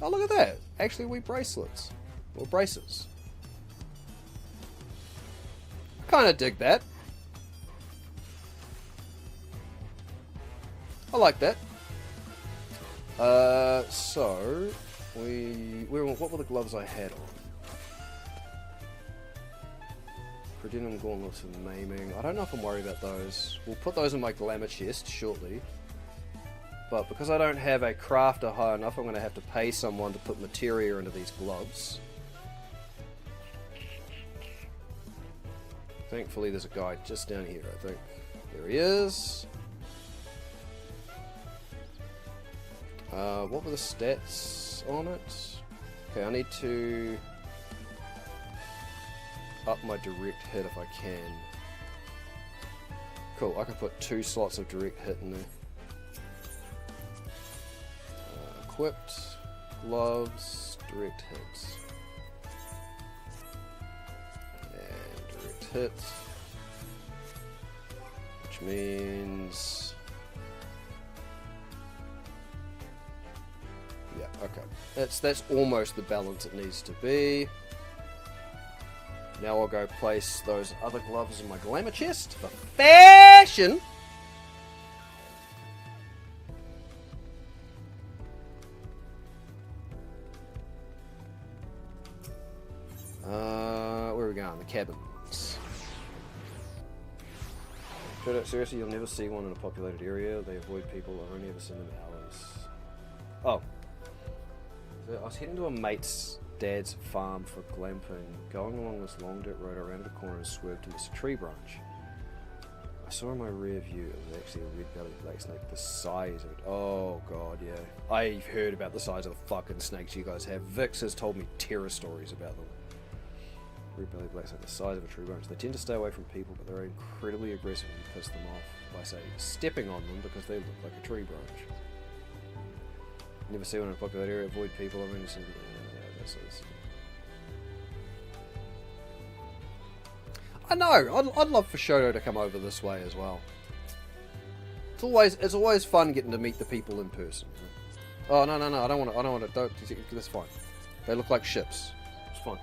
Oh, look at that. Actually, we bracelets. Or braces. I kind of dig that. I like that. So what were the gloves I had on? Predinum gauntlets and maiming. I don't know if I'm worried about those. We'll put those in my glamour chest shortly. But because I don't have a crafter high enough, I'm going to have to pay someone to put materia into these gloves. Thankfully there's a guy just down here, I think. There he is. What were the stats on it? Okay, I need to up my direct hit if I can. Cool, I can put 2 slots of direct hit in there. Equipped, gloves, direct hits. And direct hit. Which means... yeah, okay. That's almost the balance it needs to be. Now I'll go place those other gloves in my glamour chest for fashion. Where are we going? The cabins. Seriously, you'll never see one in a populated area. They avoid people. I only ever seen them allies. Oh. So I was heading to a mate's dad's farm for glamping. Going along this long dirt road, I rounded a corner and swerved to miss a tree branch. I saw in my rear view it was actually a red-bellied black snake, the size of it. Oh god, yeah. I've heard about the size of the fucking snakes you guys have. Vix has told me terror stories about them. Red-bellied black snake, the size of a tree branch. They tend to stay away from people, but they're incredibly aggressive when you piss them off by, say, stepping on them because they look like a tree branch. Never see one in a popular area, avoid people. I mean, I know. I'd love for Shoto to come over this way as well. It's always fun getting to meet the people in person. Oh no! I don't want to. Don't. That's fine. They look like ships. It's fine.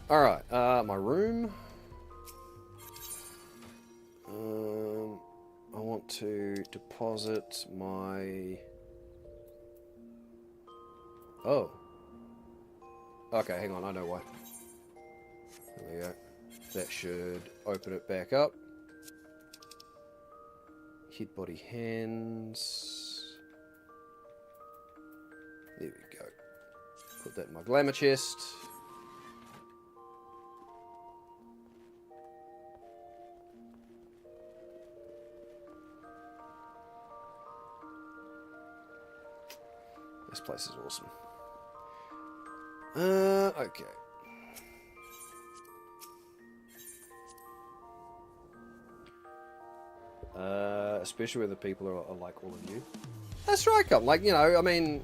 All right. My room. I want to deposit my... oh. Okay, hang on, I know why. There we go. That should open it back up. Head, body, hands. There we go. Put that in my glamour chest. This place is awesome. Okay. Especially where the people are like all of you. That's right, Cup. Like, you know, I mean,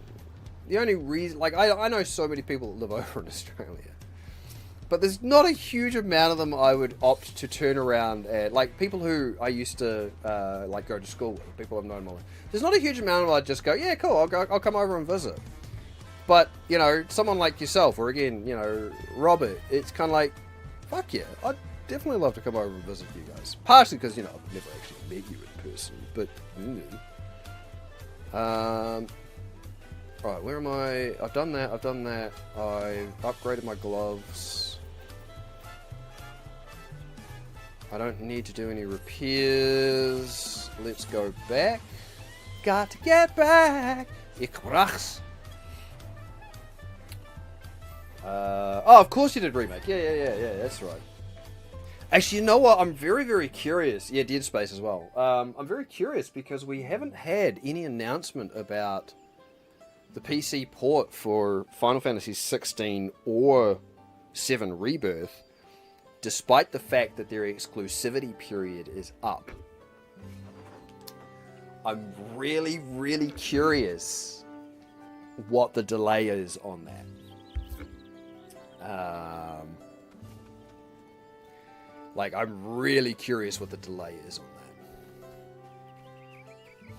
the only reason... like, I know so many people that live over in Australia. But there's not a huge amount of them I would opt to turn around and... like, people who I used to, like, go to school with. People I've known my life. There's not a huge amount of them I'd just go, yeah, cool, I'll come over and visit. But, you know, someone like yourself, or again, you know, Robert, it's kind of like, fuck yeah, I'd definitely love to come over and visit you guys. Partially because, you know, I've never actually met you in person, but... Right, where am I? I've done that. I've upgraded my gloves. I don't need to do any repairs. Let's go back. Got to get back. Oh, of course you did remake. Yeah, that's right. Actually, you know what? I'm very, very curious. Yeah, Dead Space as well. I'm very curious because we haven't had any announcement about the PC port for Final Fantasy 16 or 7 Rebirth, despite the fact that their exclusivity period is up. I'm really, really curious what the delay is on that. Like, I'm really curious what the delay is on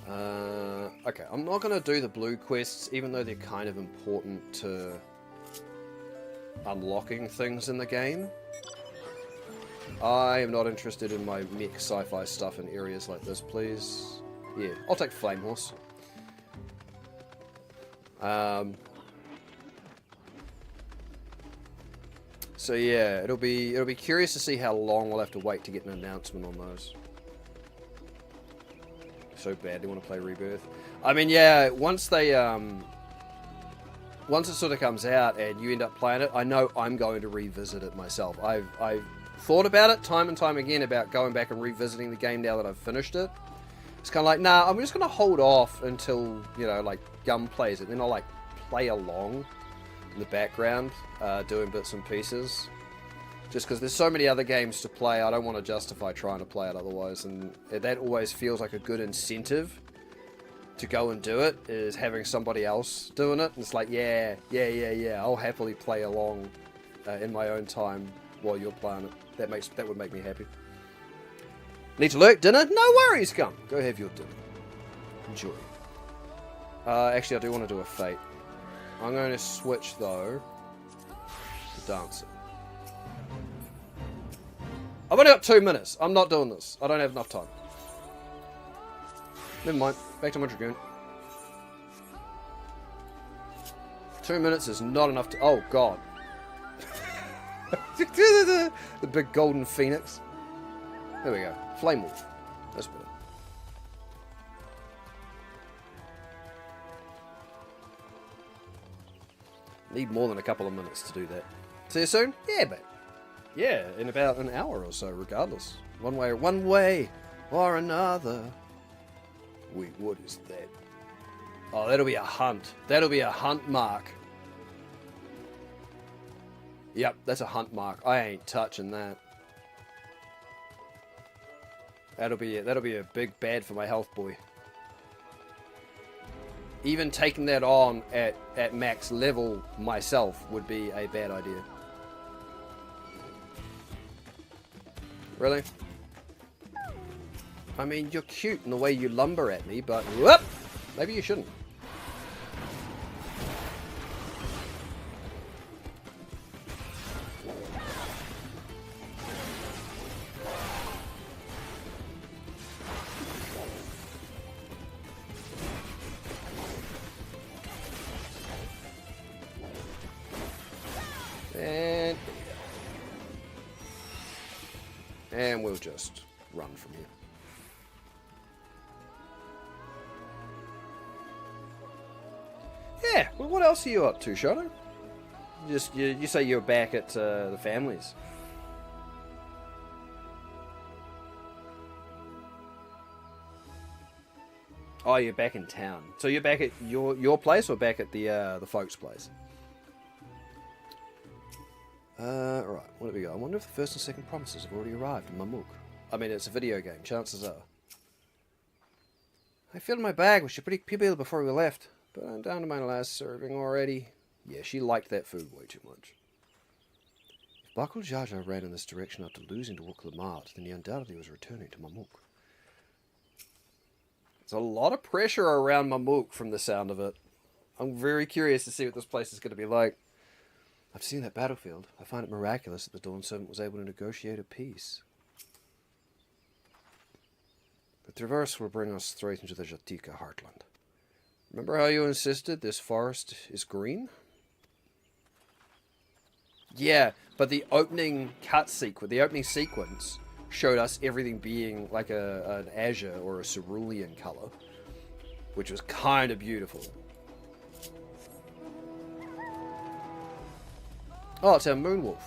that. Okay, I'm not going to do the blue quests, even though they're kind of important to unlocking things in the game. I am not interested in my mech sci-fi stuff in areas like this, please. Yeah, I'll take Flame Horse. So yeah, it'll be curious to see how long we'll have to wait to get an announcement on those. So badly want to play Rebirth. I mean, yeah, once it sort of comes out and you end up playing it, I know I'm going to revisit it myself. I've thought about it time and time again about going back and revisiting the game now that I've finished it. It's kind of like, nah, I'm just going to hold off until, you know, like, Gum plays it. Then I'll, like, play along in the background, doing bits and pieces. Just because there's so many other games to play, I don't want to justify trying to play it otherwise. And that always feels like a good incentive to go and do it, is having somebody else doing it. And it's like, yeah, I'll happily play along in my own time while you're playing it. That would make me happy. Need to lurk dinner? No worries, Gum. Go have your dinner. Enjoy. Actually, I do want to do a fate. I'm going to switch, though, to dancing. I've only got 2 minutes. I'm not doing this. I don't have enough time. Never mind. Back to my Dragoon. 2 minutes is not enough to... Oh, God. The big golden phoenix. There we go. Flame Wolf. That's better. Need more than a couple of minutes to do that. See you soon? Yeah, but... Yeah, in about an hour or so, regardless. One way or another. Wait, what is that? Oh, that'll be a hunt. That'll be a hunt mark. Yep, that's a hunt mark. I ain't touching that. That'll be a big bad for my health, boy. Even taking that on at max level myself would be a bad idea. Really? I mean, you're cute in the way you lumber at me, but whoop! Maybe you shouldn't. And we'll just run from here. Yeah, well, what else are you up to, Shadow? You say you're back at the family's. Oh, you're back in town. So you're back at your place or back at the folks' place? Alright, what have we got? I wonder if the first and second promises have already arrived in Mamuk. I mean, it's a video game, chances are. I filled my bag with pretty people before we left, but I'm down to my last serving already. Yeah, she liked that food way too much. If Bakul Jaja ran in this direction after losing to Wuklamart, then he undoubtedly was returning to Mamuk. There's a lot of pressure around Mamuk from the sound of it. I'm very curious to see what this place is going to be like. I've seen that battlefield. I find it miraculous that the Dawn Servant was able to negotiate a peace. The traverse will bring us straight into the Jatika heartland. Remember how you insisted this forest is green? Yeah, but the opening sequence showed us everything being like an azure or a cerulean color, which was kind of beautiful. Oh, it's our Moonwolf.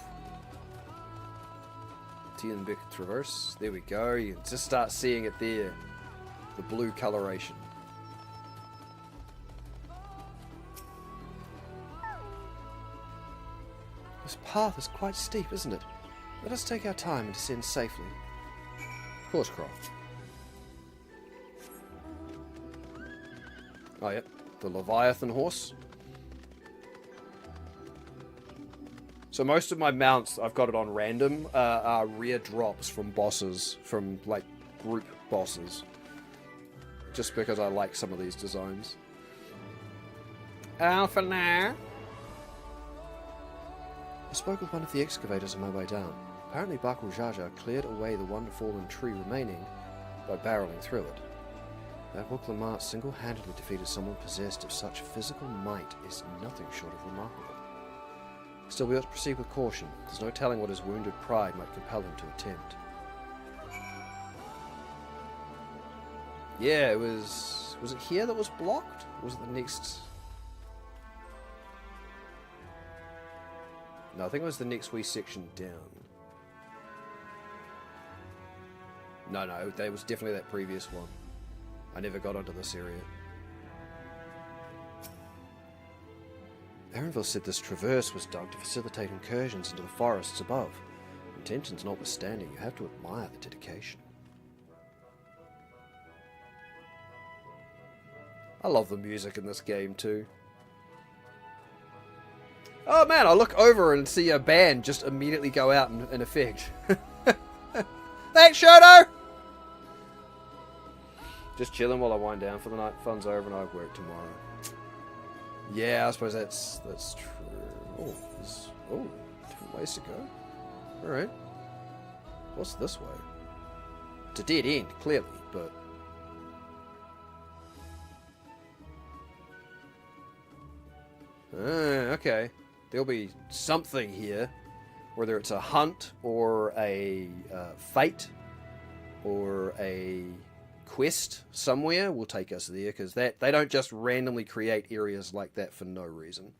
Tianbic Traverse. There we go. You can just start seeing it there. The blue coloration. This path is quite steep, isn't it? Let us take our time and descend safely. Horse crawl. Oh, yep. The Leviathan horse. So most of my mounts, I've got it on random, are rare drops from bosses, from, like, group bosses. just because I like some of these designs. For now. I spoke with one of the excavators on my way down. Apparently Baku Jaja cleared away the one fallen tree remaining by barreling through it. That Wuklamat single-handedly defeated someone possessed of such physical might is nothing short of remarkable. Still, we ought to proceed with caution. There's no telling what his wounded pride might compel him to attempt. Yeah, it was... Was it here that was blocked? Or was it the next... No, I think it was the next wee section down. No, that was definitely that previous one. I never got onto this area. Aaronville said this traverse was dug to facilitate incursions into the forests above. Intentions notwithstanding, you have to admire the dedication. I love the music in this game too. Oh man, I look over and see a band just immediately go out in effect. Thanks, Shoto! Just chilling while I wind down for the night. Fun's over and I work tomorrow. Yeah, I suppose that's true. Oh, different ways to go. Alright. What's this way? It's a dead end, clearly, but... okay. There'll be something here. Whether it's a hunt, or a fate, or a quest somewhere will take us there, because they don't just randomly create areas like that for no reason.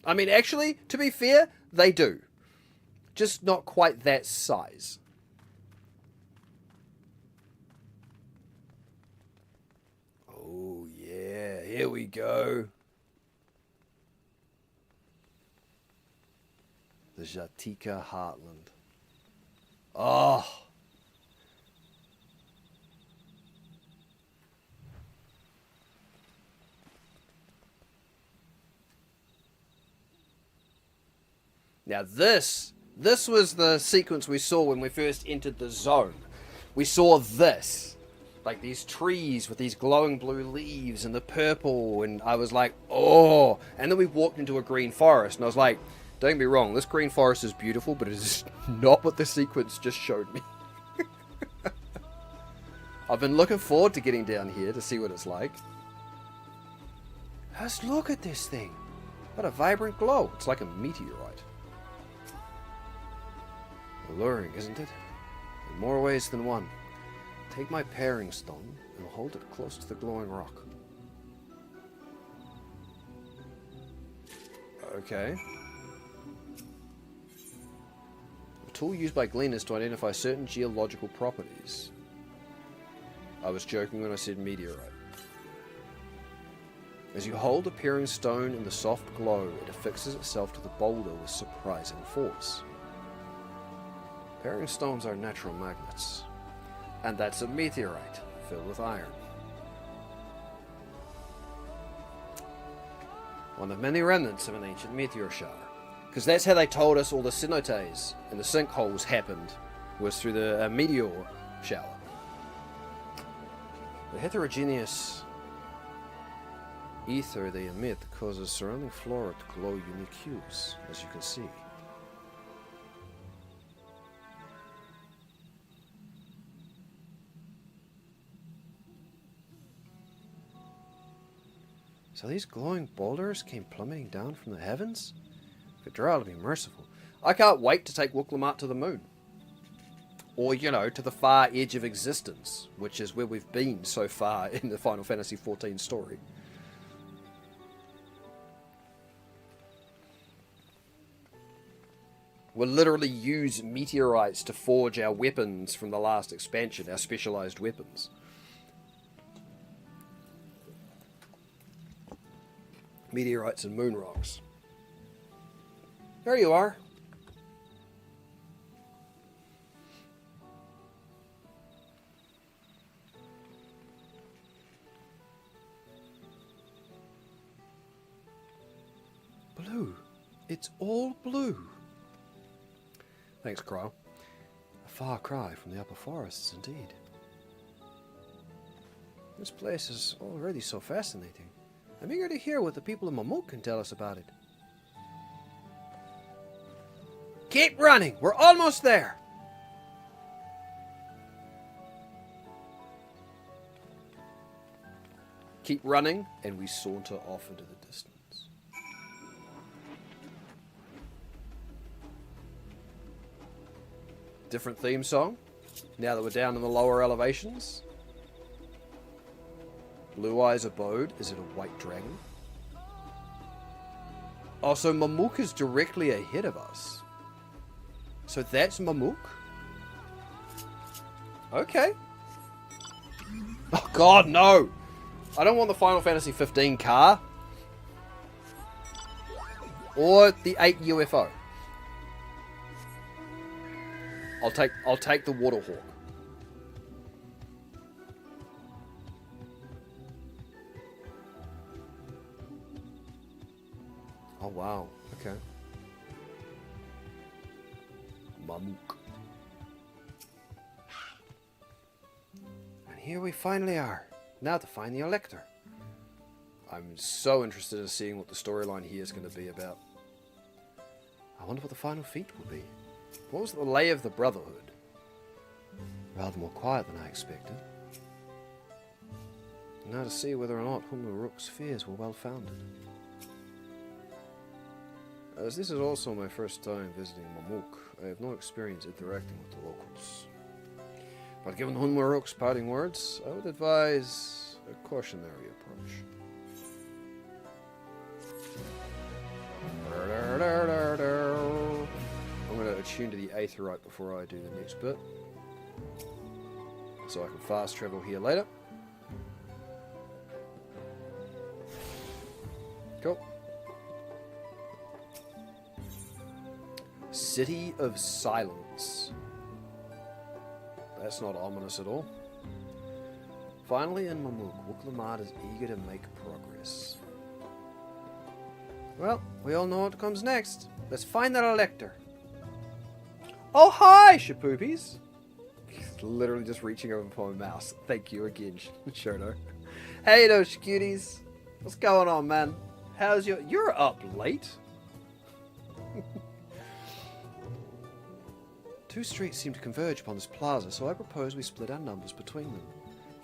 I mean, actually, to be fair, they do. Just not quite that size. Oh, yeah. Here we go. The Jatika Heartland. Oh. Now this was the sequence we saw when we first entered the zone. We saw this. Like these trees with these glowing blue leaves and the purple, and I was like, oh. And then we walked into a green forest and I was like, don't get me wrong, this green forest is beautiful, but it is not what the sequence just showed me. I've been looking forward to getting down here to see what it's like. Just look at this thing. What a vibrant glow. It's like a meteorite. Alluring, isn't it? In more ways than one. Take my paring stone and hold it close to the glowing rock. Okay. A tool used by gleaners to identify certain geological properties. I was joking when I said meteorite. As you hold a paring stone in the soft glow, it affixes itself to the boulder with surprising force. Paring stones are natural magnets. And that's a meteorite filled with iron. One of many remnants of an ancient meteor shower. Because that's how they told us all the cenotes and the sinkholes happened, was through the meteor shower. The heterogeneous ether they emit causes surrounding flora to glow unique hues, as you can see. So these glowing boulders came plummeting down from the heavens? Fedral be merciful. I can't wait to take Wuklamat to the moon. Or, you know, to the far edge of existence, which is where we've been so far in the Final Fantasy XIV story. We'll literally use meteorites to forge our weapons from the last expansion, our specialized weapons. Meteorites and moon rocks. There you are. Blue. It's all blue. Thanks, Crow. A far cry from the upper forests, indeed. This place is already so fascinating. I'm eager to hear what the people of Mamuk can tell us about it. Keep running! We're almost there! Keep running, and we saunter off into the distance. Different theme song, now that we're down in the lower elevations. Blue Eye's abode, is it a white dragon? Oh, so Mamuk is directly ahead of us. So that's Mamuk? Okay. Oh god, no! I don't want the Final Fantasy 15 car. Or the 8 UFO. I'll take the Waterhawk. Oh wow, okay. Mamuk. And here we finally are. Now to find the Elector. I'm so interested in seeing what the storyline here is going to be about. I wonder what the final feat will be. What was the lay of the Brotherhood? Rather more quiet than I expected. Now to see whether or not Humuruk's fears were well founded. As this is also my first time visiting Mamuk, I have no experience interacting with the locals. But given Humuruk's parting words, I would advise a cautionary approach. I'm going to attune to the Aetheryte before I do the next bit, so I can fast travel here later. Cool. City of Silence. That's not ominous at all. Finally in Mamuk, Wuklamad is eager to make progress. Well, we all know what comes next. Let's find that Elector. Oh hi, Shapoopies! Literally just reaching over for my mouse. Thank you again, Shoto. Hey those cuties. What's going on, man? How's you're up late? Two streets seem to converge upon this plaza, so I propose we split our numbers between them.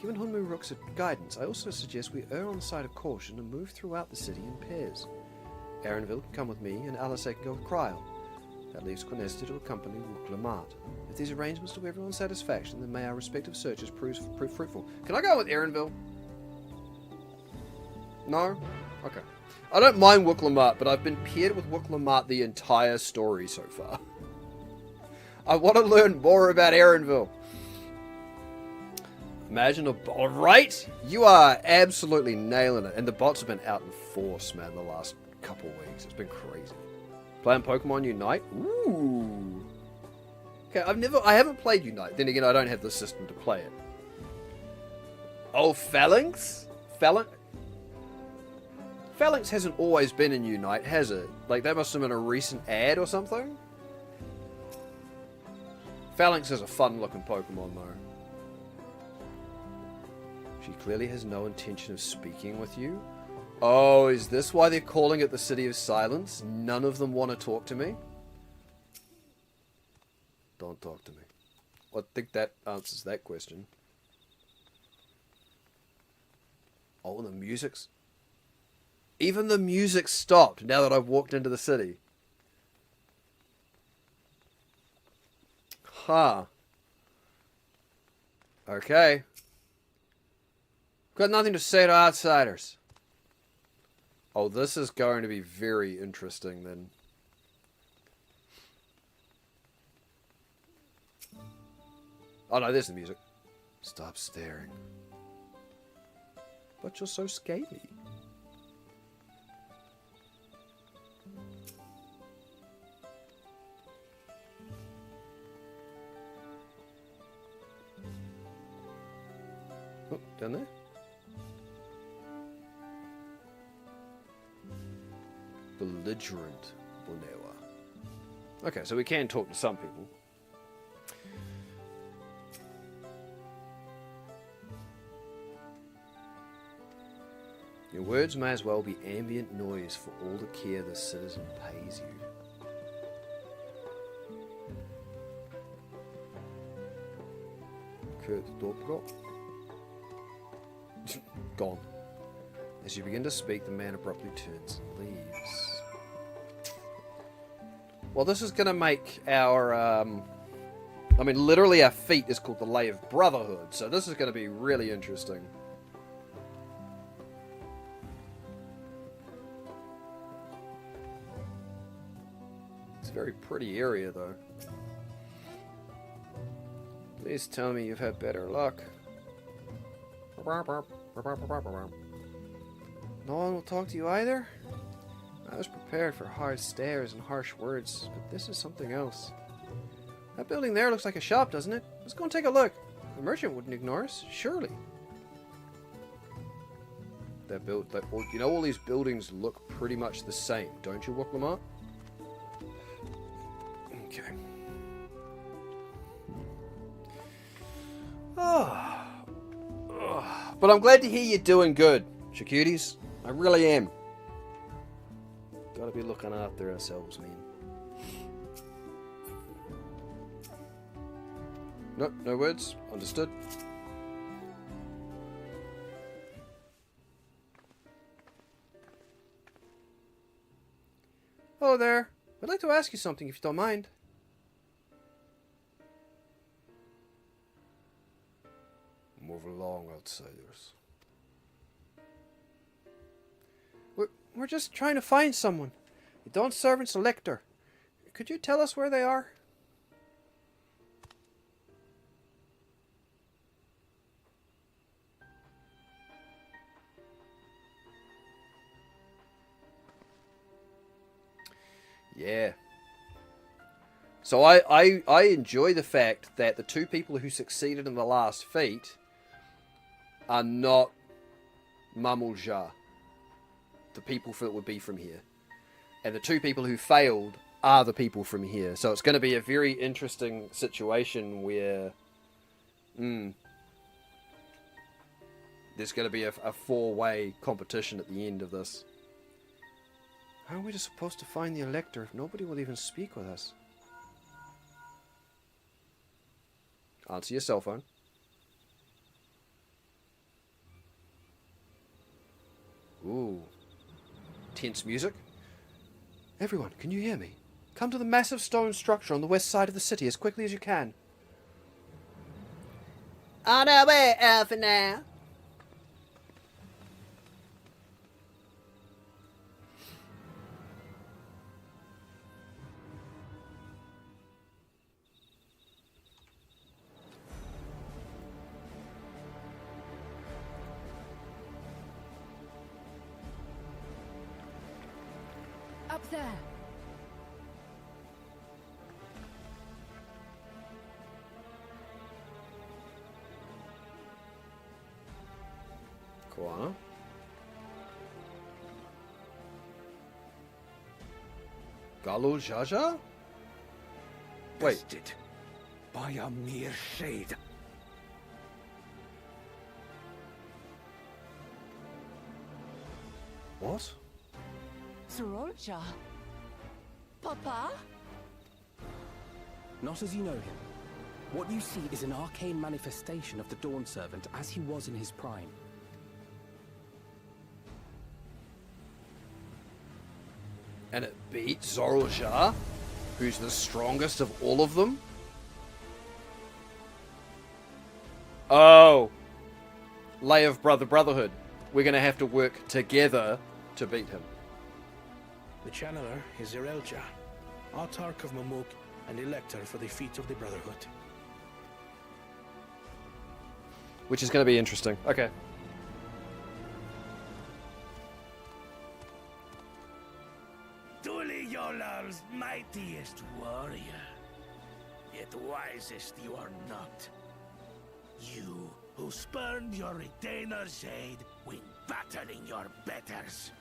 Given Humuruk's guidance, I also suggest we err on the side of caution and move throughout the city in pairs. Erenville can come with me, and Alisei can go with Cryle. That leaves Quinesta to accompany Wuklamad. If these arrangements to everyone's satisfaction, then may our respective searches prove fruitful. Can I go with Erenville? No? Okay. I don't mind Wuklamad, but I've been paired with Wuklamad the entire story so far. I want to learn more about Erenville. Imagine a bot. Right? You are absolutely nailing it. And the bots have been out in force, man, the last couple weeks. It's been crazy. Playing Pokemon Unite? Ooh. Okay, I haven't played Unite. Then again, I don't have the system to play it. Oh, Phalanx? Phalanx hasn't always been in Unite, has it? Like, that must have been a recent ad or something? Phalanx is a fun-looking Pokemon, though. She clearly has no intention of speaking with you. Oh, is this why they're calling it the City of Silence? None of them want to talk to me? Don't talk to me. Well, I think that answers that question. Oh, the music's... Even the music stopped now that I've walked into the city. Huh. Okay. Got nothing to say to outsiders. Oh, this is going to be very interesting then. Oh no, there's the music. Stop staring. But you're so scaly. Oh, down there. Belligerent Bonewa. Okay, so we can talk to some people. Your words may as well be ambient noise for all the care the citizen pays you. Kurt Dorpgot. Gone. As you begin to speak, the man abruptly turns and leaves. Well, this is going to make our... I mean, literally our feat is called the Lay of Brotherhood, so this is going to be really interesting. It's a very pretty area, though. Please tell me you've had better luck. No one will talk to you either? I was prepared for hard stares and harsh words, but this is something else. That building there looks like a shop, doesn't it? Let's go and take a look. The merchant wouldn't ignore us, surely. You know, all these buildings look pretty much the same, don't you, Woklamart? Okay. But I'm glad to hear you're doing good, Shakutis. I really am. Gotta be looking after ourselves, man. Nope, no words. Understood. Hello there. I'd like to ask you something if you don't mind. Move along, outsiders. We're just trying to find someone. The Dawn Servant's Elector. Could you tell us where they are? Yeah. So I enjoy the fact that the two people who succeeded in the last feat are not Mamulja, the people that would be from here. And the two people who failed are the people from here. So it's going to be a very interesting situation where there's going to be a four-way competition at the end of this. How are we just supposed to find the Elector if nobody will even speak with us? Answer your cell phone. Ooh. Tense music. Everyone, can you hear me? Come to the massive stone structure on the west side of the city as quickly as you can. On our way, Alpha now. Up there. Koana. Galo Jaja? Wait. Bested by a mere shade. What? Sorolja? Papa? Not as you know him. What you see is an arcane manifestation of the Dawn Servant as he was in his prime. And it beat Zorulja, who's the strongest of all of them? Oh. Lay of Brotherhood. We're going to have to work together to beat him. The Channeler is Zirelja, Autarch of Mamuk and Elector for the feet of the Brotherhood. Which is going to be interesting. Okay. Truly Yolal's mightiest warrior, yet wisest you are not. You who spurned your retainer's aid when battering your betters.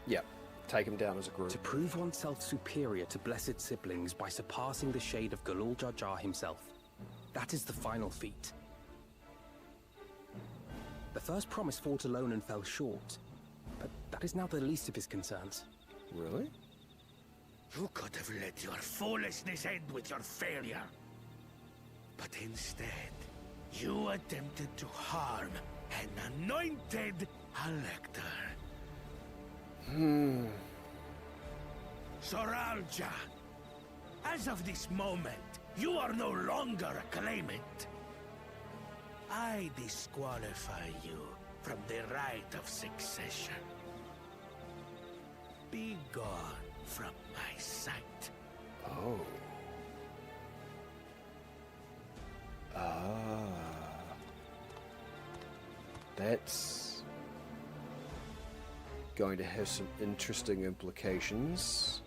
Yeah, take him down as a group. To prove oneself superior to blessed siblings by surpassing the shade of Galul Jar Jar himself. That is the final feat. The first promise fought alone and fell short. But that is now the least of his concerns. Really? You could have let your foolishness end with your failure. But instead, you attempted to harm an anointed elector. Soralja, as of this moment, you are no longer a claimant. I disqualify you from the right of succession. Be gone from my sight. Oh. That's going to have some interesting implications.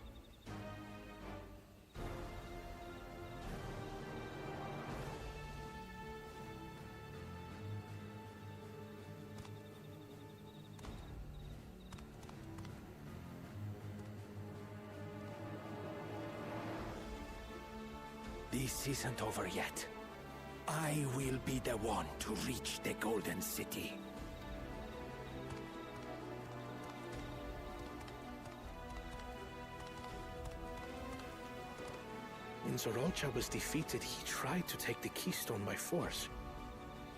This isn't over yet. I will be the one to reach the Golden City. When Zorolcha was defeated, he tried to take the keystone by force.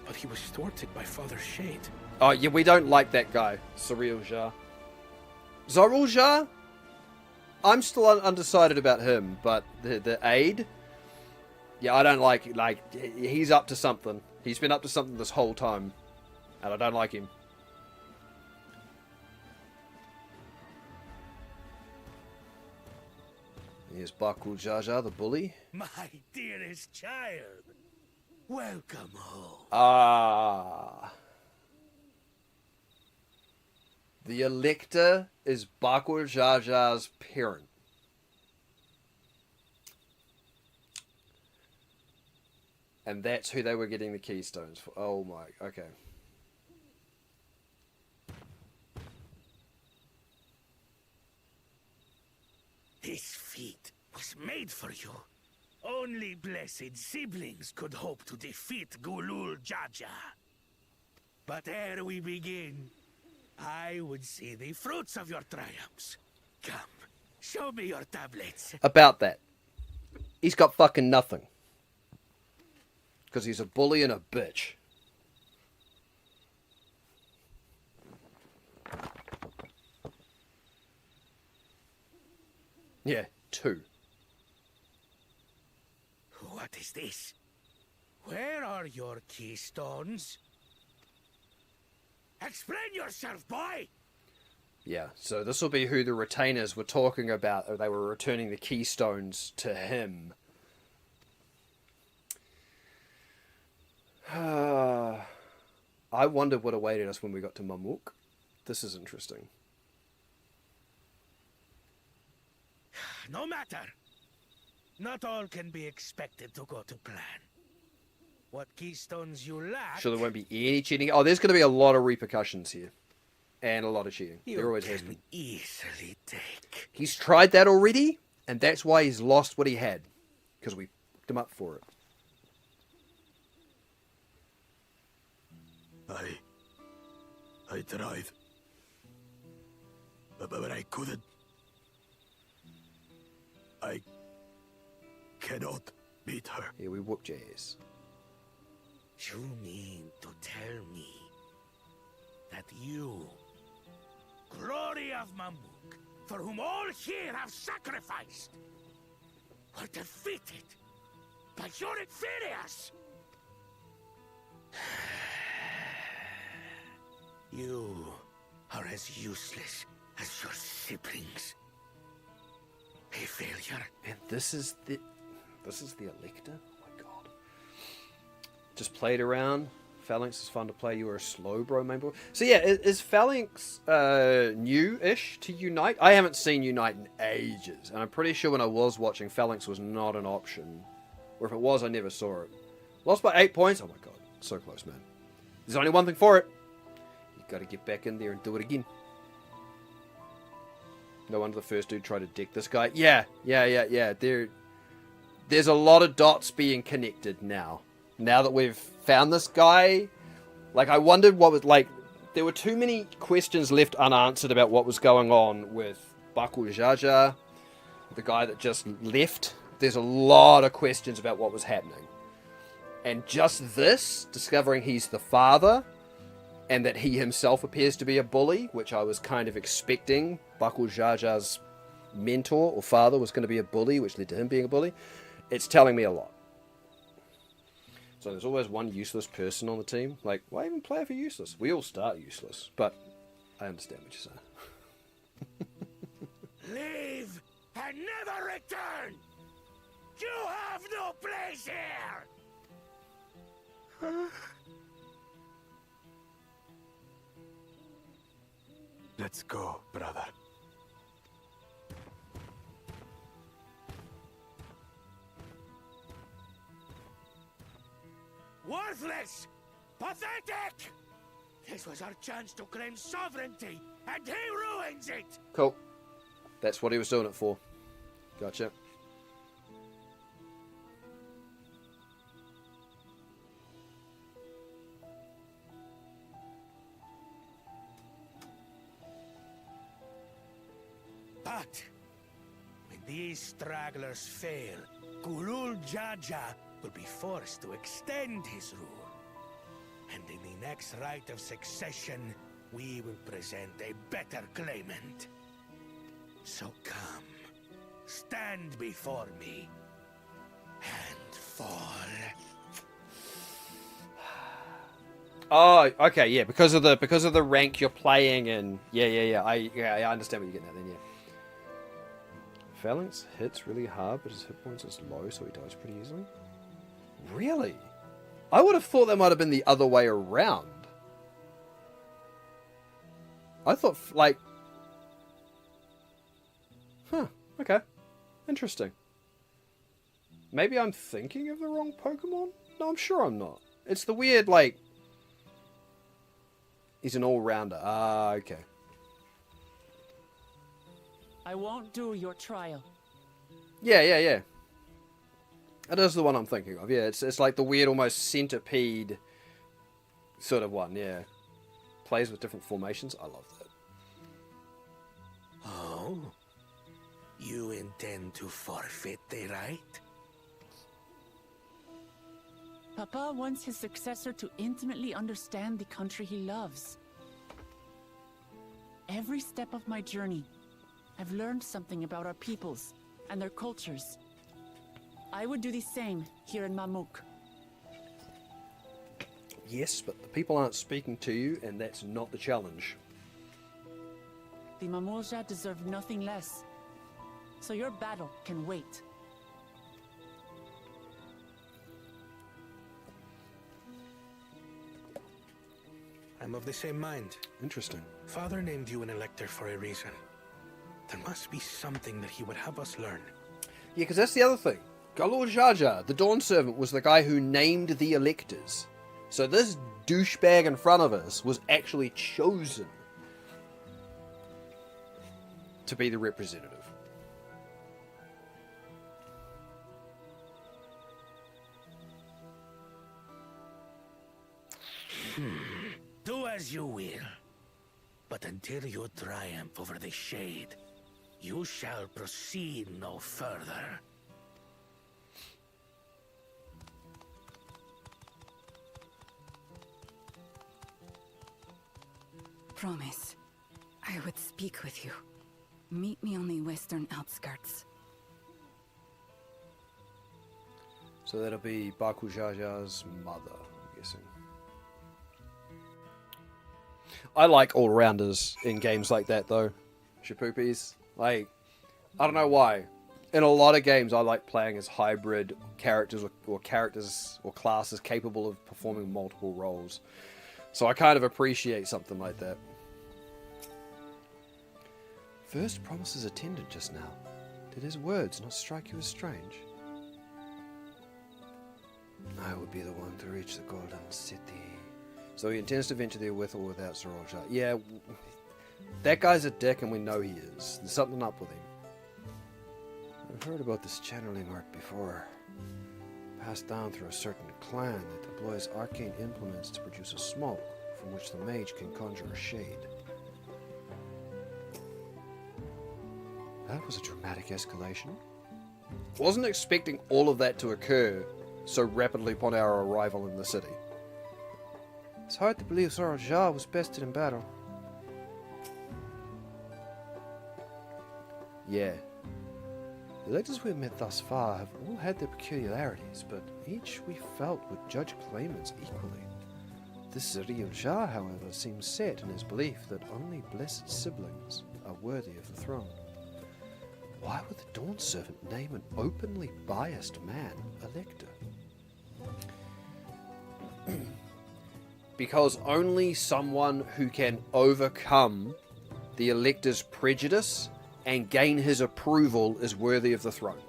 But he was thwarted by Father Shade. Oh, yeah, we don't like that guy, Zorolja. Zorolja? I'm still undecided about him, but the aide? Yeah, I don't like he's up to something. He's been up to something this whole time, and I don't like him. Here's Bakul Jaja, the bully. My dearest child, welcome home. Ah. The Elector is Bakul Jaja's parent. And that's who they were getting the keystones for. Oh my, okay. This feat was made for you. Only blessed siblings could hope to defeat Gulul Jaja. But ere we begin, I would see the fruits of your triumphs. Come, show me your tablets. About that. He's got fucking nothing. Because he's a bully and a bitch. Yeah, 2. What is this? Where are your keystones? Explain yourself, boy! Yeah, so this will be who the retainers were talking about. They were returning the keystones to him. I wondered what awaited us when we got to Mamuk. This is interesting. No matter. Not all can be expected to go to plan. What keystones you lack... Sure, there won't be any cheating. Oh, there's going to be a lot of repercussions here. And a lot of cheating. There always has been. Easily take. He's tried that already, and that's why he's lost what he had. Because we picked him up for it. I tried. But I couldn't. I cannot beat her. Yeah, we whooped your ass. You mean to tell me that you, glory of Mamuk, for whom all here have sacrificed, were defeated by your inferiors? You are as useless as your siblings. A failure. And this is the Elector? Oh my god. Just played around. Phalanx is fun to play. You were a slow bro main boy. So yeah, is Phalanx new-ish to Unite? I haven't seen Unite in ages. And I'm pretty sure when I was watching, Phalanx was not an option. Or if it was, I never saw it. Lost by 8 points? Oh my god. So close, man. There's only one thing for it. You've got to get back in there and do it again. No wonder the first dude tried to deck this guy. Yeah. There's a lot of dots being connected now. Now that we've found this guy, Like, I wondered what was, like, there were too many questions left unanswered about what was going on with Baku Jaja, the guy that just left. There's a lot of questions about what was happening. And just this, discovering he's the father, and that he himself appears to be a bully, which I was kind of expecting. Baku Jaja's mentor or father was going to be a bully, which led to him being a bully. It's telling me a lot. So there's always one useless person on the team. Like, why even play for useless? We all start useless, but I understand what you're saying. Leave and never return! You have no place here! Let's go, brother. Worthless! Pathetic! This was our chance to claim sovereignty, and he ruins it! Cool. That's what he was doing it for. Gotcha. But when these stragglers fail, Kulul Jaja will be forced to extend his rule. And in the next rite of succession, we will present a better claimant. So come, stand before me, and fall. Oh, okay, yeah, because of the rank you're playing in. Yeah. I understand what you're getting at then, yeah. Phalanx hits really hard, but his hit points is low, so he dies pretty easily. Really? I would have thought that might have been the other way around. I thought, like... Huh, okay. Interesting. Maybe I'm thinking of the wrong Pokemon? No, I'm sure I'm not. It's the weird, like... He's an all-rounder. Ah, okay. I won't do your trial. Yeah. That is the one I'm thinking of. Yeah, it's like the weird, almost centipede sort of one. Yeah, plays with different formations. I love that. Oh? You intend to forfeit the right? Papa wants his successor to intimately understand the country he loves. Every step of my journey, I've learned something about our peoples and their cultures. I would do the same here in Mamuk. Yes, but the people aren't speaking to you, and that's not the challenge. The Mamulja deserve nothing less. So your battle can wait. I'm of the same mind. Interesting. Father named you an elector for a reason. There must be something that he would have us learn. Yeah, because that's the other thing. Galor Jaja, the Dawn Servant, was the guy who named the electors. So this douchebag in front of us was actually chosen to be the representative. Do as you will. But until you triumph over the Shade, you shall proceed no further. Promise, I would speak with you. Meet me on the western outskirts. So that'll be Baku Jaja's mother, I'm guessing. I like all-rounders in games like that, though. Shapoopies. Like, I don't know why. In a lot of games, I like playing as hybrid characters or characters or classes capable of performing multiple roles. So I kind of appreciate something like that. First promises attended just now. Did his words not strike you as strange? I would be the one to reach the Golden City. So he intends to venture there with or without Sorolja. Yeah, that guy's a dick and we know he is. There's something up with him. I've heard about this channeling art before. Passed down through a certain clan that deploys arcane implements to produce a smoke. from which the mage can conjure a shade. That was a dramatic escalation. Wasn't expecting all of that to occur so rapidly upon our arrival in the city. It's hard to believe Zora Zgheib was bested in battle. Yeah. The electors we've met thus far have all had their peculiarities, but each we felt would judge claimants equally. This Zgheib, however, seems set in his belief that only blessed siblings are worthy of the throne. Why would the Dawn Servant name an openly biased man elector? Because only someone who can overcome the elector's prejudice and gain his approval is worthy of the throne.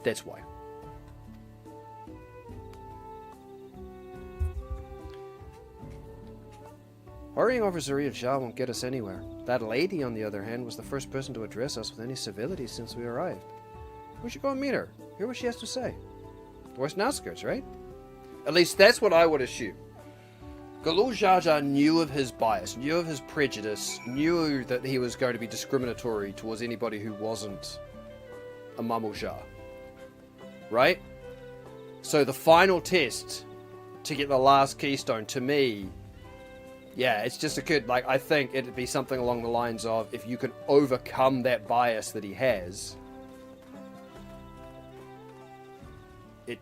That's why. Worrying over Zgheib won't get us anywhere. That lady, on the other hand, was the first person to address us with any civility since we arrived. We should go and meet her, hear what she has to say. Worse than outskirts, right? At least that's what I would assume. Galul Jar Jar knew of his bias, knew of his prejudice, knew that he was going to be discriminatory towards anybody who wasn't a Mamuja. Right? So the final test to get the last keystone, to me, yeah, it's just occurred, like, I think it'd be something along the lines of, if you can overcome that bias that he has,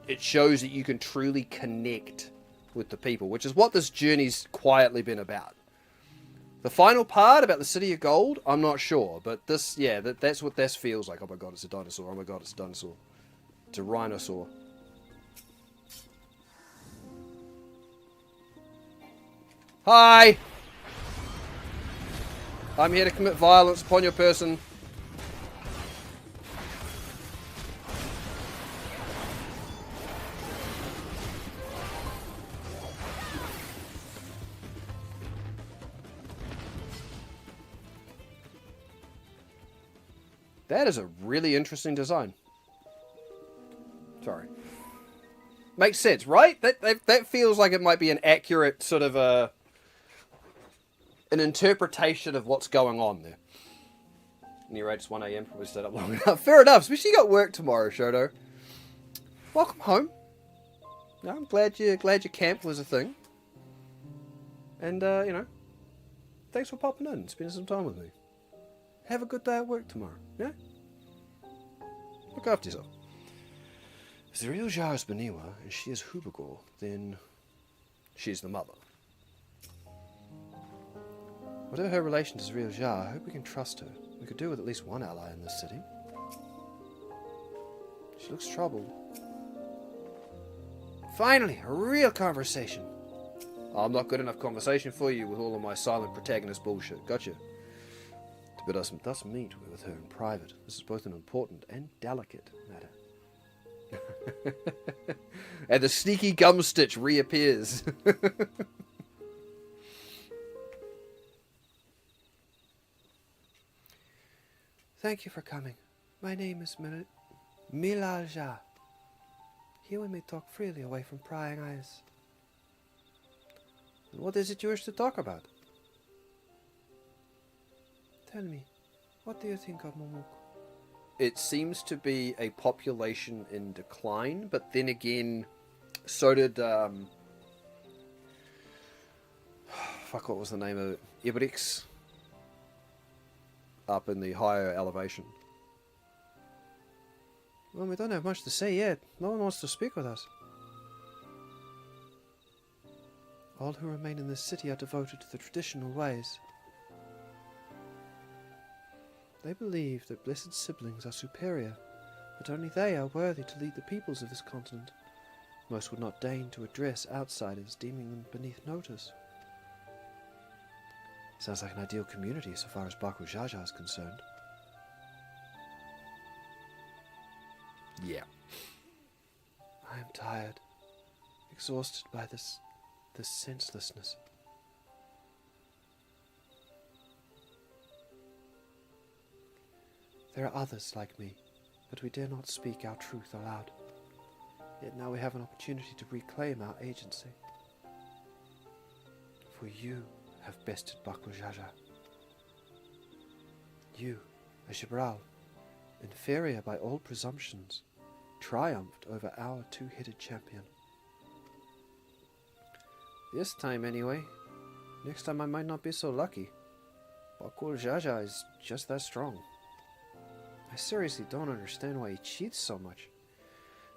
it shows that you can truly connect with the people, which is what this journey's quietly been about. The final part about the City of Gold, I'm not sure, but this, yeah, that's what this feels like. Oh my god, it's a dinosaur. Oh my god, it's a dinosaur. It's a rhinosaur. Hi! I'm here to commit violence upon your person. That is a really interesting design. Sorry. Makes sense, right? That feels like it might be an accurate sort of an interpretation of what's going on there. At any rate, it's 1 AM, probably stayed up long enough. Fair enough, especially you got work tomorrow, Shoto. Welcome home. No, I'm glad your camp was a thing. And, you know, thanks for popping in and spending some time with me. Have a good day at work tomorrow, yeah? Look after yourself. If the real Jar is Beniwa, and she is Hubagor, then she's the mother. Whatever her relation to Zgheib Jar, I hope we can trust her. We could do with at least one ally in this city. She looks troubled. Finally, a real conversation. I'm not good enough conversation for you with all of my silent protagonist bullshit. Gotcha. But us thus meet with her in private. This is both an important and delicate matter. And the sneaky gum stitch reappears. Thank you for coming. My name is Milalja. Here we may talk freely away from prying eyes. And what is it you wish to talk about? Tell me, what do you think of Momok? It seems to be a population in decline, but then again, so did, fuck, what was the name of it? Ibrix. Up in the higher elevation. Well, we don't have much to say yet. No one wants to speak with us. All who remain in this city are devoted to the traditional ways. They believe that blessed siblings are superior, that only they are worthy to lead the peoples of this continent. Most would not deign to address outsiders, deeming them beneath notice. Sounds like an ideal community so far as Baku Jaja is concerned. Yeah. I am tired, exhausted by this senselessness. There are others like me, but we dare not speak our truth aloud. Yet now we have an opportunity to reclaim our agency. For you have bested Baku Jaja. You, a Gibral, inferior by all presumptions, triumphed over our two-headed champion. This time anyway. Next time I might not be so lucky. Bakul Jaja is just that strong. I seriously don't understand why he cheats so much.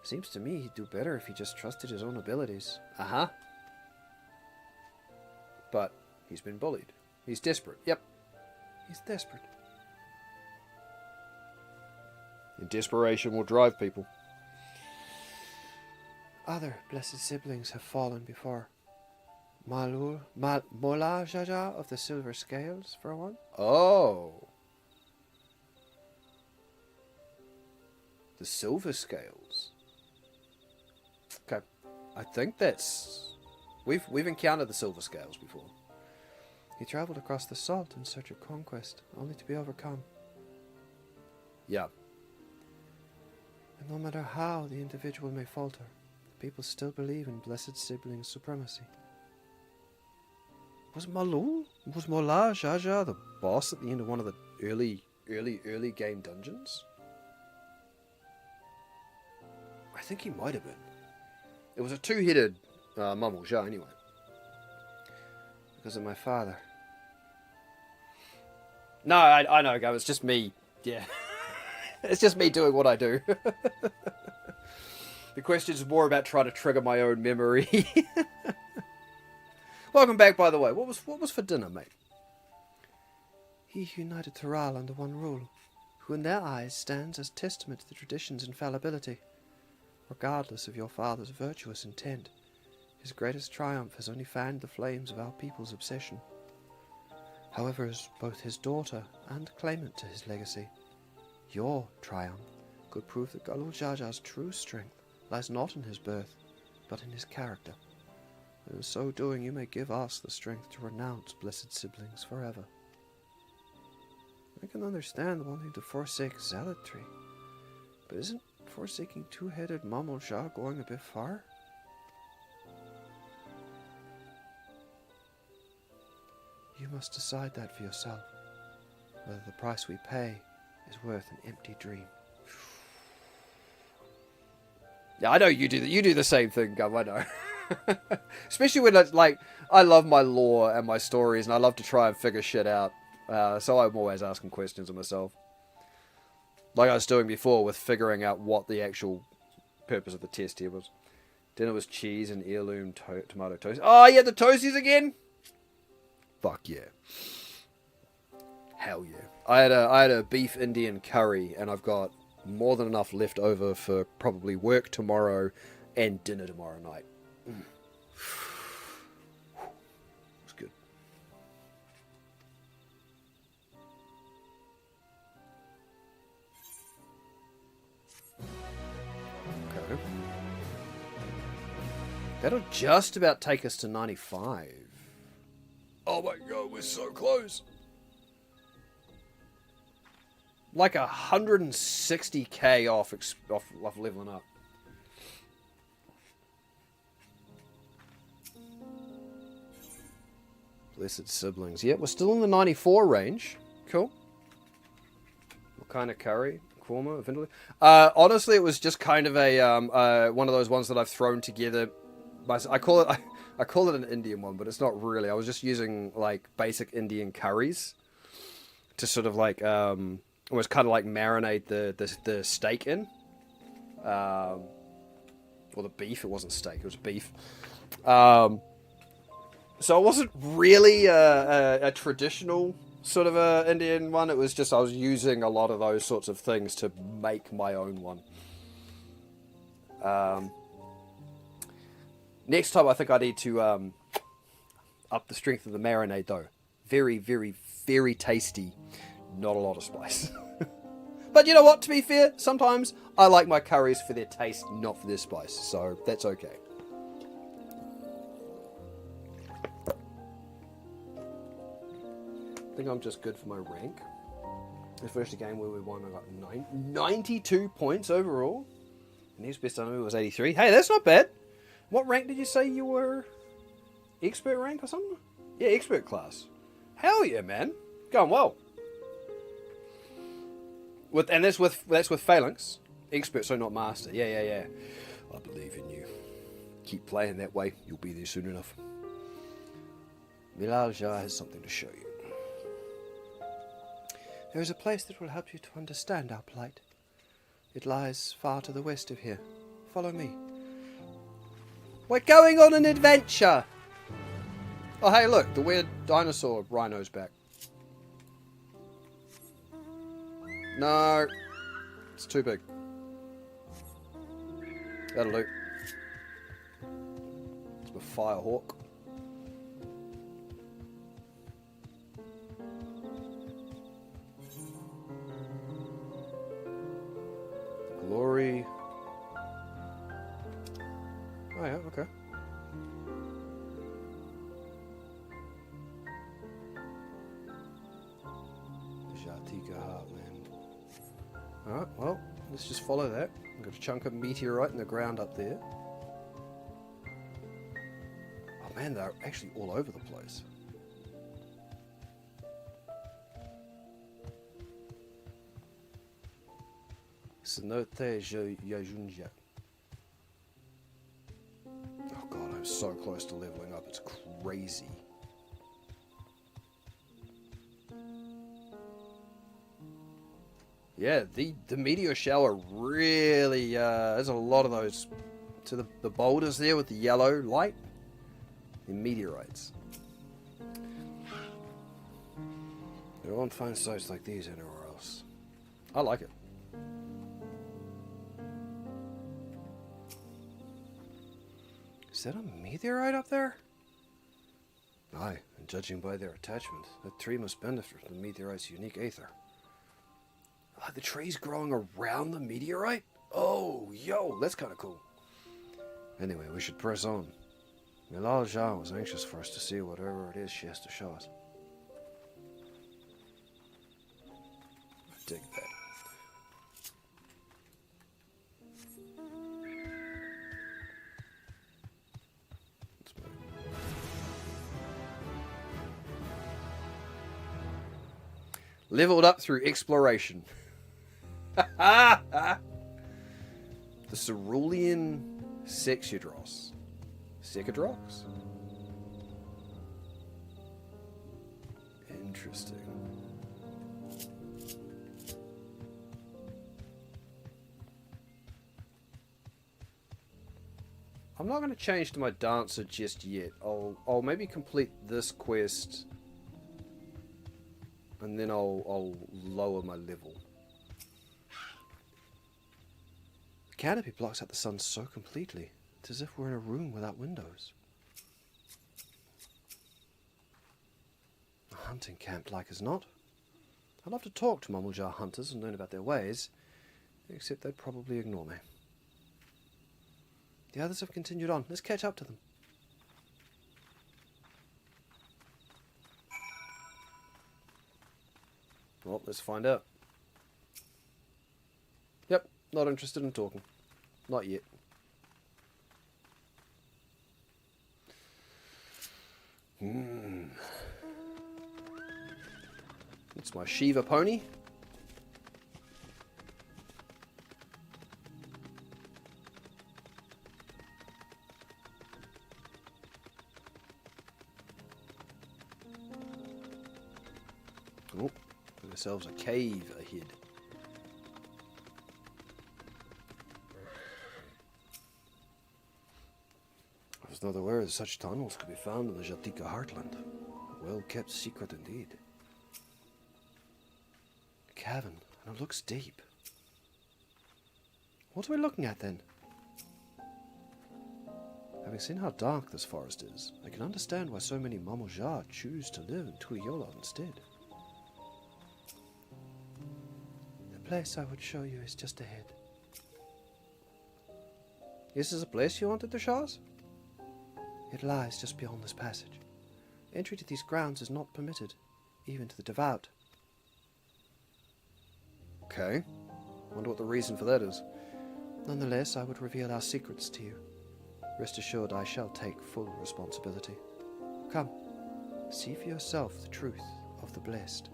Seems to me he'd do better if he just trusted his own abilities. Uh-huh. But he's been bullied. He's desperate. Yep. He's desperate. And desperation will drive people. Other blessed siblings have fallen before. Mola Jaja of the Silver Scales, for one. Oh. The Silver Scales. Okay. I think that's... We've encountered the Silver Scales before. He travelled across the salt in search of conquest, only to be overcome. Yeah. And no matter how the individual may falter, people still believe in blessed sibling supremacy. Was Mola Jaja the boss at the end of one of the early game dungeons? I think he might have been. It was a two-headed Mamul Jia anyway. Because of my father. No, I know, Gav, it's just me. Yeah. It's just me doing what I do. The question is more about trying to trigger my own memory. Welcome back, by the way. What was for dinner, mate? He united Tharal under one rule, who in their eyes stands as testament to the tradition's infallibility. Regardless of your father's virtuous intent, his greatest triumph has only fanned the flames of our people's obsession. However, as both his daughter and claimant to his legacy, your triumph could prove that Galul Jaja's true strength lies not in his birth, but in his character. And in so doing, you may give us the strength to renounce blessed siblings forever. I can understand wanting to forsake zealotry, but isn't forsaking two-headed Mamul Shah going a bit far? You must decide that for yourself, whether the price we pay is worth an empty dream. Yeah, I know you do that. You do the same thing, Gov, I know. Especially when it's like, I love my lore and my stories, and I love to try and figure shit out. So I'm always asking questions of myself. Like I was doing before with figuring out what the actual purpose of the test here was. Dinner was cheese and heirloom tomato toast. Oh, yeah, the toasties again? Fuck yeah. Hell yeah. I had a beef Indian curry, and I've got more than enough left over for probably work tomorrow and dinner tomorrow night. It's good. Okay. That'll just about take us to 95. Oh my god, we're so close. Like 160k off leveling up. Blessed siblings. Yeah, we're still in the 94 range. Cool. What kind of curry? Korma? Vindaloo? Honestly, it was just kind of a one of those ones that I've thrown together. I call it an Indian one, but it's not really. I was just using like basic Indian curries to sort of like almost kind of like marinate the steak in, or the beef. It wasn't steak; it was beef. So it wasn't really a traditional sort of Indian one. It was just I was using a lot of those sorts of things to make my own one. Next time, I think I need to up the strength of the marinade, though. Very, very, very tasty. Not a lot of spice. But you know what? To be fair, sometimes I like my curries for their taste, not for their spice. So that's okay. I think I'm just good for my rank. The first game where we won, I got 92 points overall. And his best enemy was 83. Hey, that's not bad. What rank did you say you were? Expert rank or something? Yeah, expert class. Hell yeah, man. Going well. That's with phalanx. Expert, so not master. Yeah. I believe in you. Keep playing that way. You'll be there soon enough. Milalja has something to show you. There is a place that will help you to understand our plight. It lies far to the west of here. Follow me. We're going on an adventure! Oh, hey, look. The weird dinosaur rhino's back. No. It's too big. That'll do. It's a firehawk. Glory. Oh yeah, okay. Jatika Heartland. Alright, well, let's just follow that. I've got a chunk of meteorite in the ground up there. Oh man, they're actually all over the place. Oh god, I'm so close to leveling up, it's crazy. Yeah, the meteor shower really, there's a lot of those. To the boulders there with the yellow light. The meteorites. You won't find sites like these anywhere else. I like it. Is that a meteorite up there? Aye, and judging by their attachment, that tree must benefit from the meteorite's unique aether. Ah, the tree's growing around the meteorite? Oh, yo, that's kind of cool. Anyway, we should press on. Milal Jha was anxious for us to see whatever it is she has to show us. I dig that. Leveled up through exploration. The Cerulean Sexudros. Secadrox? Interesting. I'm not going to change to my dancer just yet. I'll maybe complete this quest and then I'll lower my level. The canopy blocks out the sun so completely. It's as if we're in a room without windows. A hunting camp like as not. I'd love to talk to Mamuljar hunters and learn about their ways, except they'd probably ignore me. The others have continued on. Let's catch up to them. Well, let's find out. Yep, not interested in talking. Not yet. It's my Shiva pony. Oh, got ourselves a cave ahead. I was not aware that such tunnels could be found in the Jatika heartland. A well-kept secret indeed. A cavern, and it looks deep. What are we looking at then? Having seen how dark this forest is, I can understand why so many Mamuljar choose to live in Tuiyola instead. The place I would show you is just ahead. This is a place you wanted to show us? It lies just beyond this passage. Entry to these grounds is not permitted, even to the devout. Okay. Wonder what the reason for that is. Nonetheless, I would reveal our secrets to you. Rest assured I shall take full responsibility. Come, see for yourself the truth of the blessed.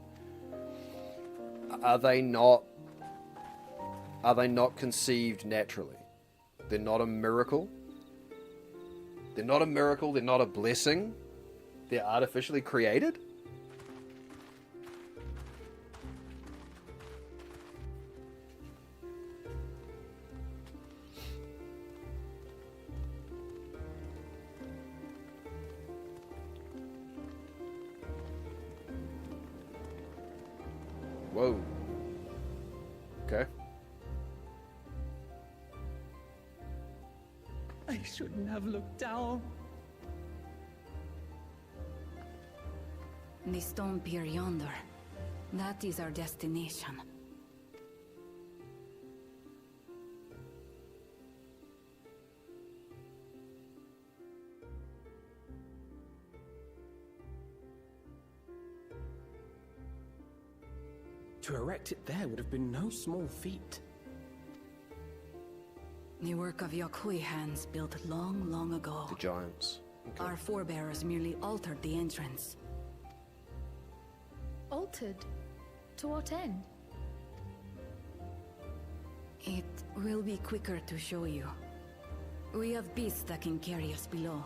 Are they not conceived naturally? They're not a miracle? They're not a miracle, they're not a blessing? They're artificially created? Whoa. Okay. I shouldn't have looked down. The stone pier yonder. That is our destination. To erect it there would have been no small feat. The work of Yokhui hands built long, long ago. The giants. Okay. Our forebears merely altered the entrance. Altered? To what end? It will be quicker to show you. We have beasts that can carry us below.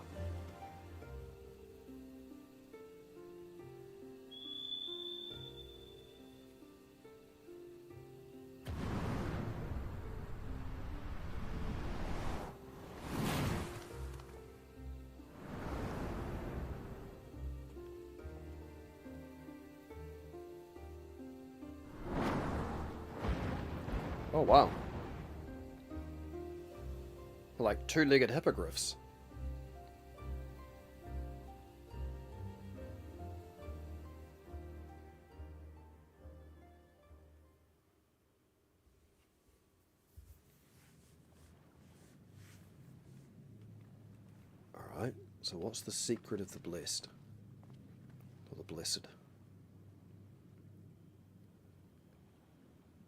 Oh, wow. Like two-legged hippogriffs. Alright, so what's the secret of the blessed? Or the blessed?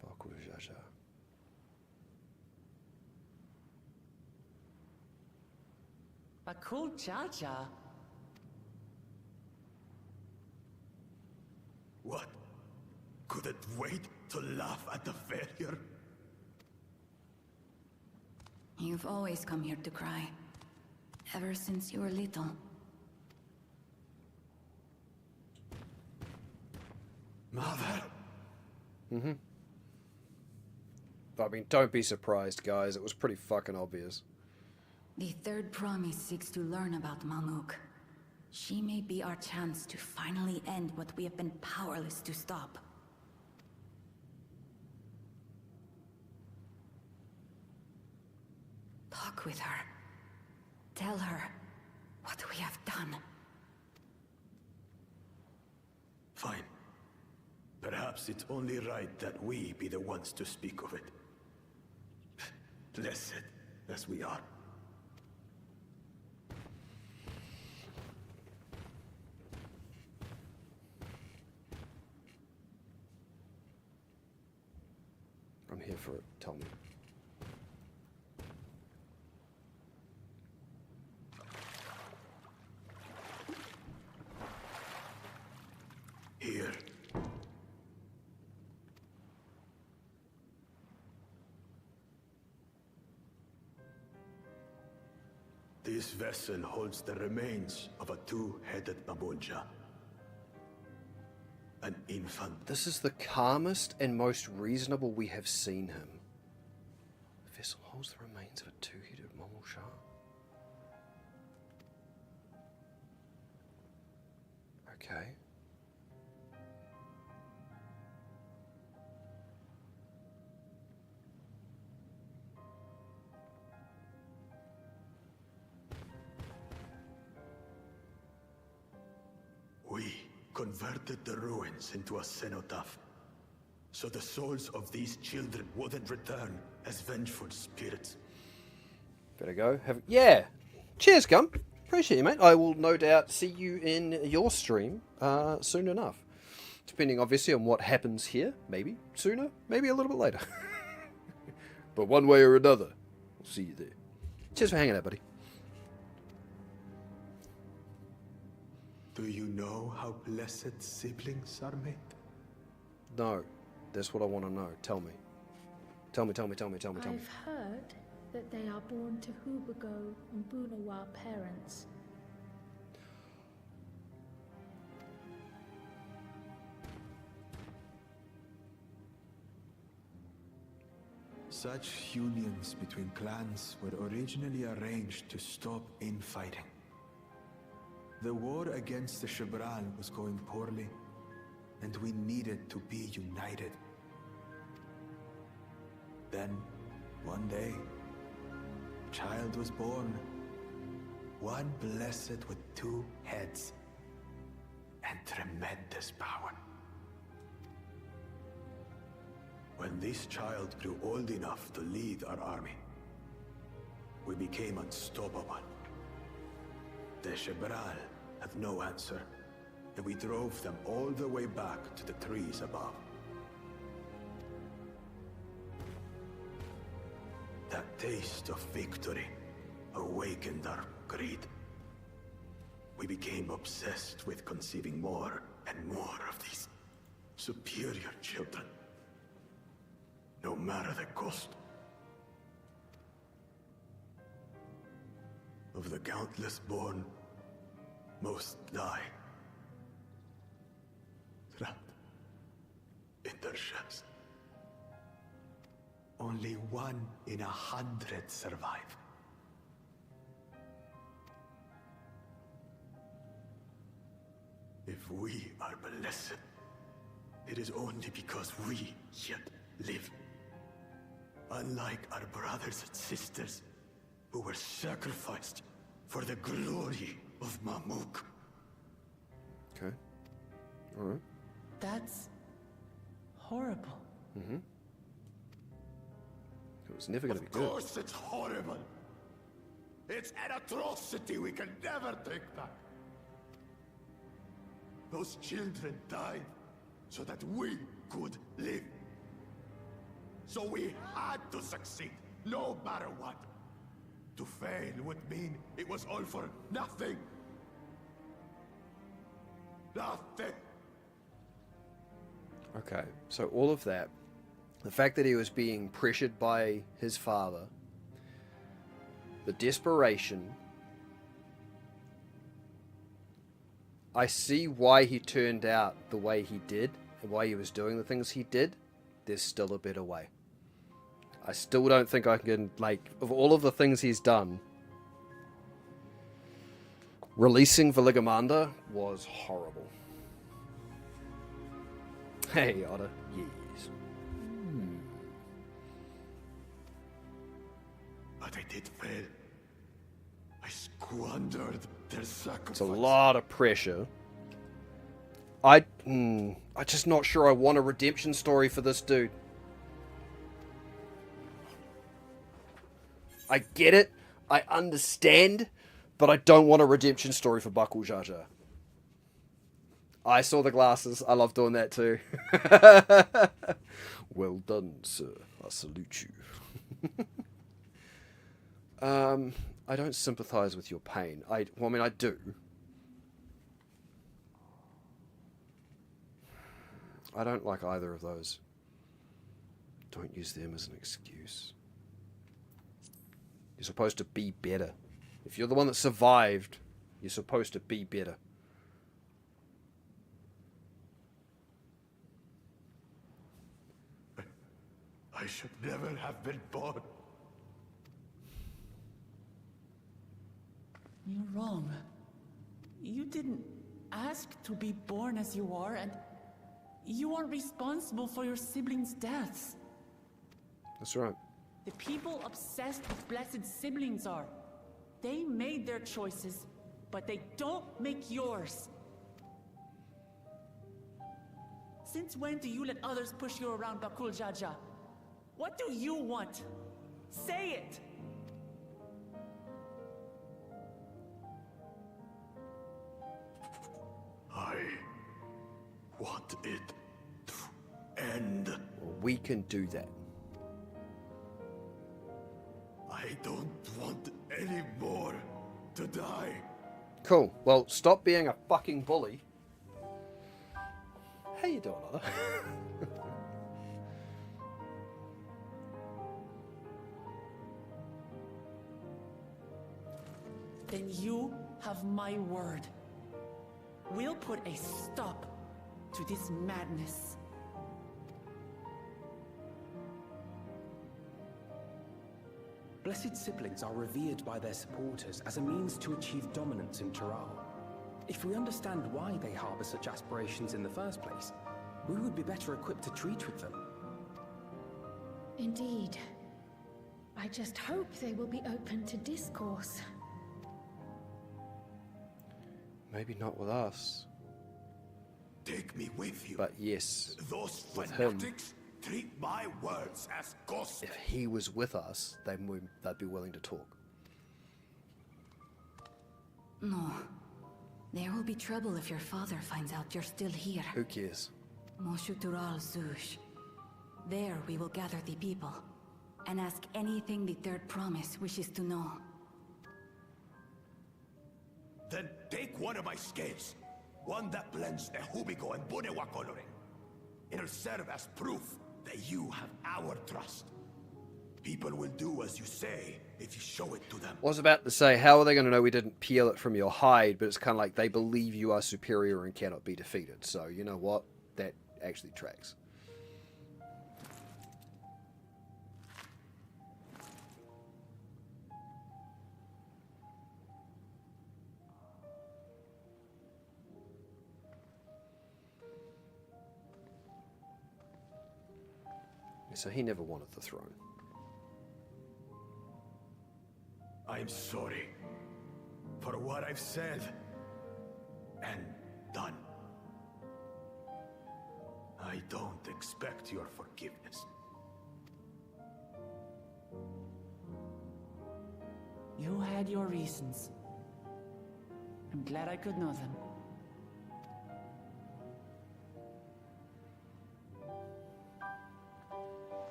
Baku Jaja. Bakul Jaja. What? Couldn't wait to laugh at the failure? You've always come here to cry. Ever since you were little. Mother? Mm-hmm. I mean, don't be surprised, guys. It was pretty fucking obvious. The third promise seeks to learn about Malmuk. She may be our chance to finally end what we have been powerless to stop. Talk with her. Tell her what we have done. Fine. Perhaps it's only right that we be the ones to speak of it. Blessed as we are. I'm here for it. Tell me. Here. This vessel holds the remains of a two-headed baboonja. An infant. This is the calmest and most reasonable we have seen him. The vessel holds the remains of a two-headed baboonja. Okay. We converted the ruins into a cenotaph, so the souls of these children wouldn't return as vengeful spirits. Better go. Yeah. Cheers, Gum. Appreciate you, mate. I will no doubt see you in your stream soon enough. Depending, obviously, on what happens here. Maybe sooner, maybe a little bit later. But one way or another, See you there. Cheers for hanging out, buddy. Do you know how blessed siblings are made? No. That's what I want to know. Tell me. Tell me. I've heard that they are born to Hubago and Bunawa parents. Such unions between clans were originally arranged to stop infighting. The war against the Shibral was going poorly, and we needed to be united. Then, one day, a child was born. One blessed with two heads and tremendous power. When this child grew old enough to lead our army, we became unstoppable. The Shibral had no answer, and we drove them all the way back to the trees above. That taste of victory awakened our greed. We became obsessed with conceiving more and more of these superior children, no matter the cost. Of the countless born, most die, trapped in their shells. Only 1 in 100 survive. If we are blessed, it is only because we yet live. Unlike our brothers and sisters, who were sacrificed for the glory of Mamuk. Okay. Alright. That's horrible. Mm-hmm. It was never going to be good. Of course it's horrible. It's an atrocity we can never take back. Those children died so that we could live. So we had to succeed, no matter what. To fail would mean it was all for nothing. Nothing. Okay, so all of that, the fact that he was being pressured by his father, the desperation, I see why he turned out the way he did and why he was doing the things he did. There's still a better way. I still don't think I can, like, of all of the things he's done, releasing Veligamanda was horrible. Hey, Otter. Yes. But I did fail. I squandered their sacrifice. It's a lot of pressure. I'm just not sure I want a redemption story for this dude. I get it. I understand. But I don't want a redemption story for Buckle Jar Jar. I saw the glasses. I love doing that too. Well done, sir. I salute you. I don't sympathize with your pain. I do. I don't like either of those. Don't use them as an excuse. You're supposed to be better. If you're the one that survived, you're supposed to be better. I should never have been born. You're wrong. You didn't ask to be born as you are, and you aren't responsible for your siblings' deaths. That's right. The people obsessed with blessed siblings are. They made their choices, but they don't make yours. Since when do you let others push you around, Bakul Jaja? What do you want? Say it! I want it to end. Well, we can do that. I don't want any more to die. Cool. Well, stop being a fucking bully. How you doing, Ola? Then you have my word. We'll put a stop to this madness. Blessed siblings are revered by their supporters as a means to achieve dominance in Tural. If we understand why they harbor such aspirations in the first place, we would be better equipped to treat with them. Indeed. I just hope they will be open to discourse. Maybe not with us, Take me with you. but yes, Those with him. fanatics treat my words as gospel. If he was with us, they'd be willing to talk. No. There will be trouble if your father finds out you're still here. Who cares? Moshutural Zush. There we will gather the people and ask anything the Third Promise wishes to know. Then take one of my scales. One that blends the Hubigo and Bunewa coloring. It'll serve as proof that you have our trust. People will do as you say if you show it to them. I was about to say, how are they going to know we didn't peel it from your hide? But it's kind of like they believe you are superior and cannot be defeated. So, you know what? That actually tracks. So he never wanted the throne. I'm sorry for what I've said and done. I don't expect your forgiveness. You had your reasons. I'm glad I could know them.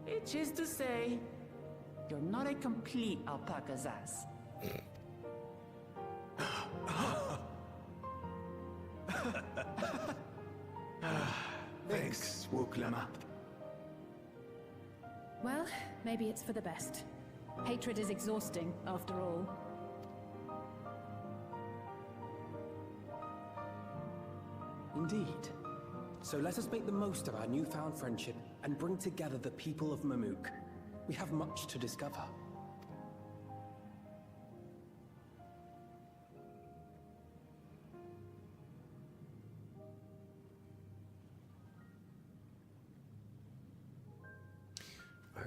Which is to say, you're not a complete alpaca's ass. Thanks, Wuklama. Well, maybe it's for the best. Hatred is exhausting, after all. Indeed. So let us make the most of our newfound friendship and bring together the people of Mamuk. We have much to discover.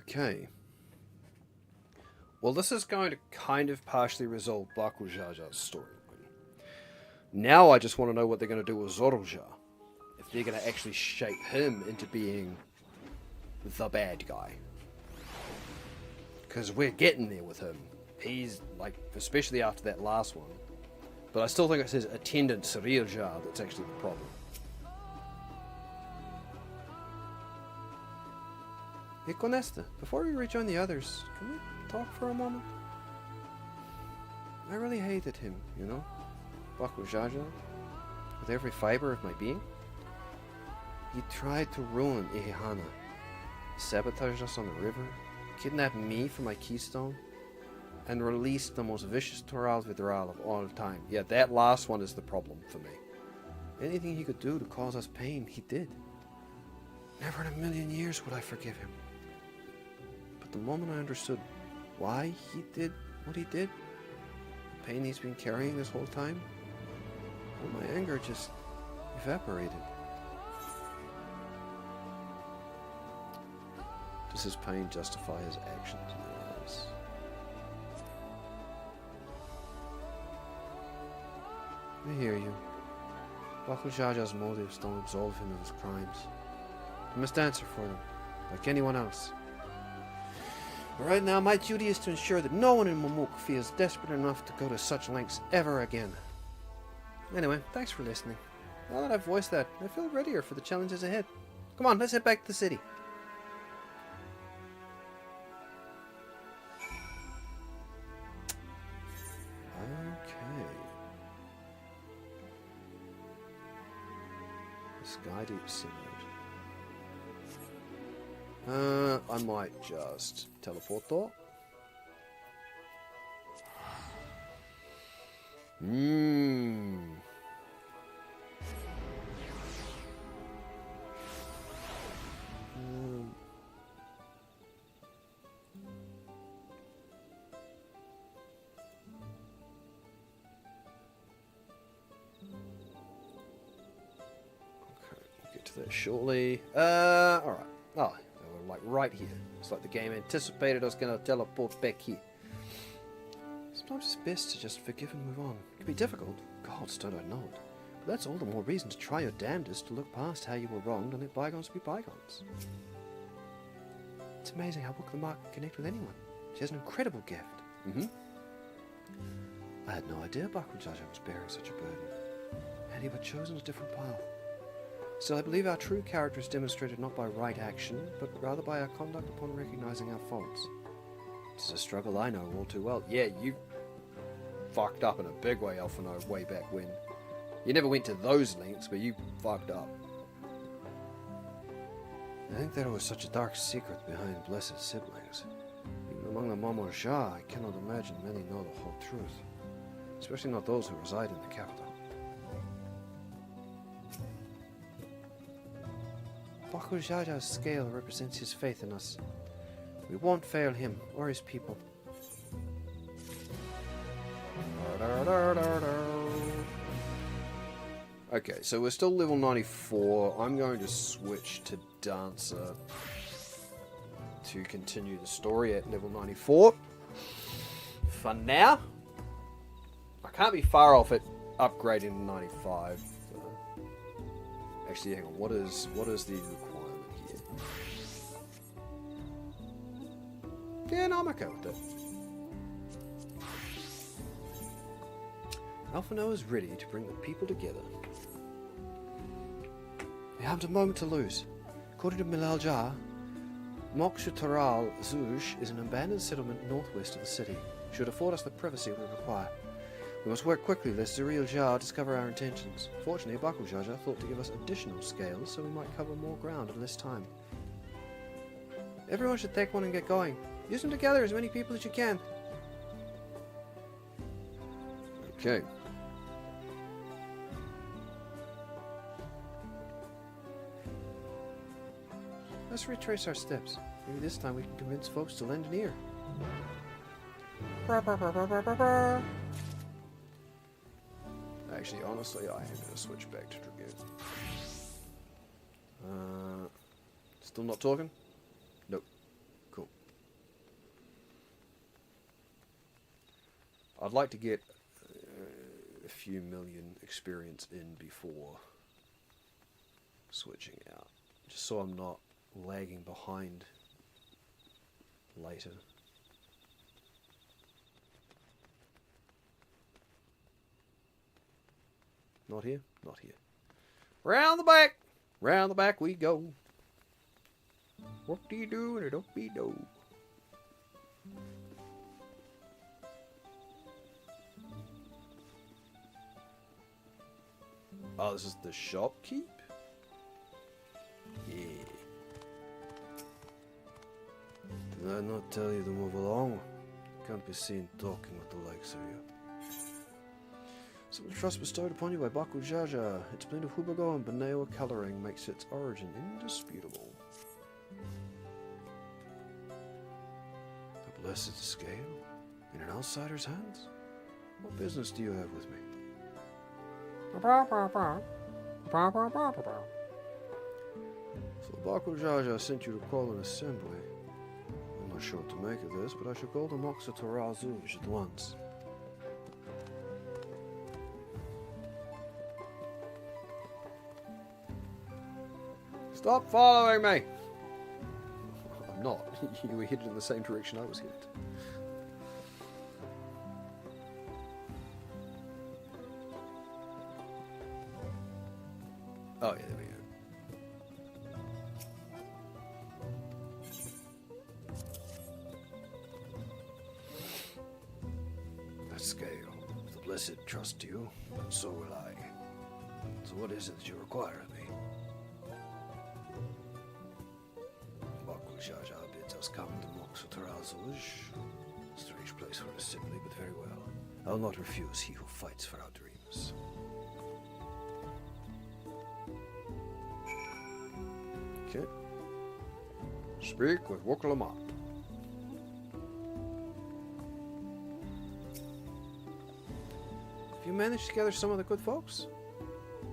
Okay. Well, this is going to kind of partially resolve Baku Jaja's story. Now I just want to know what they're going to do with Zoroja. If they're going to actually shape him into being the bad guy. Because we're getting there with him. He's, like, especially after that last one. But I still think it's his attendant, Sarirja, that's actually the problem. Hey, Conesta, before we rejoin the others, can we talk for a moment? I really hated him, you know? Baku Jaja. With every fiber of my being. He tried to ruin Ihihana. Sabotaged us on the river. Kidnapped me for my keystone. And released the most vicious Toral Vidral of all time. Yeah, that last one is the problem for me. Anything he could do to cause us pain, he did. Never in a million years would I forgive him. But the moment I understood why he did what he did, the pain he's been carrying this whole time, well, my anger just evaporated. Does his pain justify his actions? Yes. I hear you. Baku Jaja's motives don't absolve him of his crimes. He must answer for them, like anyone else. But right now, my duty is to ensure that no one in Mamuk feels desperate enough to go to such lengths ever again. Anyway, thanks for listening. Now that I've voiced that, I feel readier for the challenges ahead. Come on, let's head back to the city. Okay. The Zgheib Synod. I might just teleport though. That shortly. Alright. Oh, we're like right here. It's like the game anticipated I was going to teleport back here. Sometimes it's best to just forgive and move on. It can be difficult. Gods, don't I know it. But that's all the more reason to try your damnedest to look past how you were wronged and let bygones be bygones. It's amazing how Book of the Mark can connect with anyone. She has an incredible gift. I had no idea Bakujaja was bearing such a burden. Had he but chosen a different path. Still, I believe our true character is demonstrated not by right action, but rather by our conduct upon recognizing our faults. It is a struggle I know all too well. Yeah, you fucked up in a big way, Elfino, way back when. You never went to those lengths, but you fucked up. I think there was such a dark secret behind Blessed siblings. Even among the Mamorja, I cannot imagine many know the whole truth. Especially not those who reside in the capital. Bakujaja's scale represents his faith in us. We won't fail him or his people. Okay, so we're still level 94. I'm going to switch to Dancer to continue the story at level 94. For now, I can't be far off it upgrading to 95. Actually, hang on. What is the requirement here? Yeah, no, I'm okay with that. Alphino is ready to bring the people together. We haven't a moment to lose. According to Milaljar, Moksha-Taral Zuj is an abandoned settlement northwest of the city. It should afford us the privacy we require. We must work quickly lest Zuriel Jar discover our intentions. Fortunately, Bakujaja thought to give us additional scales so we might cover more ground in less time. Everyone should take one and get going. Use them to gather as many people as you can. Okay. Let's retrace our steps. Maybe this time we can convince folks to lend an ear. Actually, honestly, I am going to switch back to Dragoon. Still not talking? Nope. Cool. I'd like to get a few million experience in before switching out. Just so I'm not lagging behind later. Not here? Not here. Round the back! Round the back we go. What do you do and it don't be do? Oh, this is the shopkeep? Yeah. Did I not tell you to move along? Can't be seen talking with the likes of you. Some of the trust bestowed upon you by Bakujaja. Its blend of Hubago and Beneo colouring makes its origin indisputable. A blessed scale? In an outsider's hands? What business do you have with me? So Bakujaja sent you to call an assembly. I'm not sure what to make of this, but I shall call the Moxa Toral Zuj at once. Stop following me! I'm not. You were headed in the same direction I was headed. Oh yeah, there we go. Blessed trust you, but so will I. So what is it that you require of me? Bakul Jaja bids us come to Mox Tarazoj. Strange place for an assembly, but very well. I'll not refuse he who fights for our dreams. Okay. Speak with Wokalamat. Have you managed to gather some of the good folks?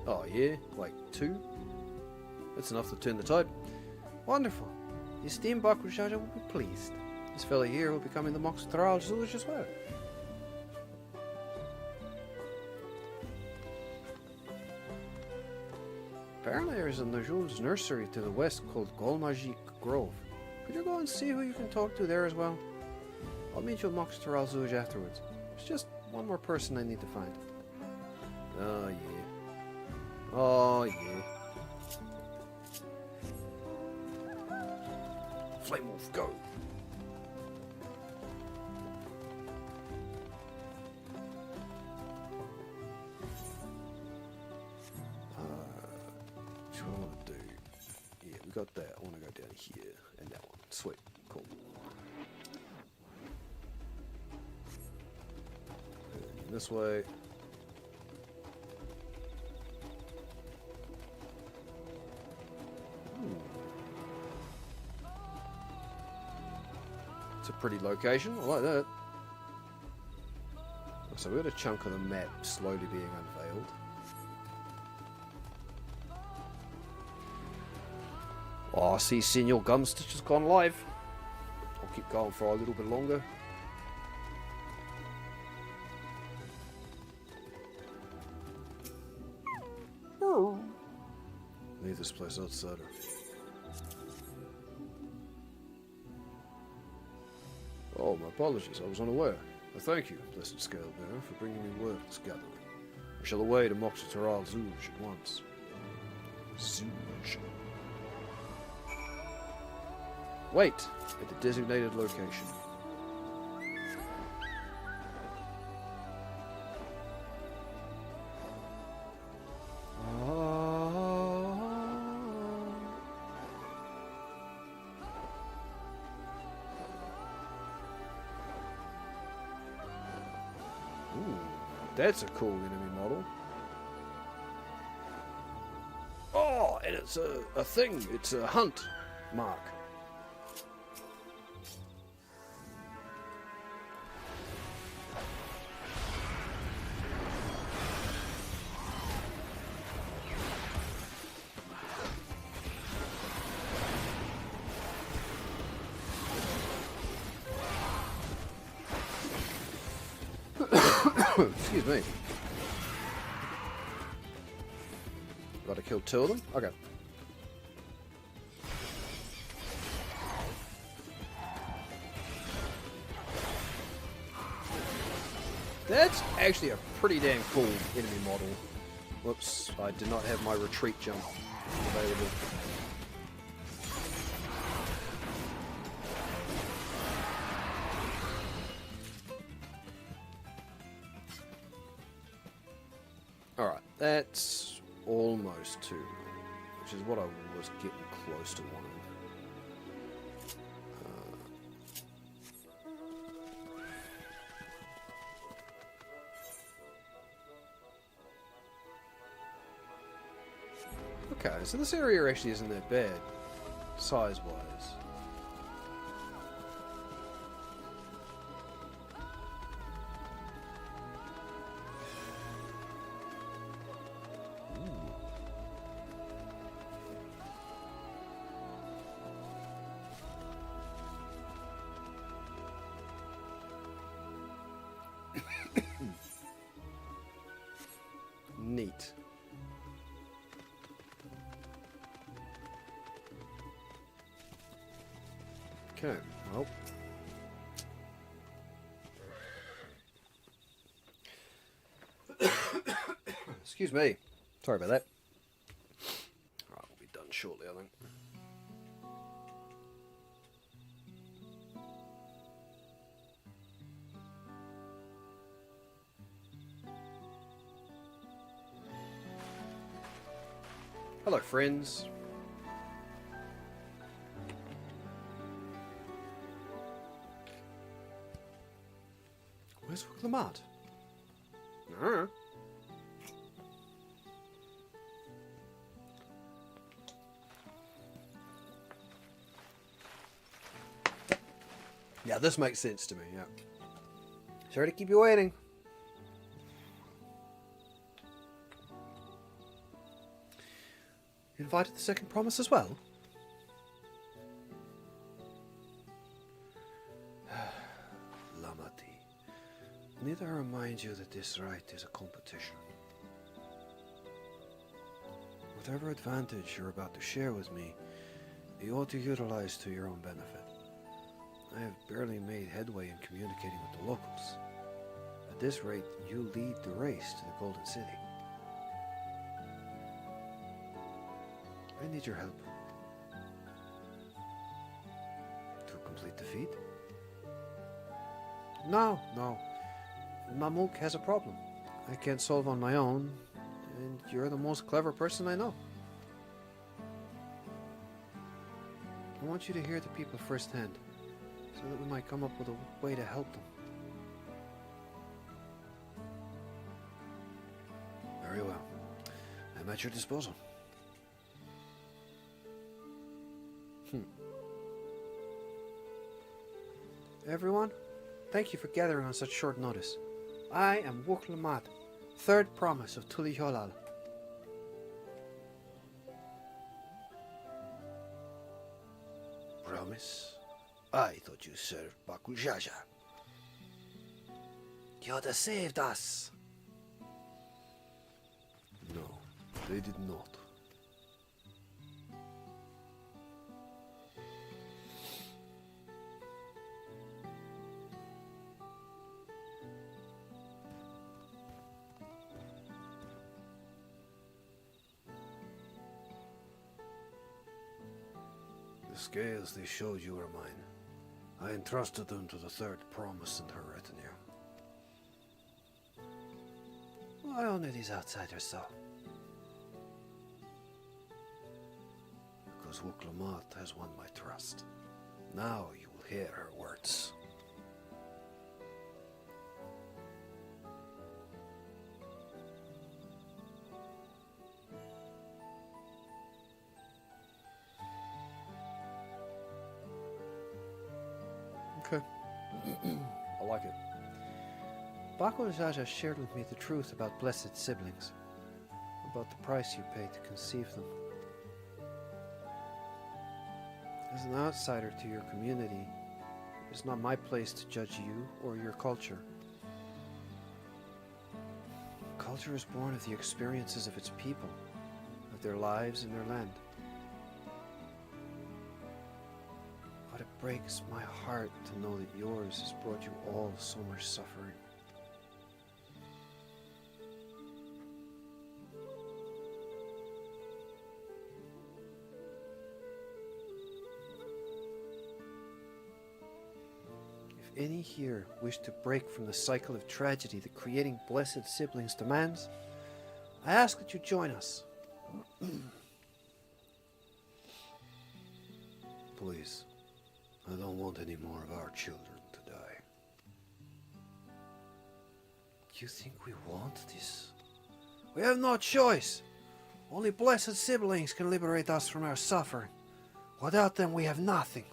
Oh yeah, like 2? That's enough to turn the tide. Wonderful. The esteemed Bakurjaja will be pleased. This fellow here will be becoming the Mox Tharal Zulush as well. Apparently there is a Najul's nursery to the west called Golmajik Grove. Could you go and see who you can talk to there as well? I'll meet you at Mox Tharal Zulush afterwards. There's just one more person I need to find. Oh yeah. Oh yeah. Flame Wolf, go! What do I want to do? Yeah, we got that. I want to go down here and that one. Sweet. Cool. And this way. It's a pretty location. I like that. So we got a chunk of the map slowly being unveiled. Oh, I see Senor Gumstitch has gone live. I'll keep going for a little bit longer. Leave this place outside her. Oh, my apologies, I was unaware. Thank you, blessed Scalebearer, for bringing me word of this gathering. I shall away to Moxa Taral Zouj at once. Zouj. Wait, at the designated location. That's a cool enemy model. Oh, and it's a thing. It's a hunt mark. Excuse me. Gotta kill 2 of them? Okay. That's actually a pretty damn cool enemy model. Whoops, I did not have my retreat jump available. Alright, that's almost 2, which is what I was getting close to wanting. Okay, so this area actually isn't that bad, size-wise. Neat. Okay, well. Excuse me. Sorry about that. Alright, we'll be done shortly, I think. Hello, friends. Where's Lamont? Yeah, this makes sense to me, yeah. Sorry to keep you waiting. You invited the second promise as well? Lamati, need I remind you that this rite is a competition. Whatever advantage you're about to share with me, you ought to utilize to your own benefit. I have barely made headway in communicating with the locals. At this rate, you lead the race to the Golden City. I need your help. To complete the feat? No. Mamouk has a problem. I can't solve on my own, and you're the most clever person I know. I want you to hear the people firsthand, so that we might come up with a way to help them. Very well. I'm at your disposal. Everyone, thank you for gathering on such short notice. I am Wuk Lamat, third promise of Tuli Holal. Promise? I thought you served Bakujaja. Yoda saved us. No, they did not. The scales they showed you were mine. I entrusted them to the third promise and her retinue. Why only these outsiders saw? Because Wuk Lamat has won my trust. Now you will hear her words. Okay. I like it. Bako Zaja shared with me the truth about blessed siblings, about the price you paid to conceive them. As an outsider to your community, it's not my place to judge you or your culture. Culture is born of the experiences of its people, of their lives and their land. But it breaks my heart to know that yours has brought you all so much suffering. If any here wish to break from the cycle of tragedy that creating blessed siblings demands, I ask that you join us. Please, I don't want any more of our children to die. You think we want this? We have no choice. Only blessed siblings can liberate us from our suffering. Without them, we have nothing.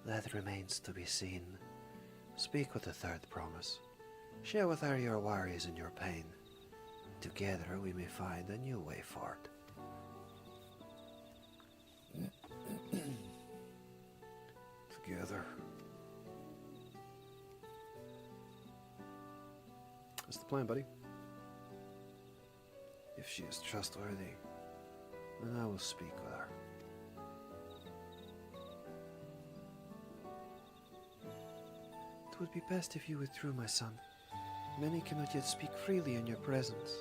That remains to be seen. Speak with the third promise. Share with her your worries and your pain. Together we may find a new way forward. Together. That's the plan, buddy. If she is trustworthy, then I will speak with her. It would be best if you withdrew, my son. Many cannot yet speak freely in your presence.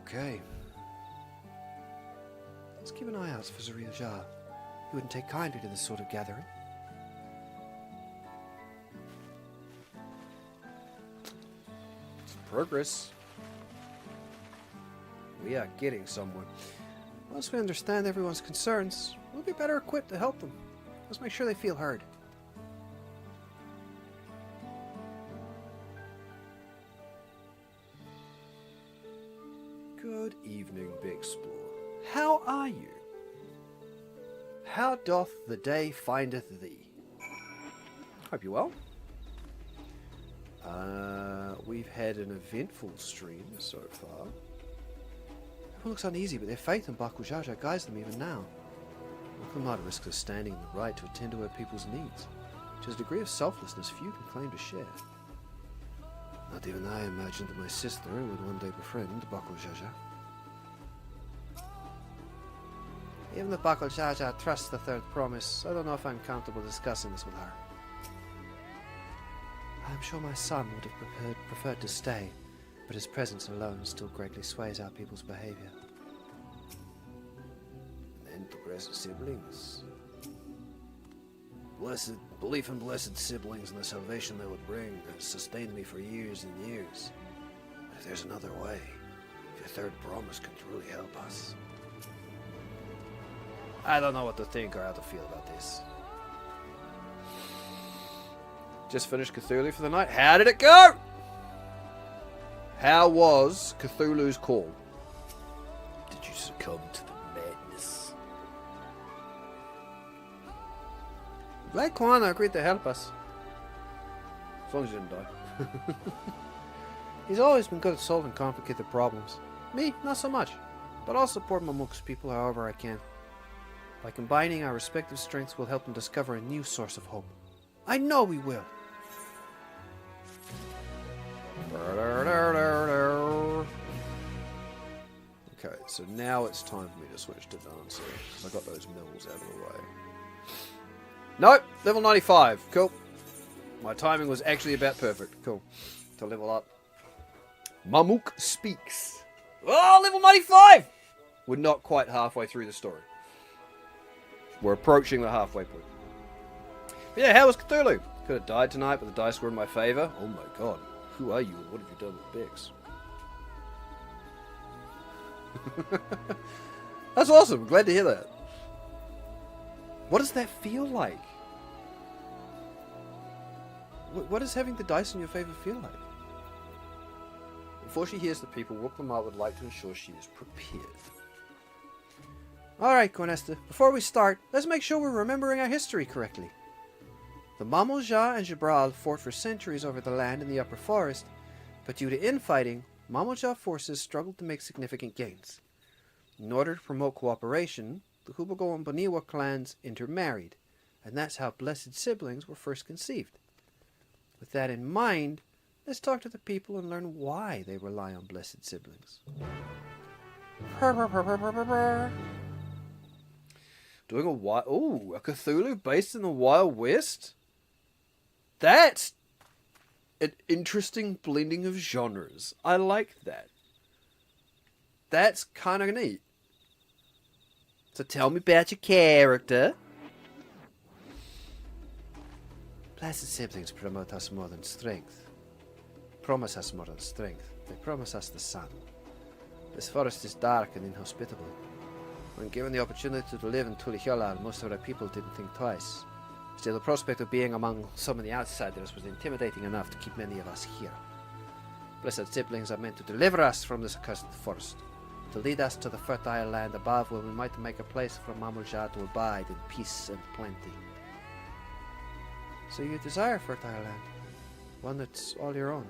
Okay. Let's keep an eye out for Zariel Jah. He wouldn't take kindly to this sort of gathering. Progress. We are getting somewhere. Once we understand everyone's concerns, we'll be better equipped to help them. Let's make sure they feel heard. Good evening, Big Explorer. How are you? How doth the day findeth thee? Hope you're well. We've had an eventful stream so far. Everyone looks uneasy, but their faith in Baku Jaja guides them even now. Mukamata risks her standing in the right to attend to her people's needs, which is a degree of selflessness few can claim to share. Not even I imagined that my sister would one day befriend Baku Jaja. Even if Baku Jaja trusts the third promise, I don't know if I'm comfortable discussing this with her. I'm sure my son would have preferred to stay, but his presence alone still greatly sways our people's behavior. And the blessed siblings. Belief in blessed siblings and the salvation they would bring has sustained me for years and years. But if there's another way, if your third promise can truly help us. I don't know what to think or how to feel about this. Just finished Cthulhu for the night. How did it go? How was Cthulhu's call? Did you succumb to the madness? Glad Kwana agreed to help us. As long as he didn't die. He's always been good at solving complicated problems. Me, not so much. But I'll support Mamuk's people however I can. By combining our respective strengths, we'll help them discover a new source of hope. I know we will. Okay, so now it's time for me to switch to dancing. I got those mills out of the way. Nope, level 95. Cool. My timing was actually about perfect. Cool. To level up. Mamuk speaks. Oh, level 95! We're not quite halfway through the story. We're approaching the halfway point. But yeah, how was Cthulhu? Could have died tonight, but the dice were in my favor. Oh my god. Who are you and what have you done with Bix? That's awesome. Glad to hear that. What does that feel like? What does having the dice in your favor feel like? Before she hears the people, Wuklamar would like to ensure she is prepared. Alright, Cornesta, before we start, let's make sure we're remembering our history correctly. The Mamulja and Jabral fought for centuries over the land in the upper forest, but due to infighting, Mamulja forces struggled to make significant gains. In order to promote cooperation, the Hubago and Baniwa clans intermarried, and that's how blessed siblings were first conceived. With that in mind, let's talk to the people and learn why they rely on blessed siblings. Doing a Cthulhu based in the Wild West? That's an interesting blending of genres. I like that. That's kind of neat. So tell me about your character. Blessed siblings promote us more than strength. Promise us more than strength. They promise us the sun. This forest is dark and inhospitable. When given the opportunity to live in Tulihyola, most of our people didn't think twice. Still, the prospect of being among so many outsiders was intimidating enough to keep many of us here. Blessed siblings are meant to deliver us from this accursed forest, to lead us to the fertile land above where we might make a place for Mamulja to abide in peace and plenty. So you desire fertile land, one that's all your own.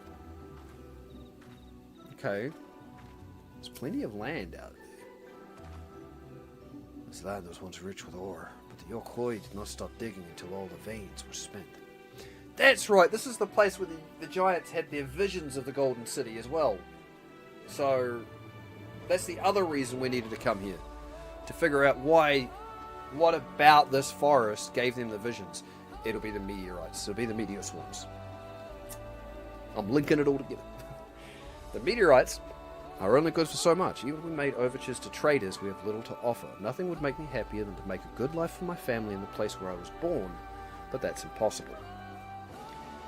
Okay. There's plenty of land out there. This land was once rich with ore, but the Yokoi did not stop digging until all the veins were spent. That's right, this is the place where the giants had their visions of the Golden City as well. So, that's the other reason we needed to come here. To figure out what about this forest gave them the visions. It'll be the meteorites, it'll be the meteor swarms. I'm linking it all together. The meteorites are only good for so much. Even if we made overtures to traders, we have little to offer. Nothing would make me happier than to make a good life for my family in the place where I was born, but that's impossible.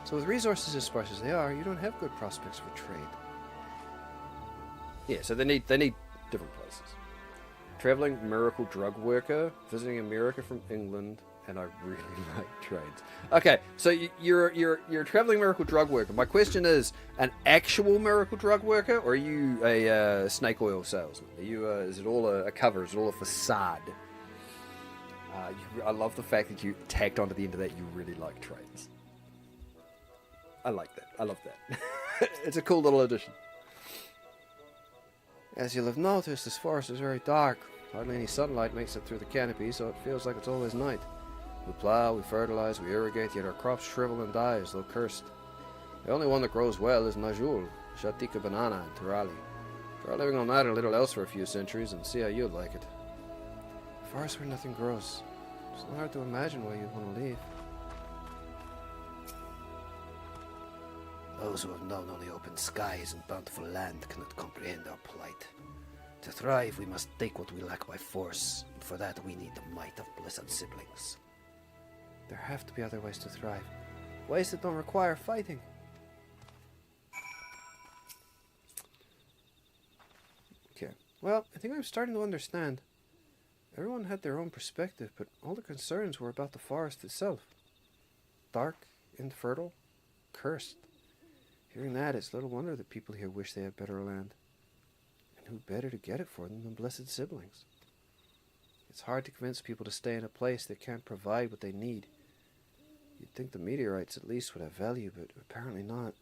So with resources as sparse as they are, you don't have good prospects for trade. Yeah, so they need different places. Traveling miracle drug worker, visiting America from England, and I really like trades. Okay, so you're a traveling miracle drug worker. My question is, an actual miracle drug worker, or are you a snake oil salesman? Are you is it all a cover? Is it all a facade? I love the fact that you tacked onto the end of that. You really like trades. I like that. I love that. It's a cool little addition. As you'll have noticed, this forest is very dark. Hardly any sunlight makes it through the canopy, so it feels like it's always night. We plow, we fertilize, we irrigate, yet our crops shrivel and die as though cursed. The only one that grows well is Najul, Shatika banana, and Turali. Try living on that and a little else for a few centuries and see how you'd like it. A forest where nothing grows. It's not hard to imagine why you'd want to leave. Those who have known only open skies and bountiful land cannot comprehend our plight. To thrive, we must take what we lack by force, and for that we need the might of blessed siblings. There have to be other ways to thrive. Ways that don't require fighting. Okay, well, I think I'm starting to understand. Everyone had their own perspective, but all the concerns were about the forest itself. Dark, infertile, cursed. Hearing that, it's little wonder that people here wish they had better land. And who better to get it for them than blessed siblings? It's hard to convince people to stay in a place that can't provide what they need. You'd think the meteorites at least would have value, but apparently not.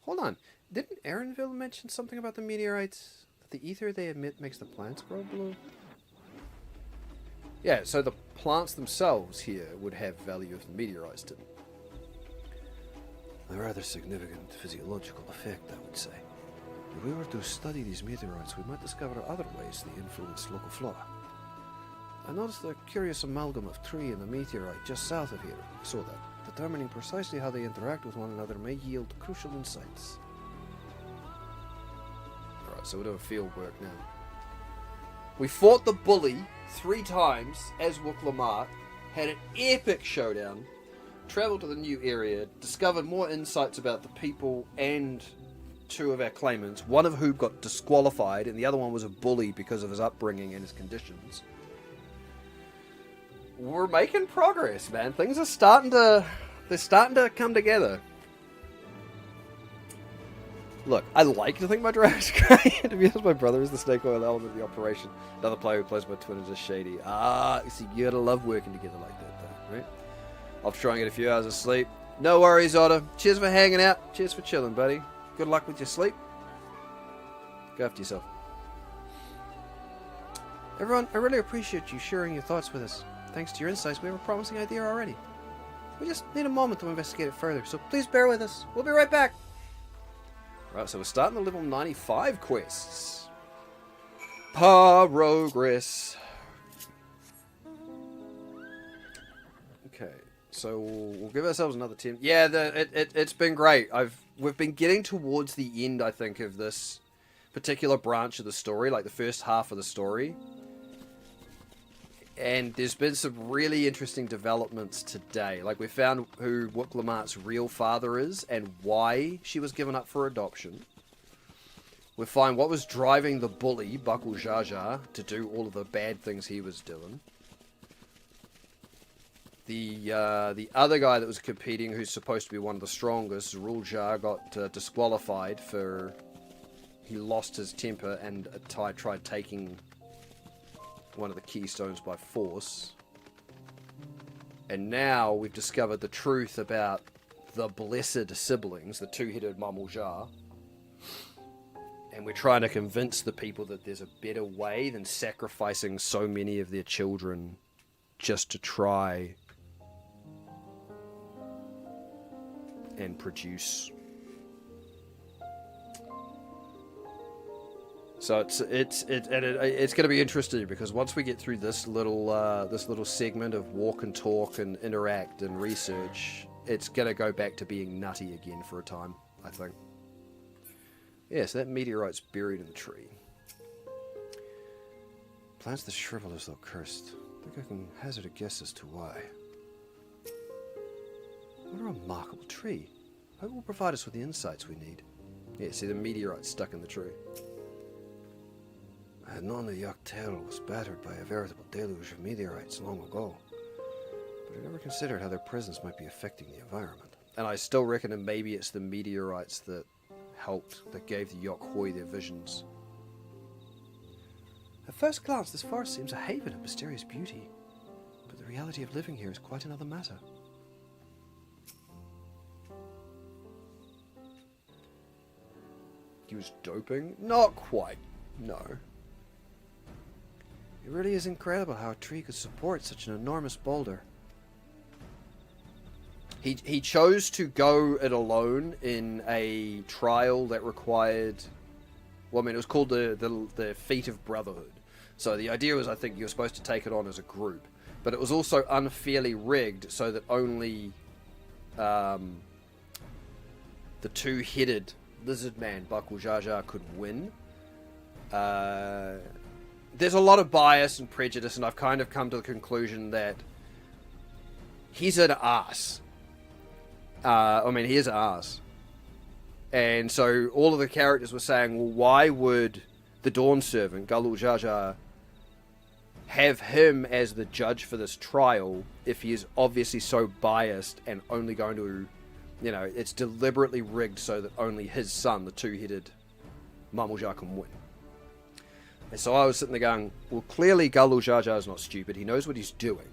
Hold on, didn't Aaronville mention something about the meteorites? That the ether they emit makes the plants grow blue? Yeah, so the plants themselves here would have value if the meteorites didn't. A rather significant physiological effect, I would say. If we were to study these meteorites, we might discover other ways they influence local flora. I noticed a curious amalgam of tree and a meteorite just south of here. I saw that. Determining precisely how they interact with one another may yield crucial insights. Alright, so we're doing field work now. We fought the bully 3 times as Wook Lamar, had an epic showdown, travelled to the new area, discovered more insights about the people and 2 of our claimants, one of whom got disqualified and the other one was a bully because of his upbringing and his conditions. We're making progress, man. Things are starting to come together. Look, I like to think my draft's great. To be honest, my brother is the snake oil element of the operation. Another player who plays my twin is just shady. See, you gotta love working together like that, though, right? I'll try and get a few hours of sleep. No worries, Otto. Cheers for hanging out. Cheers for chilling, buddy. Good luck with your sleep. Go after yourself. Everyone, I really appreciate you sharing your thoughts with us. Thanks to your insights, we have a promising idea already. We just need a moment to investigate it further, so please bear with us. We'll be right back. Right, so we're starting the level 95 quests. Progress. Okay, so we'll give ourselves another 10. Yeah, it's been great. We've been getting towards the end, I think, of this particular branch of the story, like the first half of the story. And there's been some really interesting developments today. Like, we found who Wook Lamart's real father is and why she was given up for adoption. We find what was driving the bully, Bakul Jaja, to do all of the bad things he was doing. The other guy that was competing, who's supposed to be one of the strongest, Rulja, got disqualified for... He lost his temper and tried taking one of the keystones by force. And now we've discovered the truth about the blessed siblings, the 2-headed Mamulja. And we're trying to convince the people that there's a better way than sacrificing so many of their children just to try and produce. So it's going to be interesting because once we get through this little segment of walk and talk and interact and research, it's going to go back to being nutty again for a time, I think. Yeah, so that meteorite's buried in the tree. Plants that shrivel as though cursed. I think I can hazard a guess as to why. What a remarkable tree. I hope it will provide us with the insights we need. Yeah, see the meteorite stuck in the tree. I had known the Yoctel was battered by a veritable deluge of meteorites long ago, but I never considered how their presence might be affecting the environment. And I still reckon that maybe it's the meteorites that helped, that gave the Yokhoi their visions. At first glance, this forest seems a haven of mysterious beauty, but the reality of living here is quite another matter. He was doping? Not quite. No. It really is incredible how a tree could support such an enormous boulder. He chose to go it alone in a trial that required... Well, I mean, it was called the Feat of Brotherhood. So the idea was, I think, you were supposed to take it on as a group. But it was also unfairly rigged so that only the two-headed lizard man, Bakul Jaja, could win. There's a lot of bias and prejudice, and I've kind of come to the conclusion that he's an ass. I mean, he is an ass. And so all of the characters were saying, well, why would the Dawn Servant, Galul Jaja, have him as the judge for this trial if he is obviously so biased and only going to, you know, it's deliberately rigged so that only his son, the two-headed Mamulja, can win. And so I was sitting there going, well, clearly Galul Jaja is not stupid. He knows what he's doing.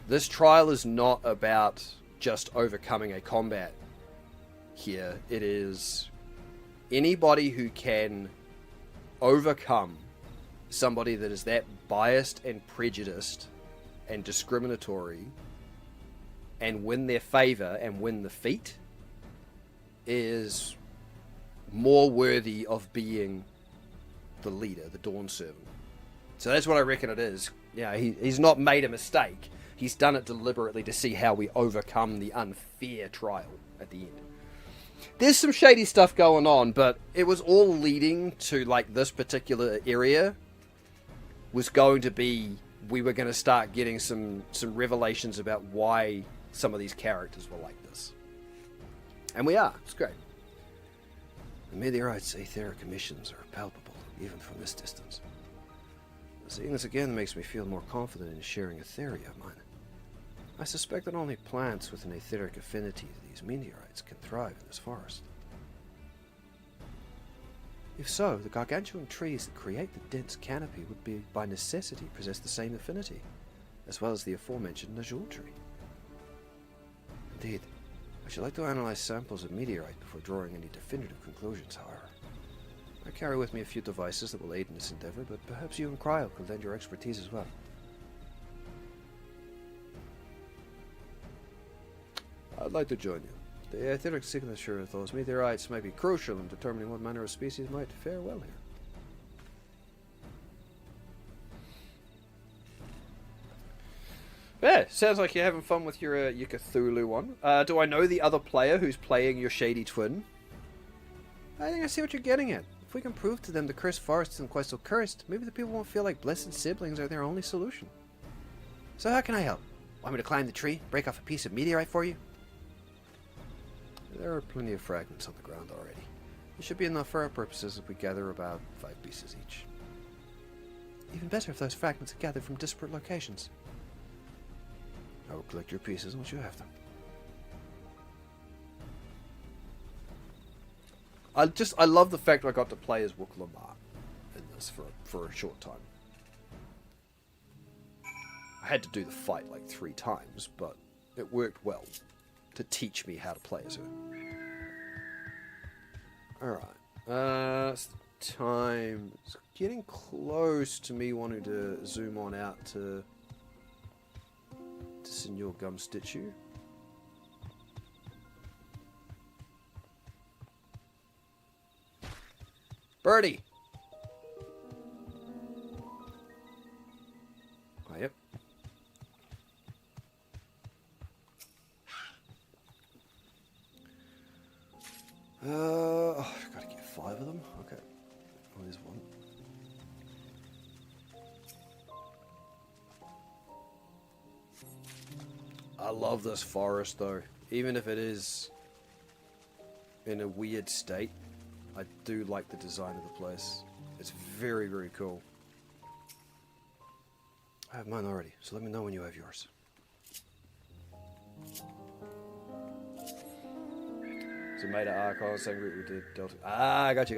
This trial is not about just overcoming a combat here. It is anybody who can overcome somebody that is that biased and prejudiced and discriminatory and win their favor and win the feat is more worthy of being the leader, the Dawn Servant. So that's what I reckon it is. Yeah, he's not made a mistake. He's done it deliberately to see how we overcome the unfair trial at the end. There's some shady stuff going on, but it was all leading to, like, this particular area was going to be, we were going to start getting some revelations about why some of these characters were like this. And we are. It's great. The meteorite's etheric emissions are palpable, even from this distance. Seeing this again makes me feel more confident in sharing a theory of mine. I suspect that only plants with an etheric affinity to these meteorites can thrive in this forest. If so, the gargantuan trees that create the dense canopy would be, by necessity, possess the same affinity, as well as the aforementioned Najul tree. Indeed, I should like to analyze samples of meteorite before drawing any definitive conclusions, however. I carry with me a few devices that will aid in this endeavor, but perhaps you and Cryo could lend your expertise as well. I'd like to join you. The etheric signature of those meteorites might be crucial in determining what manner of species might fare well here. Yeah, sounds like you're having fun with your Cthulhu one. Do I know the other player who's playing your shady twin? I think I see what you're getting at. If we can prove to them the cursed forest isn't quite so cursed, maybe the people won't feel like blessed siblings are their only solution. So how can I help? Want me to climb the tree, break off a piece of meteorite for you? There are plenty of fragments on the ground already. It should be enough for our purposes if we gather about 5 pieces each. Even better if those fragments are gathered from disparate locations. I will collect your pieces once you have them. I love the fact I got to play as Wook Lamar in this for a short time. I had to do the fight like 3 times, but it worked well to teach me how to play as her. Alright, it's time. It's getting close to me wanting to zoom on out to Senor Gumstitchu. Birdie! Oh, yep. I've got to get 5 of them. Okay. Oh, there's one. I love this forest, though. Even if it is in a weird state, I do like the design of the place. It's very, very cool. I have mine already, so let me know when you have yours. So made an Archon, same route we did Delta. Ah, gotcha.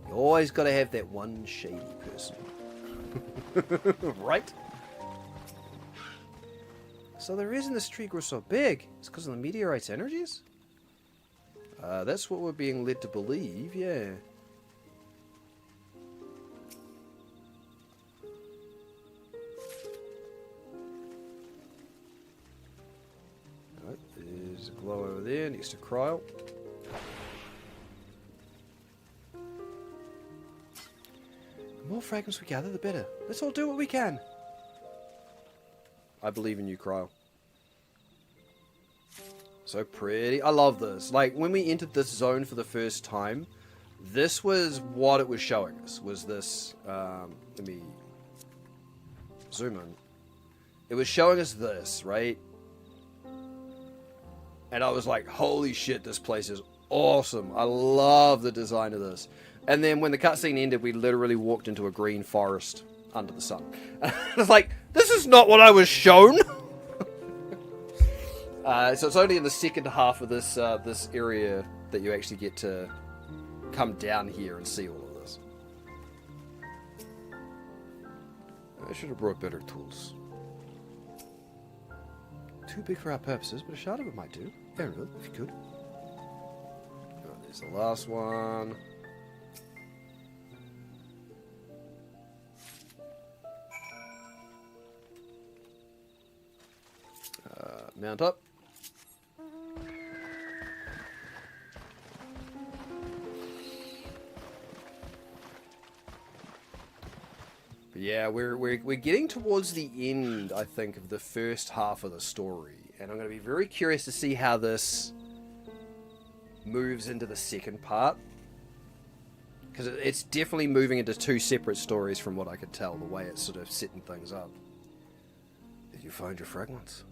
You always gotta have that one shady person. Right? So the reason this tree grew so big is because of the meteorite's energies? That's what we're being led to believe, yeah. Alright, there's a glow over there next to Cryle. The more fragments we gather, the better. Let's all do what we can. I believe in you, Cryle. So pretty. I love this. Like, when we entered this zone for the first time, this was what it was showing us. Was this, let me zoom in. It was showing us this, right? And I was like, holy shit, this place is awesome. I love the design of this. And then when the cutscene ended, we literally walked into a green forest under the sun. And I was like, this is not what I was shown. So it's only in the second half of this this area that you actually get to come down here and see all of this. I should have brought better tools. Too big for our purposes, but a shard of it might do. Ariel, if you could. Oh, there's the last one. Mount up. But yeah, we're getting towards the end, I think, of the first half of the story, and I'm going to be very curious to see how this moves into the second part, because it's definitely moving into two separate stories from what I could tell, the way it's sort of setting things up. Did you find your fragments?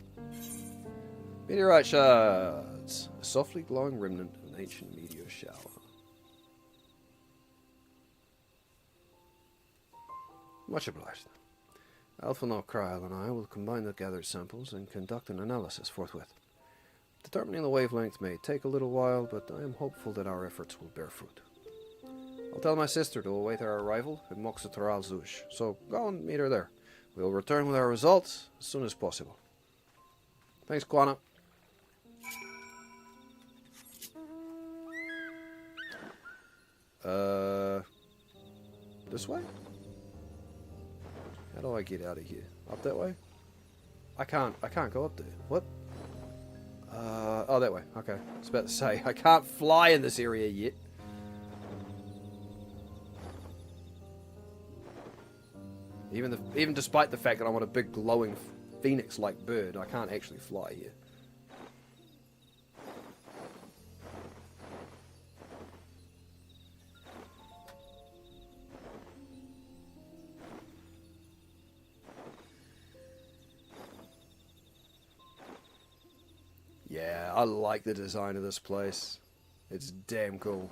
Meteorite shards. A softly glowing remnant of an ancient meteor shower. Much obliged. Alphanor, Cryle, and I will combine the gathered samples and conduct an analysis forthwith. Determining the wavelength may take a little while, but I am hopeful that our efforts will bear fruit. I'll tell my sister to await our arrival at Moxatoral Zush, so go and meet her there. We'll return with our results as soon as possible. Thanks, Quana. This way? How do I get out of here? Up that way? I can't go up there. What? Oh, that way. Okay. I was about to say, I can't fly in this area yet. Even despite the fact that I want a big glowing phoenix-like bird, I can't actually fly here. Yeah, I like the design of this place. It's damn cool.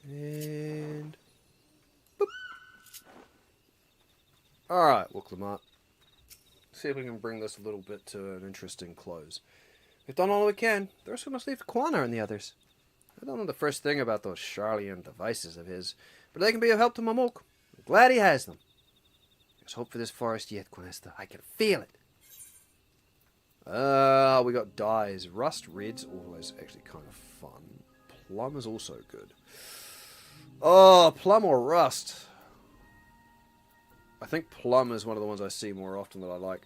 And boop. Alright, well, Clement. See if we can bring this a little bit to an interesting close. We've done all we can. The rest we must leave to Quana and the others. I don't know the first thing about those Charlian devices of his, but they can be of help to Mamok. I'm glad he has them. There's hope for this forest yet, Quanesta. I can feel it. We got dyes. Rust red's always actually kind of fun. Plum is also good. Oh, plum or rust. I think plum is one of the ones I see more often that I like.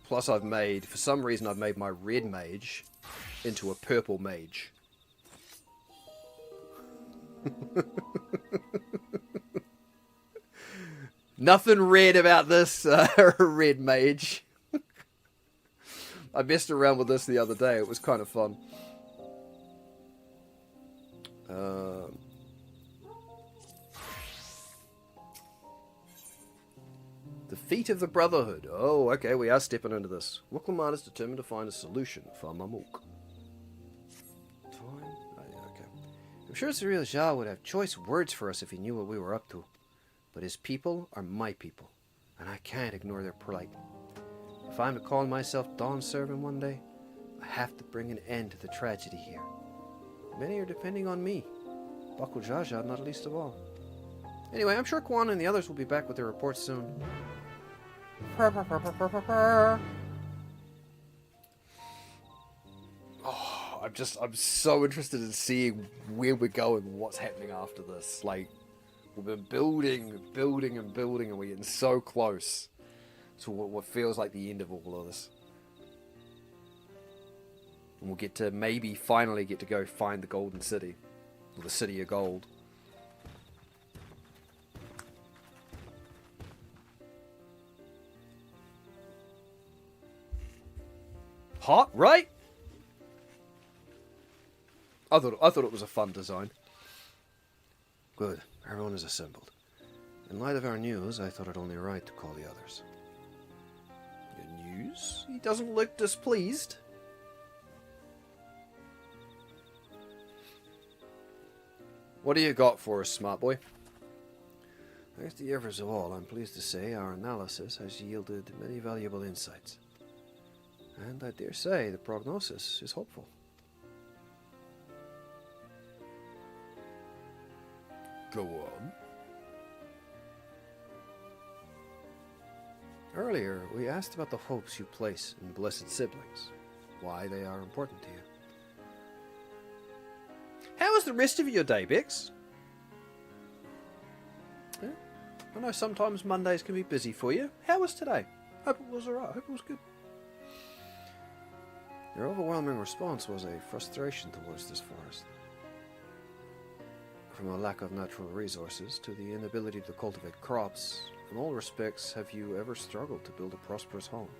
Plus for some reason I've made my red mage into a purple mage. Nothing red about this red mage. I messed around with this the other day. It was kind of fun. The Feet of the Brotherhood. Oh, okay, we are stepping into this. Wuklamad is determined to find a solution for Mamook. Fine. Oh, yeah, okay. I'm sure Cyril Jah would have choice words for us if he knew what we were up to. But his people are my people, and I can't ignore their plight. If I'm to call myself Dawn Servant one day, I have to bring an end to the tragedy here. Many are depending on me. Baku Jaja not least of all. Anyway, I'm sure Kwan and the others will be back with their reports soon. Oh, I'm so interested in seeing where we're going and what's happening after this. Like, we've been building, and we're getting so close to what feels like the end of all of this. And we'll get to maybe finally get to go find the Golden City. Or the City of Gold. Hot, right? I thought it was a fun design. Good. Everyone is assembled. In light of our news, I thought it only right to call the others. Your news? He doesn't look displeased. What do you got for us, smart boy? Thanks to the efforts of all, I'm pleased to say our analysis has yielded many valuable insights. And I dare say the prognosis is hopeful. Go on. Earlier, we asked about the hopes you place in blessed siblings, why they are important to you. How was the rest of your day, Bex? Yeah, I know sometimes Mondays can be busy for you. How was today? Hope it was alright. Hope it was good. Your overwhelming response was a frustration towards this forest. From a lack of natural resources to the inability to cultivate crops, in all respects have you ever struggled to build a prosperous home.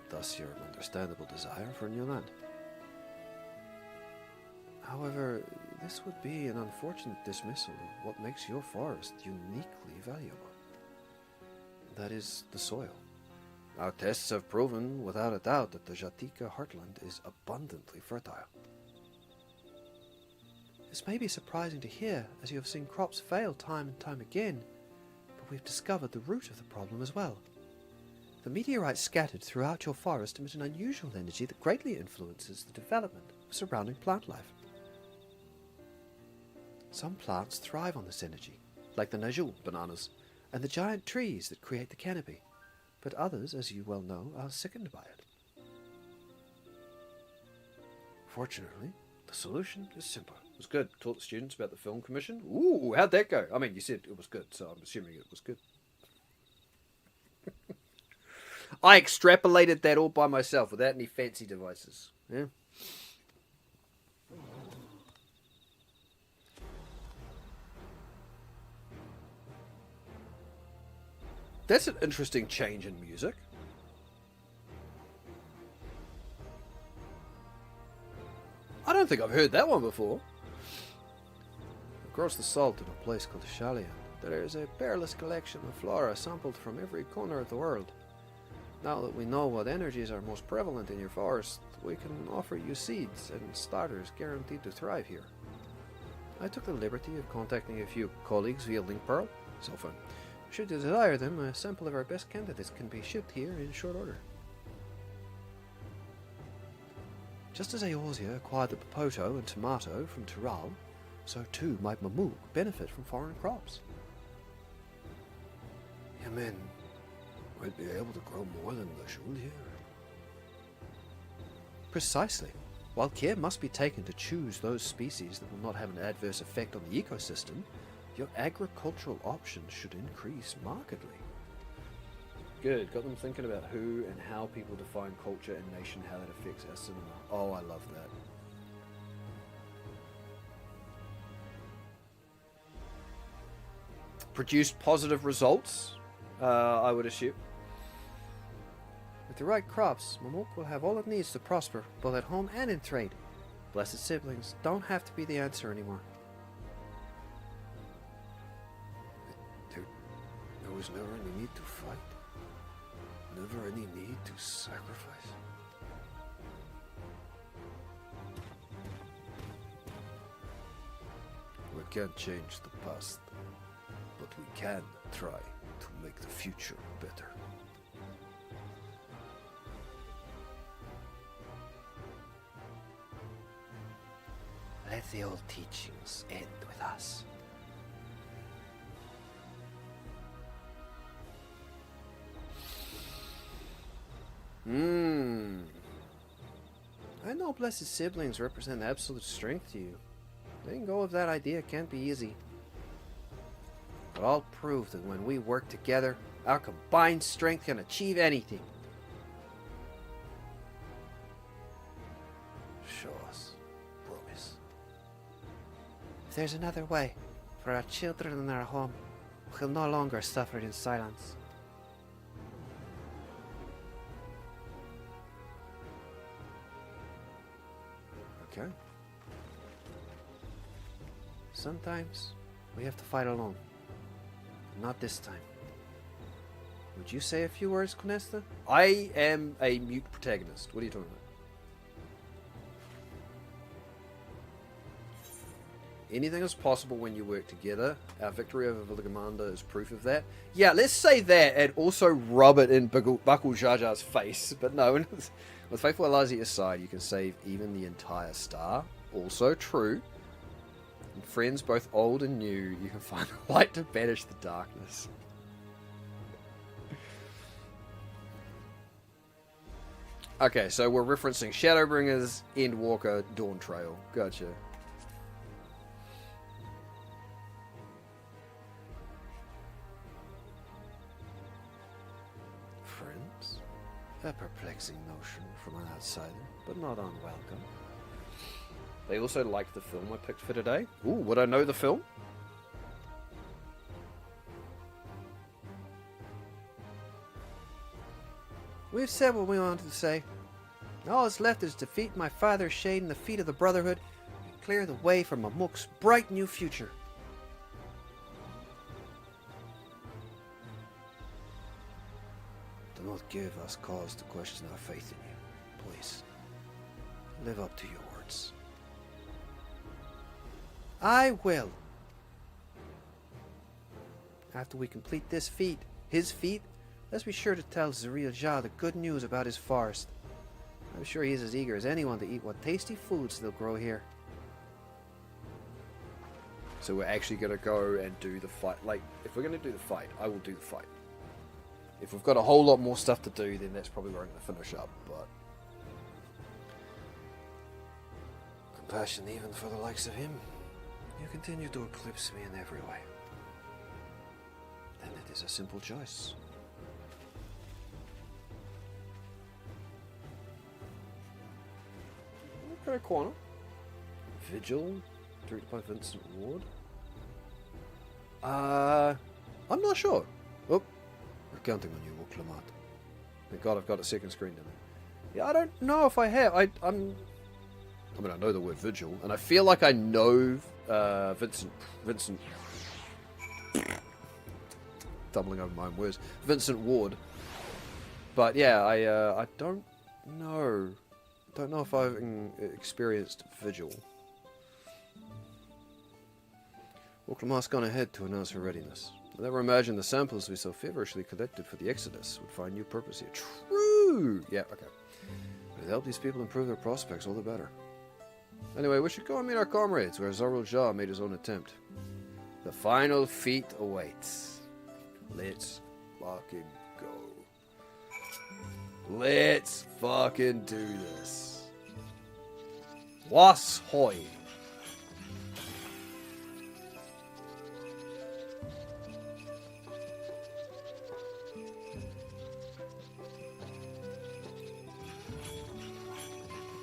Thus your understandable desire for new land. However, this would be an unfortunate dismissal of what makes your forest uniquely valuable. That is the soil. Our tests have proven without a doubt that the Jatika heartland is abundantly fertile. This may be surprising to hear, as you have seen crops fail time and time again, but we've discovered the root of the problem as well. The meteorites scattered throughout your forest emit an unusual energy that greatly influences the development of surrounding plant life. Some plants thrive on this energy, like the Najul bananas and the giant trees that create the canopy, but others, as you well know, are sickened by it. Fortunately, the solution is simple. It was good. Taught the students about the film commission. Ooh, how'd that go? I mean, you said it was good, so I'm assuming it was good. I extrapolated that all by myself without any fancy devices. Yeah. That's an interesting change in music. I don't think I've heard that one before. Across the salt in a place called Shalian, there is a peerless collection of flora sampled from every corner of the world. Now that we know what energies are most prevalent in your forest, we can offer you seeds and starters guaranteed to thrive here. I took the liberty of contacting a few colleagues via Link Pearl, cell phone. Should you desire them, a sample of our best candidates can be shipped here in short order. Just as Eorzea acquired the Popoto and Tomato from Tiral, so too might Mamook benefit from foreign crops. Your men might be able to grow more than Lashul here. Precisely. While care must be taken to choose those species that will not have an adverse effect on the ecosystem, your agricultural options should increase markedly. Good. Got them thinking about who and how people define culture and nation, how that affects our cinema. Oh, I love that. Produced positive results, I would assume. With the right crops, Mamuk will have all it needs to prosper, both at home and in trade. Blessed siblings don't have to be the answer anymore. There was never any need to fight. Never any need to sacrifice. We can't change the past, but we can try to make the future better. Let the old teachings end with us. I know blessed siblings represent absolute strength to you. Letting go of that idea can't be easy. But I'll prove that when we work together, our combined strength can achieve anything. Show us. Promise. If there's another way, for our children and our home, we'll no longer suffer in silence. Okay. Sometimes we have to fight alone. Not this time. Would you say a few words, Conesta? I am a mute protagonist. What are you talking about? Anything is possible when you work together. Our victory over Villigamanda is proof of that. Yeah, let's say that and also rub it in Buckle Jar Jar's face. But no, with faithful allies at your side, you can save even the entire star. Also true. And friends both old and new, you can find a light to banish the darkness. Okay, so we're referencing Shadowbringers, Endwalker, Dawn Trail. Gotcha. Friends? A perplexing notion from an outsider, but not unwelcome. They also liked the film I picked for today. Ooh, would I know the film? We've said what we wanted to say. All that's left is defeat my father's shade in the feet of the Brotherhood and clear the way for Mamuk's bright new future. Do not give us cause to question our faith in you. Please, live up to your words. I will. After we complete this feat, his feat, let's be sure to tell Zariel Jah the good news about his forest. I'm sure he's as eager as anyone to eat what tasty foods they'll grow here. So we're actually going to go and do the fight. Like, if we're going to do the fight, I will do the fight. If we've got a whole lot more stuff to do, then that's probably where I'm going to finish up, but... Compassion even for the likes of him. You continue to eclipse me in every way. Then it is a simple choice. Okay, corner. Vigil, directed by Vincent Ward. I'm not sure. Oh, we're counting on you, Woklamat. Thank God I've got a second screen down there. Yeah, I don't know if I have. I mean, I know the word Vigil, and I feel like I know Vincent. Doubling over my own words. Vincent Ward. But yeah, I don't know. Don't know if I've experienced Vigil. Woklamat's gone ahead to announce her readiness. I never imagined the samples we so feverishly collected for the Exodus would find new purpose here. True! Yeah, okay. But it helped these people improve their prospects, all the better. Anyway, we should go and meet our comrades, where Zariel Jah made his own attempt. The final feat awaits. Let's fucking go. Let's fucking do this. Was hoy.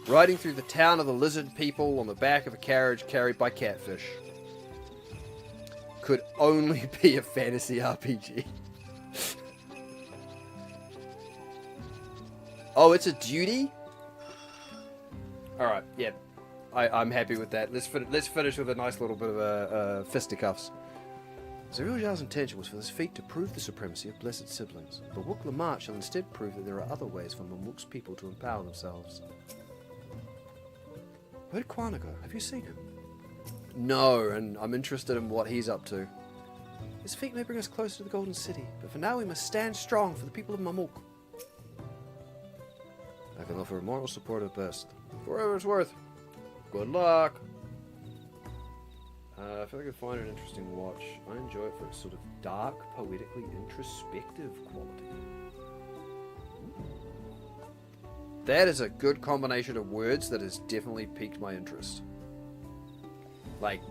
Riding through the town of the lizard people on the back of a carriage carried by catfish. Could only be a fantasy RPG. Oh, it's a duty? Alright, yeah. I'm happy with that. Let's finish with a nice little bit of fisticuffs. Zerulja's intention was for this feat to prove the supremacy of blessed siblings, but Wook Lamart shall instead prove that there are other ways for Mamook's people to empower themselves. Where'd Kwana go? Have you seen him? No, and I'm interested in what he's up to. His feat may bring us closer to the Golden City, but for now we must stand strong for the people of Mamook. I can offer moral support at best. For whatever it's worth. Good luck! I feel like I find it an interesting watch. I enjoy it for its sort of dark, poetically introspective quality. That is a good combination of words that has definitely piqued my interest. Like,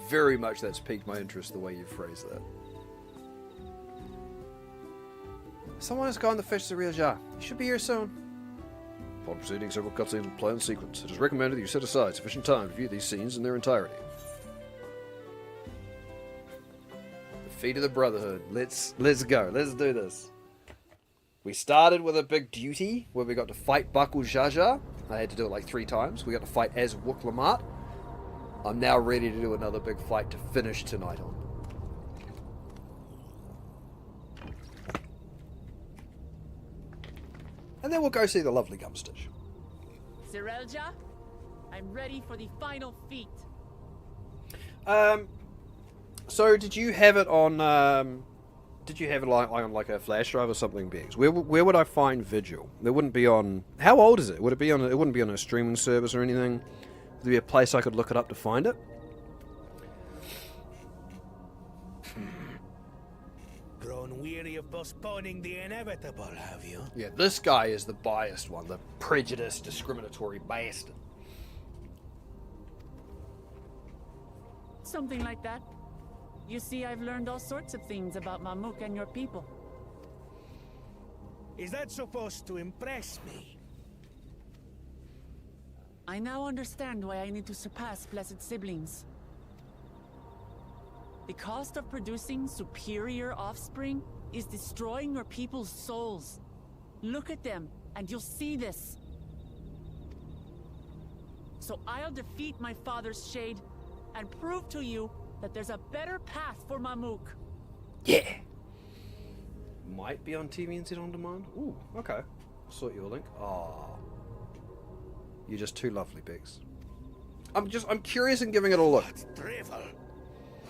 very much that's piqued my interest the way you phrase that. Someone has gone to fetch the real Zha. He should be here soon. Upon proceeding several cutscenes with planned sequence, it is recommended that you set aside sufficient time to view these scenes in their entirety. The Feet of the Brotherhood. Let's go. Let's do this. We started with a big duty where we got to fight Baku Jaja. I had to do it like 3 times. We got to fight as Wook Lamart. I'm now ready to do another big fight to finish tonight on. And then we'll go see the lovely Gumstitch. Zerelja, I'm ready for the final feat. So did you have it on? Did you have it on like a flash drive or something, Biggs? Where would I find Vigil? It wouldn't be on. How old is it? Would it be on? It wouldn't be on a streaming service or anything. Would there be a place I could look it up to find it? Grown weary of postponing the inevitable, have you? Yeah, this guy is the biased one, the prejudiced, discriminatory bastard. Something like that. You see, I've learned all sorts of things about Mamook and your people. Is that supposed to impress me? I now understand why I need to surpass blessed siblings. The cost of producing superior offspring is destroying your people's souls. Look at them, and you'll see this. So I'll defeat my father's shade, and prove to you that there's a better path for Mamook. Yeah! Might be on TVNZ On Demand? Ooh, okay. I'll sort you a link. Aww. You're just too lovely, Biggs. I'm curious in giving it a look. What drivel!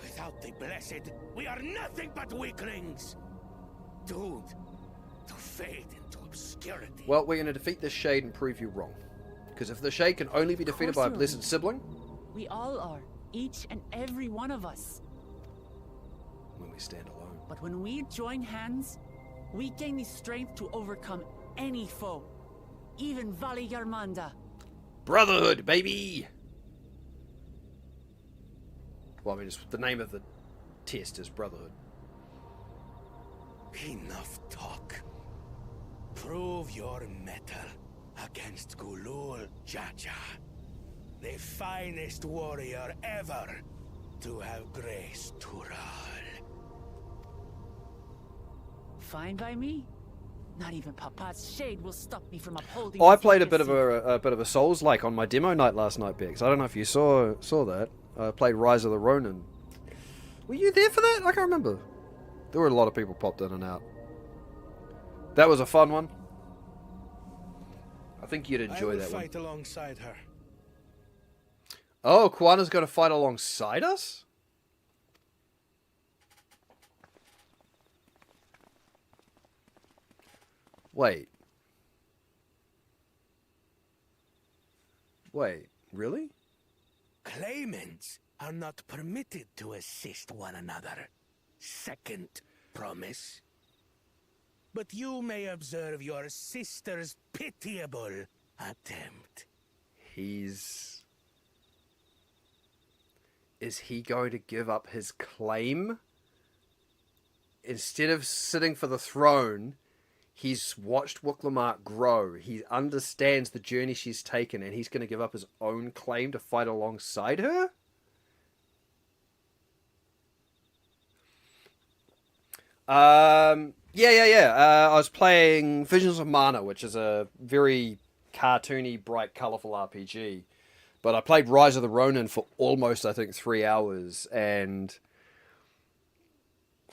Without the blessed, we are nothing but weaklings! Doomed to fade into obscurity. Well, we're going to defeat this shade and prove you wrong. Because if the shade can only be defeated by a blessed sibling... We all are. Each and every one of us. When we stand alone. But when we join hands, we gain the strength to overcome any foe. Even Vali Yarmanda. Brotherhood, baby! Well, I mean, it's, the name of the test is Brotherhood. Enough talk. Prove your mettle against Gulul Jaja, the finest warrior ever to have graced Tural. Fine by me. Not even Papa's shade will stop me from upholding. Oh, I played a bit of a Souls-like on my demo night last night, Bex. I don't know if you saw that. I played Rise of the Ronin. Were you there for that? I can't remember. There were a lot of people popped in and out. That was a fun one. I think you'd enjoy that one. Fight alongside her. Oh, Kwana's going to fight alongside us? Wait. Wait, really? Claimants are not permitted to assist one another. Second promise. But you may observe your sister's pitiable attempt. Is he going to give up his claim? Instead of sitting for the throne, he's watched Wook Lamart grow. He understands the journey she's taken, and he's going to give up his own claim to fight alongside her? Yeah. I was playing Visions of Mana, which is a very cartoony, bright, colourful RPG. But I played Rise of the Ronin for almost, I think, 3 hours, and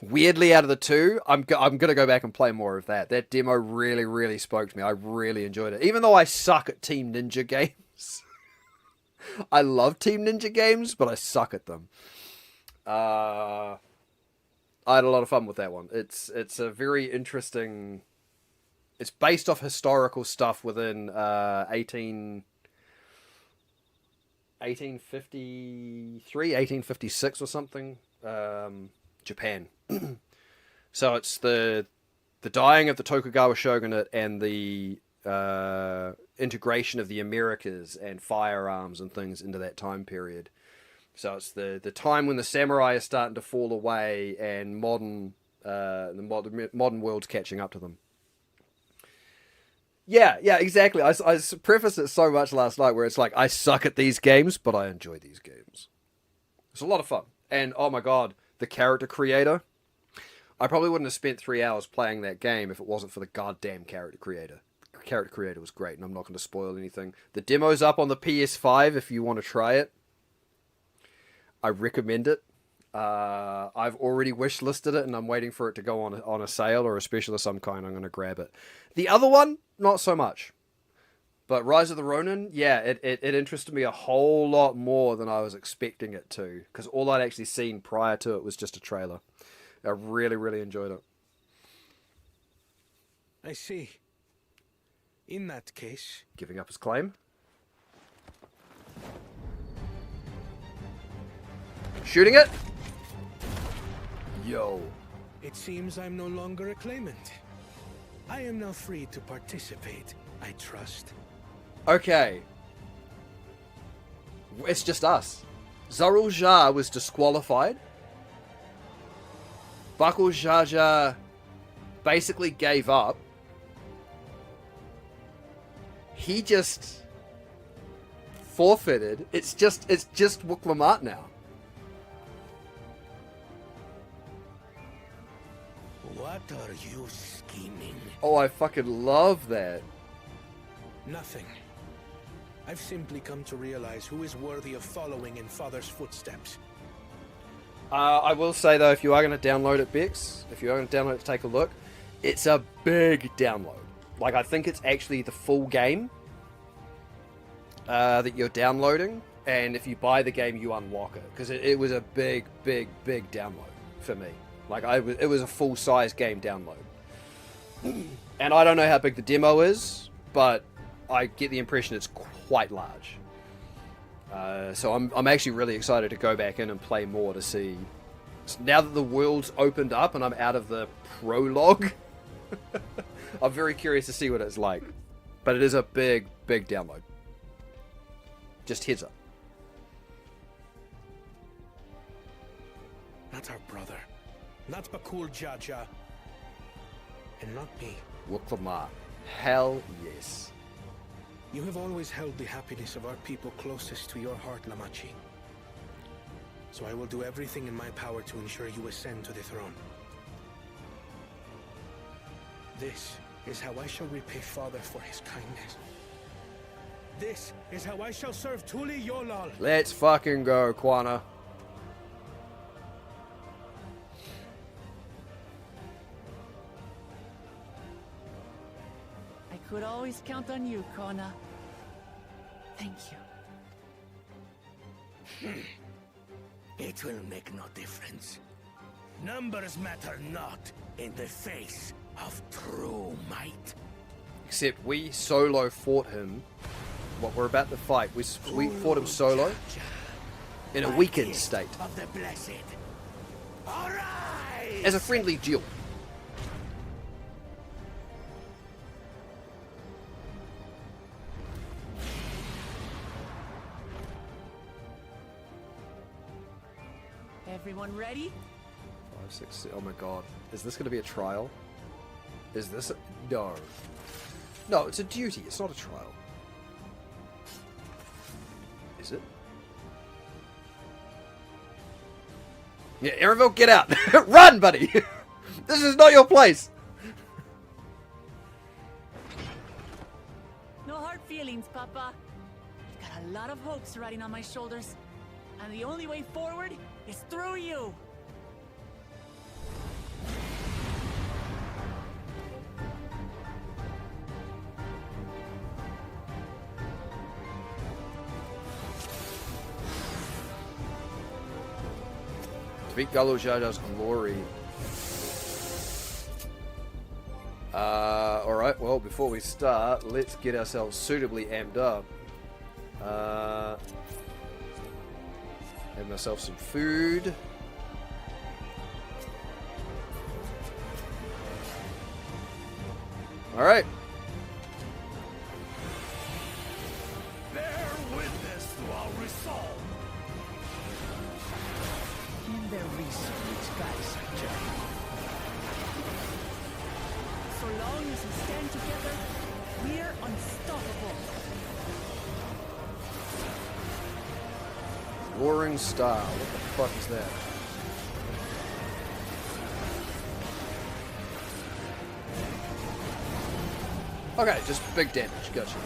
weirdly, out of the two, I'm gonna go back and play more of that. That demo really, really spoke to me. I really enjoyed it, even though I suck at Team Ninja games. I love Team Ninja games, but I suck at them. I had a lot of fun with that one. It's a very interesting. It's based off historical stuff within 1853, 1856 or something, Japan. So it's the dying of the Tokugawa shogunate and the integration of the Americas and firearms and things into that time period. So it's the time when the samurai are starting to fall away and the modern world's catching up to them. Yeah, exactly. I prefaced it so much last night where it's like, I suck at these games, but I enjoy these games. It's a lot of fun. And, oh my god, the character creator. I probably wouldn't have spent 3 hours playing that game if it wasn't for the goddamn character creator. The character creator was great, and I'm not going to spoil anything. The demo's up on the PS5 if you want to try it. I recommend it. I've already wishlisted it, and I'm waiting for it to go on a sale or a special of some kind. I'm going to grab it. The other one, not so much. But Rise of the Ronin, yeah, it interested me a whole lot more than I was expecting it to. Because all I'd actually seen prior to it was just a trailer. I really, really enjoyed it. I see. In that case... Giving up his claim. Shooting it. Yo. It seems I'm no longer a claimant. I am now free to participate, I trust. Okay. It's just us. Zarul Jah was disqualified. Bakul Jaja basically gave up. He just forfeited. It's just Wuklamart now. What are you scheming? Oh, I fucking love that. Nothing. I've simply come to realize who is worthy of following in Father's footsteps. I will say, though, if you are going to download it, Bex, if you are going to download it to take a look, it's a big download. Like, I think it's actually the full game that you're downloading, and if you buy the game, you unlock it. Because it was a big, big, big download for me. Like, it was a full-size game download. And I don't know how big the demo is, but I get the impression it's quite large. So I'm actually really excited to go back in and play more to see. Now that the world's opened up and I'm out of the prologue, I'm very curious to see what it's like. But it is a big, big download. Just heads up. Not our brother. Not Bakul Jaja. And not me. Wuklamar. Hell yes. You have always held the happiness of our people closest to your heart, Lamachi. So I will do everything in my power to ensure you ascend to the throne. This is how I shall repay Father for his kindness. This is how I shall serve Tuli Yolal. Let's fucking go, Kwana. I could always count on you, Kona. Thank you. It will make no difference. Numbers matter not in the face of true might. Except we solo fought him. What we're about to fight, we fought him solo in a weakened state. Of the blessed. Arise! As a friendly duel. Everyone ready? 5, 6, 7. Oh my god. Is this going to be a trial? Is this a... No. No, it's a duty. It's not a trial. Is it? Yeah, Erenville, get out! Run, buddy! This is not your place! Papa. I've got a lot of hopes riding on my shoulders, and the only way forward is through you. Defeat Galo Jaja's glory. Alright, well, before we start, let's get ourselves suitably amped up. Have myself some food. Alright. Bear witness to our resolve. In their reason, these guys are giant. So long as we stand together, we're unstoppable. Roaring Star. What the fuck is that? Okay, just big damage. Gotcha.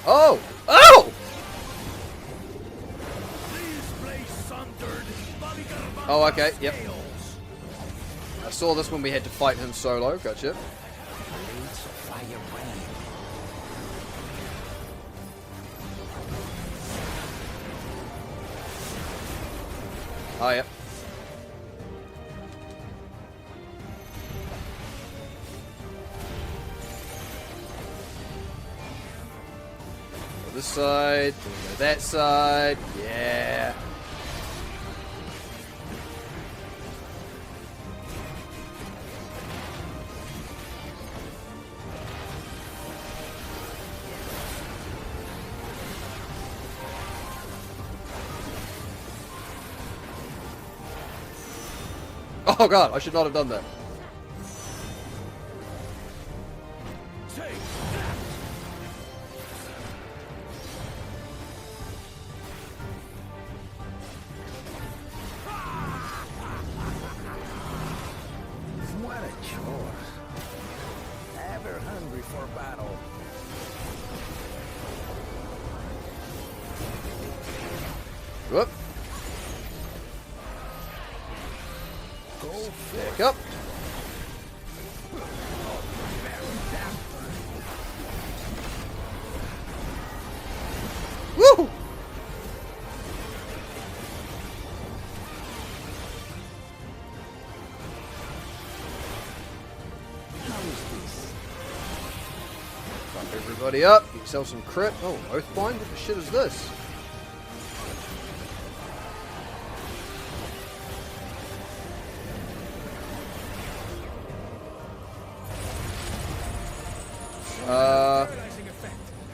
Oh! Oh! Oh, okay. Yep. I saw this when we had to fight him solo. Gotcha. Oh, yep. Go this side, go that side. Yeah. Oh god, I should not have done that. What a chore. Ever hungry for battle. Whoop. Back up. Woo! Fuck everybody up. Get yourself some crit. Oh, Oathbind? What the shit is this?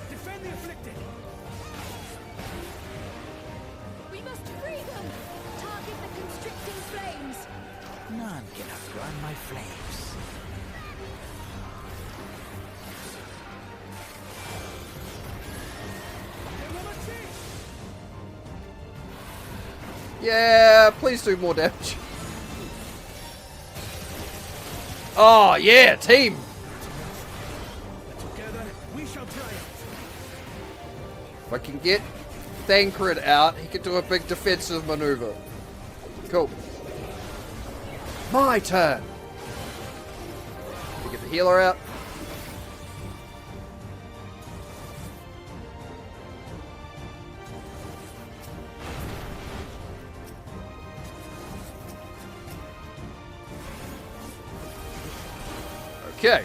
Defend the afflicted. We must free them! Target the constricting flames! None can outrun my flames. Yeah, please do more damage. Oh, yeah, team. Together, we shall triumph. If I can get Thancred out, he can do a big defensive maneuver. Cool. My turn. We get the healer out. Okay.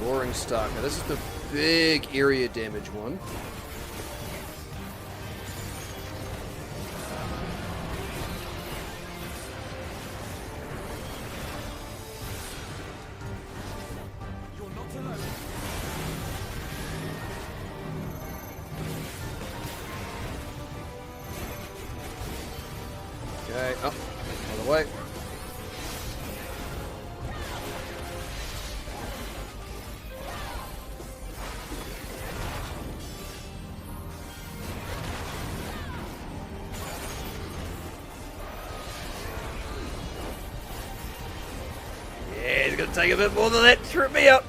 Roaring Star. Now this is the big area damage one. You're not alone. Okay, up, other way. He's gonna take a bit more than that. Trip me up.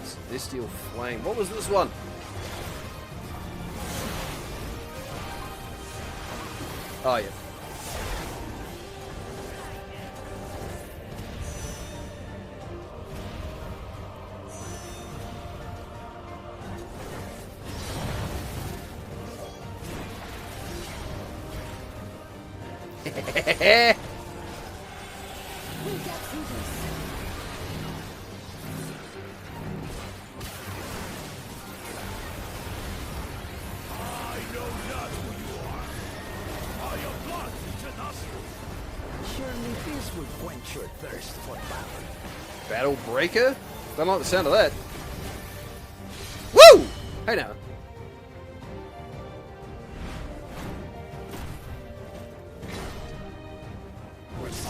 Celestial Flame. What was this one? Oh, yeah. Battle Breaker? Don't like the sound of that. Woo! Hey now.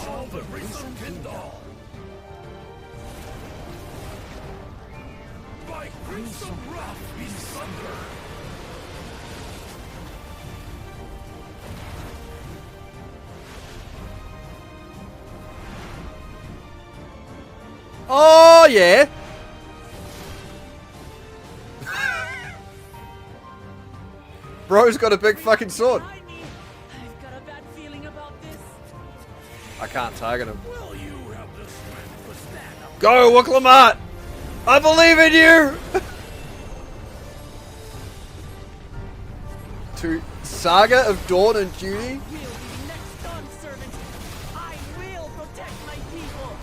All the reason Kindle. By gruesome wrath be sunder. Oh, yeah. Bro's got a big fucking sword. I've got a bad feeling about this. I can't target him. Will you have the strength to stand up? Go, Wicklamat! I believe in you! To Saga of Dawn and Duty? I will be the next dawn servant. I will protect my people.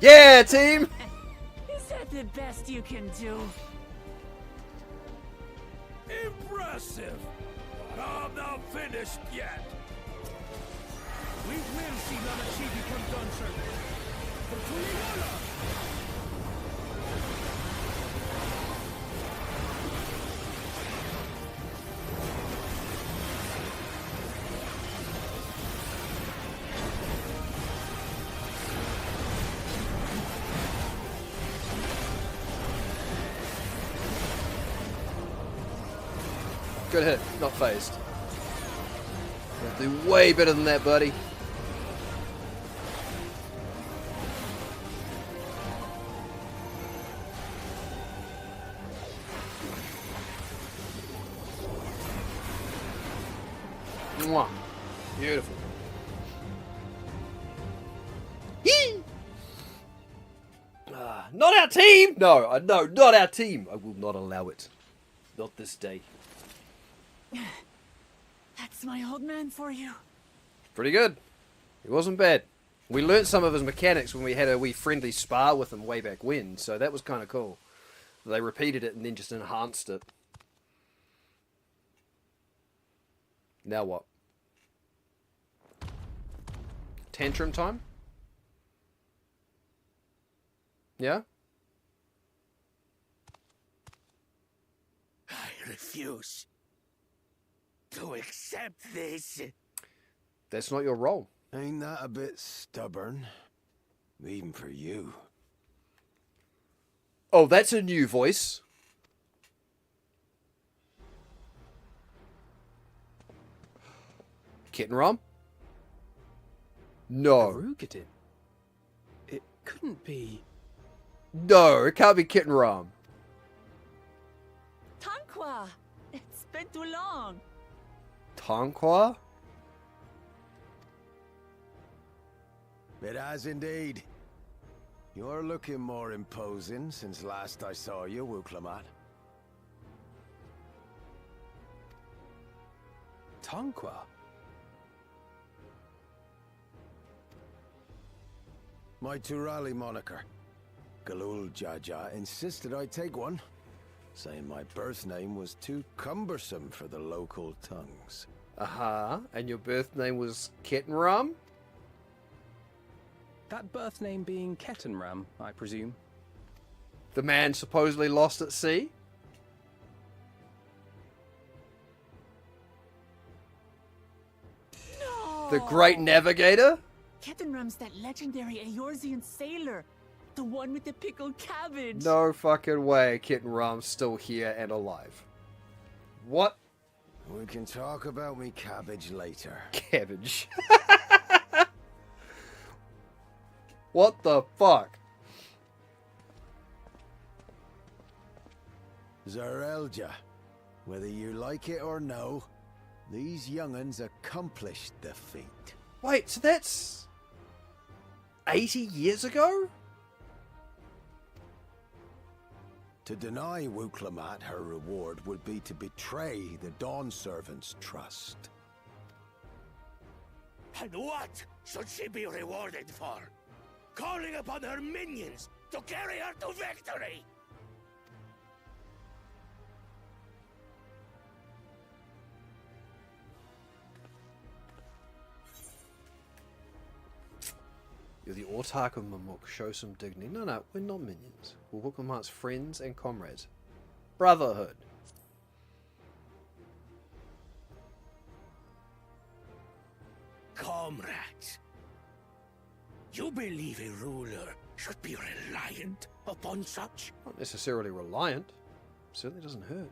Yeah, team! Is that the best you can do? Impressive! But I'm not finished yet. We will see Namachi become dawn servant. For Tuliwana! Good hit, not phased. You'll do way better than that, buddy. Mwah. Beautiful. Yee! Not our team! No, no, not our team. I will not allow it. Not this day. That's my old man for you. Pretty good. He wasn't bad. We learnt some of his mechanics when we had a wee friendly spar with him way back when, so that was kind of cool. They repeated it and then just enhanced it. Now what? Tantrum time? Yeah? I refuse to accept this. That's not your role. Ain't that a bit stubborn? Even for you. Oh, that's a new voice. Kitten Rum? No. Arugadin? It couldn't be... No, it can't be Kitten Rum. Tanqua! It's been too long. Tanqua? It has indeed. You're looking more imposing since last I saw you, Wuklamat. Tanqua? My Turali moniker. Galul Jaja insisted I take one, saying my birth name was too cumbersome for the local tongues. Uh-huh. And your birth name was Kitten Rum? That birth name being Kettenram, I presume. The man supposedly lost at sea? No! The Great Navigator? Kettenrum's that legendary Eorzean sailor. The one with the pickled cabbage. No fucking way Kitten Ram's still here and alive. What? We can talk about me cabbage later. Cabbage. What the fuck? Zarelja, whether you like it or no, these young'uns accomplished the feat. Wait, so that's 80 years ago? To deny Wuklamat her reward would be to betray the Dawn Servant's trust. And what should she be rewarded for? Calling upon her minions to carry her to victory! You're the Autarch of Mamuk. Show some dignity. No, we're not minions. We're Wuklamat's friends and comrades. Brotherhood. Comrades, you believe a ruler should be reliant upon such? Not necessarily reliant. Certainly doesn't hurt.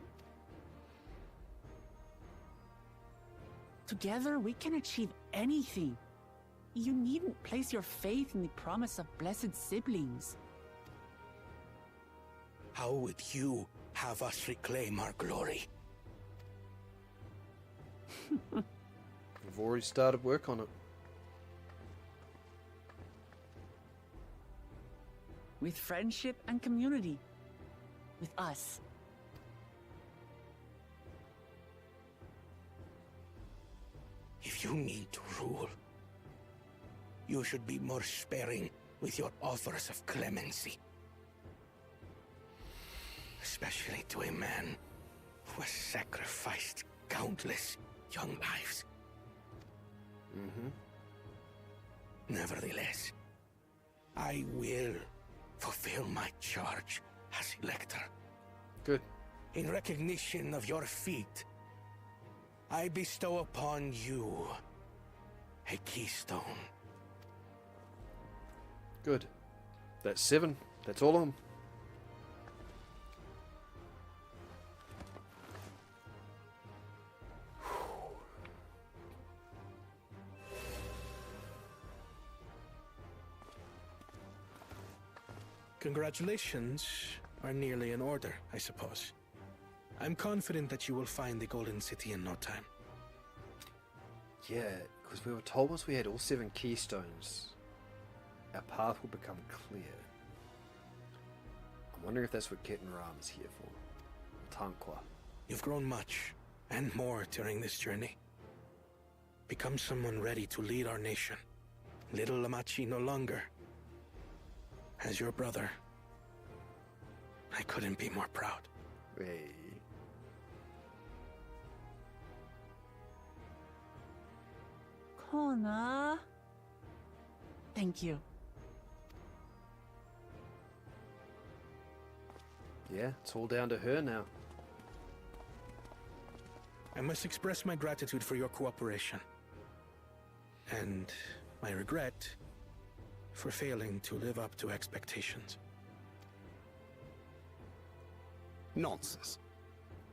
Together, we can achieve anything. You needn't place your faith in the promise of blessed siblings. How would you have us reclaim our glory? We've already started work on it. With friendship and community. With us. If you need to rule, you should be more sparing with your offers of clemency. Especially to a man who has sacrificed countless young lives. Nevertheless, I will fulfill my charge as Elector. Good. In recognition of your feat, I bestow upon you a keystone. Good. That's 7. That's all of them. Congratulations are nearly in order, I suppose. I'm confident that you will find the Golden City in no time. Yeah, because we were told once we had all 7 keystones, our path will become clear. I'm wondering if that's what Kitten Ram is here for. Tanqua. You've grown much, and more during this journey. Become someone ready to lead our nation. Little Lamachi no longer. As your brother, I couldn't be more proud. Hey. Kona. Thank you. Yeah, it's all down to her now. I must express my gratitude for your cooperation. And my regret for failing to live up to expectations. Nonsense.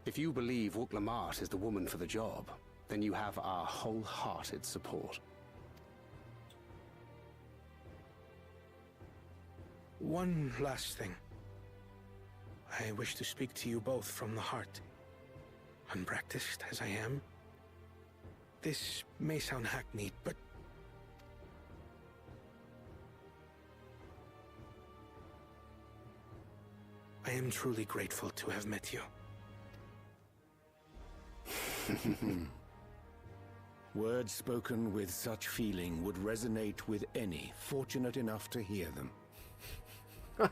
If you believe Wuklamat is the woman for the job, then you have our wholehearted support. One last thing. I wish to speak to you both from the heart. Unpracticed as I am, this may sound hackneyed, but I am truly grateful to have met you. Words spoken with such feeling would resonate with any fortunate enough to hear them.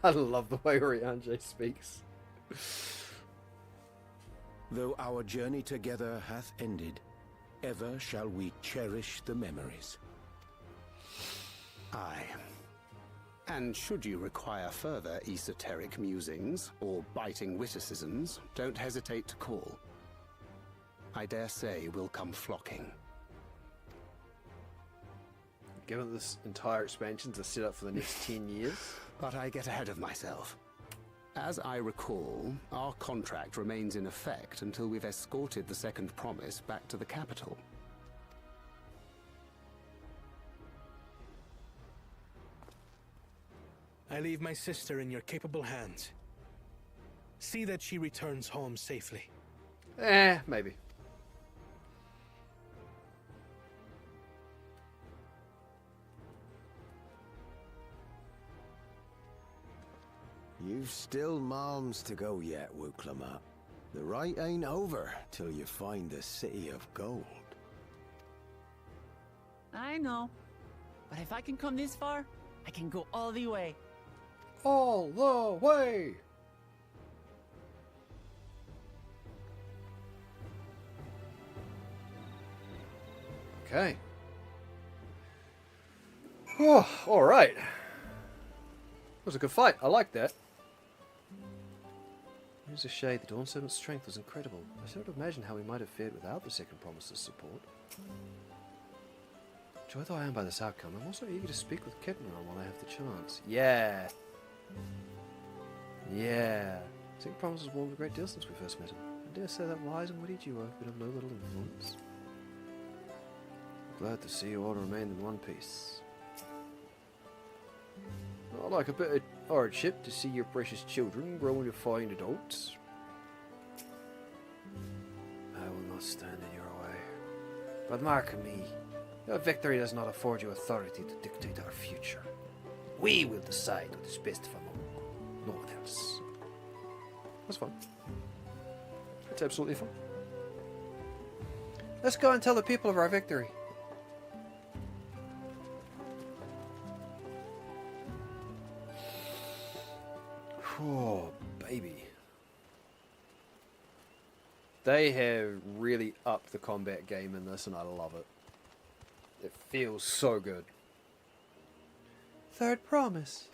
I love the way Oriange speaks. Though our journey together hath ended, ever shall we cherish the memories. Aye. And should you require further esoteric musings or biting witticisms, don't hesitate to call. I dare say we'll come flocking. Given this entire expansion's a setup for the next 10 years. but I get ahead of myself. As I recall, our contract remains in effect until we've escorted the second promise back to the capital. I leave my sister in your capable hands. See that she returns home safely. Maybe. You've still malms to go yet, Wuklamat. The rite ain't over till you find the city of gold. I know. But if I can come this far, I can go all the way. All the way! Okay. Oh, alright. That was a good fight. I like that. Here's a shade. The Dawn Servant's strength was incredible. I sort of imagine how we might have fared without the second promise's support. Joy though I am by this outcome, I'm also eager to speak with Kettenron while I have the chance. Yeah. Yeah. Second promise has warmed a great deal since we first met him. I dare say that wise and witty duo have been of no little influence. Glad to see you all remain in one piece. Not like a bit of hardship to see your precious children grow into fine adults. I will not stand in your way. But mark me, your victory does not afford you authority to dictate our future. We will decide what is best for Monk, no one else. That's fine. That's absolutely fine. Let's go and tell the people of our victory. Oh, baby. They have really upped the combat game in this, and I love it. It feels so good. Third promise.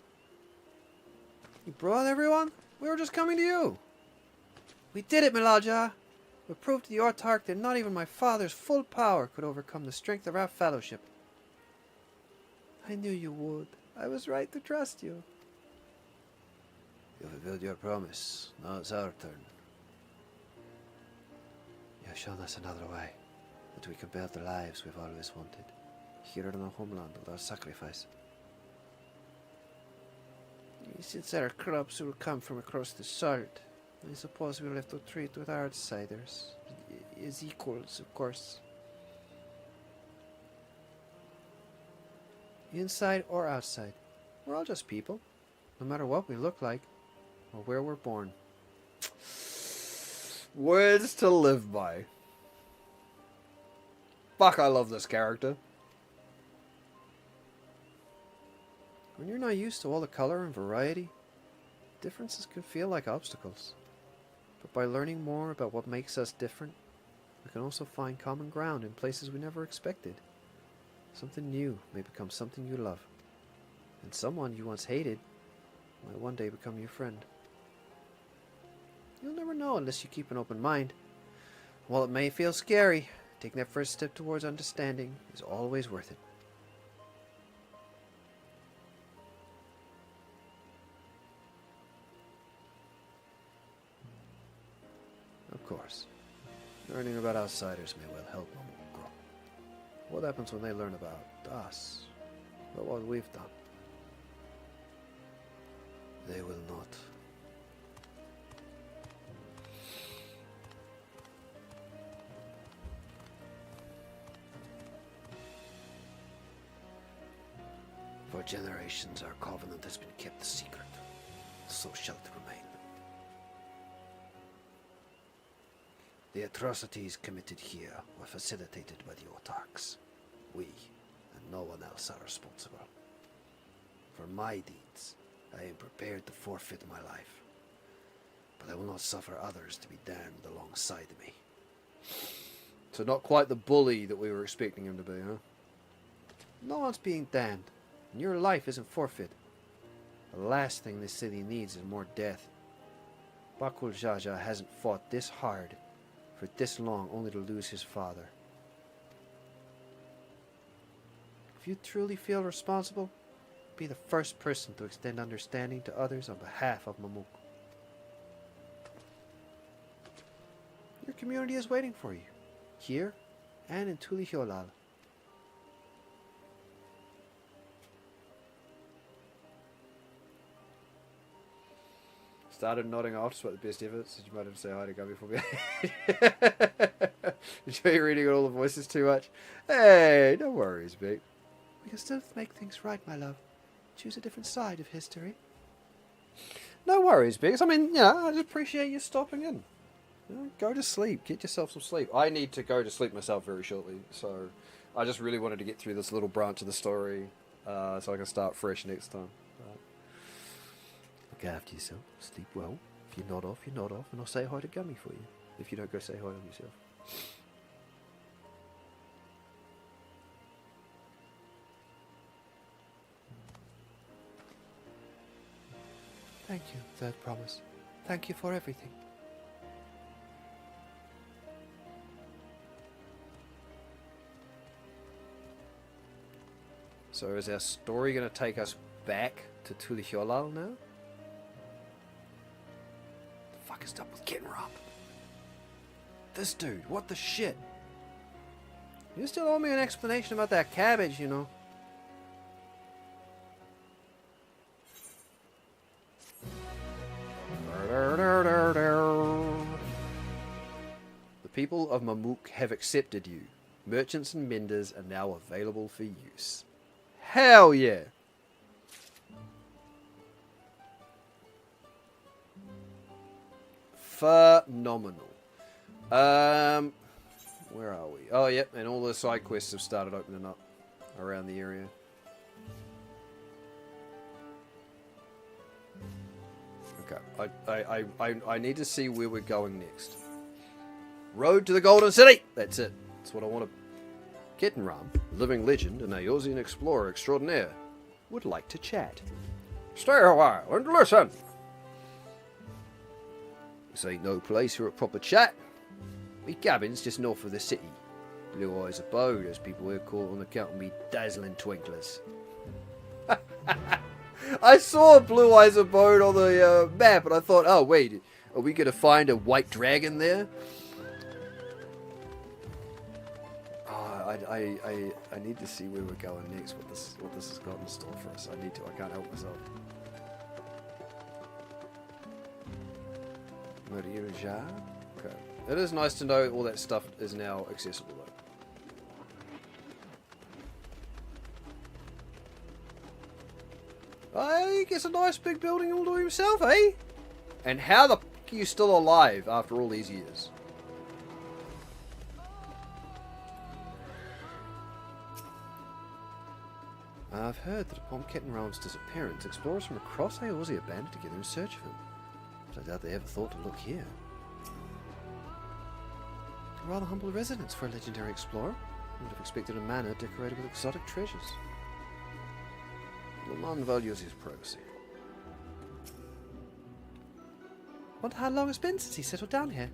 You brought everyone? We were just coming to you. We did it, Milaja. We proved to the autarch that not even my father's full power could overcome the strength of our fellowship. I knew you would. I was right to trust you. You fulfilled your promise. Now it's our turn. You have shown us another way, that we can build the lives we've always wanted, here in our homeland without sacrifice. Since our crops will come from across the salt, I suppose we'll have to treat with outsiders, as equals, of course. Inside or outside, we're all just people, no matter what we look like. Or where we're born. Words to live by. Fuck, I love this character. When you're not used to all the color and variety, differences can feel like obstacles. But by learning more about what makes us different, we can also find common ground in places we never expected. Something new may become something you love. And someone you once hated might one day become your friend. You'll never know unless you keep an open mind. While it may feel scary, taking that first step towards understanding is always worth it. Of course, learning about outsiders may well help them grow. What happens when they learn about us? About what we've done? They will not. For generations our covenant has been kept a secret. So shall it remain. The atrocities committed here were facilitated by the autarchs. We, and no one else, are responsible. For my deeds, I am prepared to forfeit my life. But I will not suffer others to be damned alongside me. So not quite the bully that we were expecting him to be, huh? No one's being damned. And your life isn't forfeit. The last thing this city needs is more death. Bakul Jaja hasn't fought this hard for this long only to lose his father. If you truly feel responsible, be the first person to extend understanding to others on behalf of Mamuk. Your community is waiting for you, here and in Tulihiolal. Started nodding off, just about the best efforts. Did you might have to say hi to Gummy for me? Enjoy reading all the voices too much. Hey, no worries, mate. We can still make things right, my love. Choose a different side of history. No worries, Biggs. I mean, I just appreciate you stopping in. Go to sleep. Get yourself some sleep. I need to go to sleep myself very shortly, so I just really wanted to get through this little branch of the story so I can start fresh next time. Look after yourself. Sleep well. If you nod off, you nod off, and I'll say hi to Gummy for you. If you don't go say hi to yourself. Thank you, Third Promise. Thank you for everything. So is our story going to take us back to Tulihiolal now? The fuck is up with Kenrop? This dude, what the shit? You still owe me an explanation about that cabbage, you know. The people of Mamuk have accepted you. Merchants and menders are now available for use. Hell yeah! Phenomenal. Where are we? Oh, yep, and all the side quests have started opening up around the area. Okay, I need to see where we're going next. Road to the Golden City! That's it. That's what I want to... Kettenram, living legend and Eosian explorer extraordinaire, would like to chat. Stay a while and listen! This ain't no place for a proper chat. Me cabin's just north of the city. Blue Eyes Abode, as people here call it on account of me dazzling twinklers. I saw Blue Eyes Abode on the map and I thought, oh wait, are we going to find a white dragon there? I need to see where we're going next, what this has got in store for us. I need to, I can't help myself. Marija? Okay. It is nice to know all that stuff is now accessible though. He gets a nice big building all to himself, eh? And how the f*** are you still alive after all these years? I've heard that upon Kettenram's disappearance, explorers from across Eorzea are banded together in search of him. But I doubt they ever thought to look here. A rather humble residence for a legendary explorer. I would have expected a manor decorated with exotic treasures. The man values his privacy. Wonder how long it's been since he settled down here.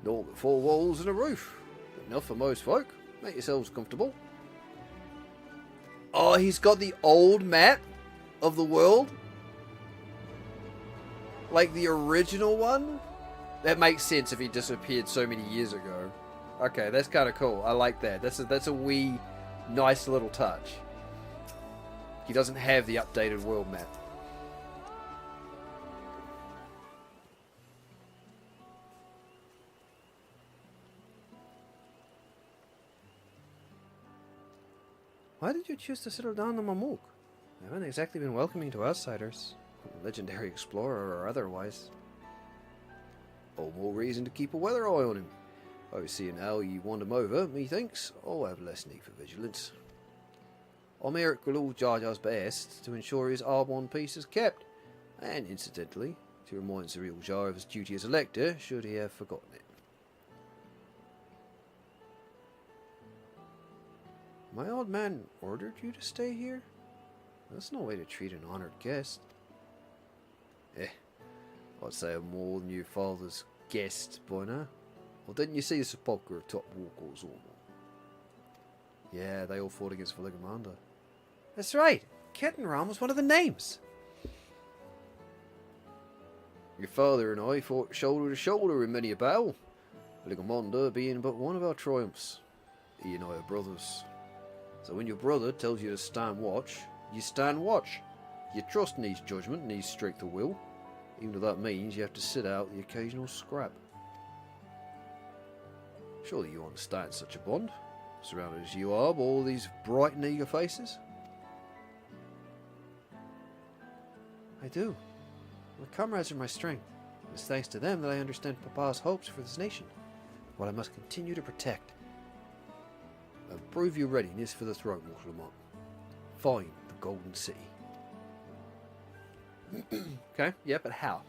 Naught but 4 walls and a roof. Enough for most folk. Make yourselves comfortable. Oh, he's got the old map of the world? Like the original one? That makes sense if he disappeared so many years ago. Okay, that's kind of cool. I like that. That's a wee, nice little touch. He doesn't have the updated world map. Why did you choose to settle down in Mamuk? They haven't exactly been welcoming to outsiders. Legendary explorer or otherwise. All more reason to keep a weather eye on him. Oh, seeing how you want him over, methinks I'll have less need for vigilance. I'm here at Galul Jar Jar's best to ensure his Arbonne peace is kept, and incidentally, to remind Cyril Jar of his duty as elector, should he have forgotten it. My old man ordered you to stay here? That's no way to treat an honored guest. I'd say I'm more than your father's guest by now. Well, didn't you see the sepulchre of top Walker's Ormo? Yeah, they all fought against Veligamanda. That's right. Kettenram was one of the names. Your father and I fought shoulder to shoulder in many a battle, Veligamanda being but one of our triumphs. He and I are brothers. So when your brother tells you to stand watch, you stand watch. You trust in his judgment and his strength of will, even if that means you have to sit out the occasional scrap. Surely you understand such a bond, surrounded as you are by all these bright and eager faces? I do. My comrades are my strength. It's thanks to them that I understand Papa's hopes for this nation, what I must continue to protect. And prove your readiness for the throat, Lamont. Find the Golden City. Okay, yeah, but how?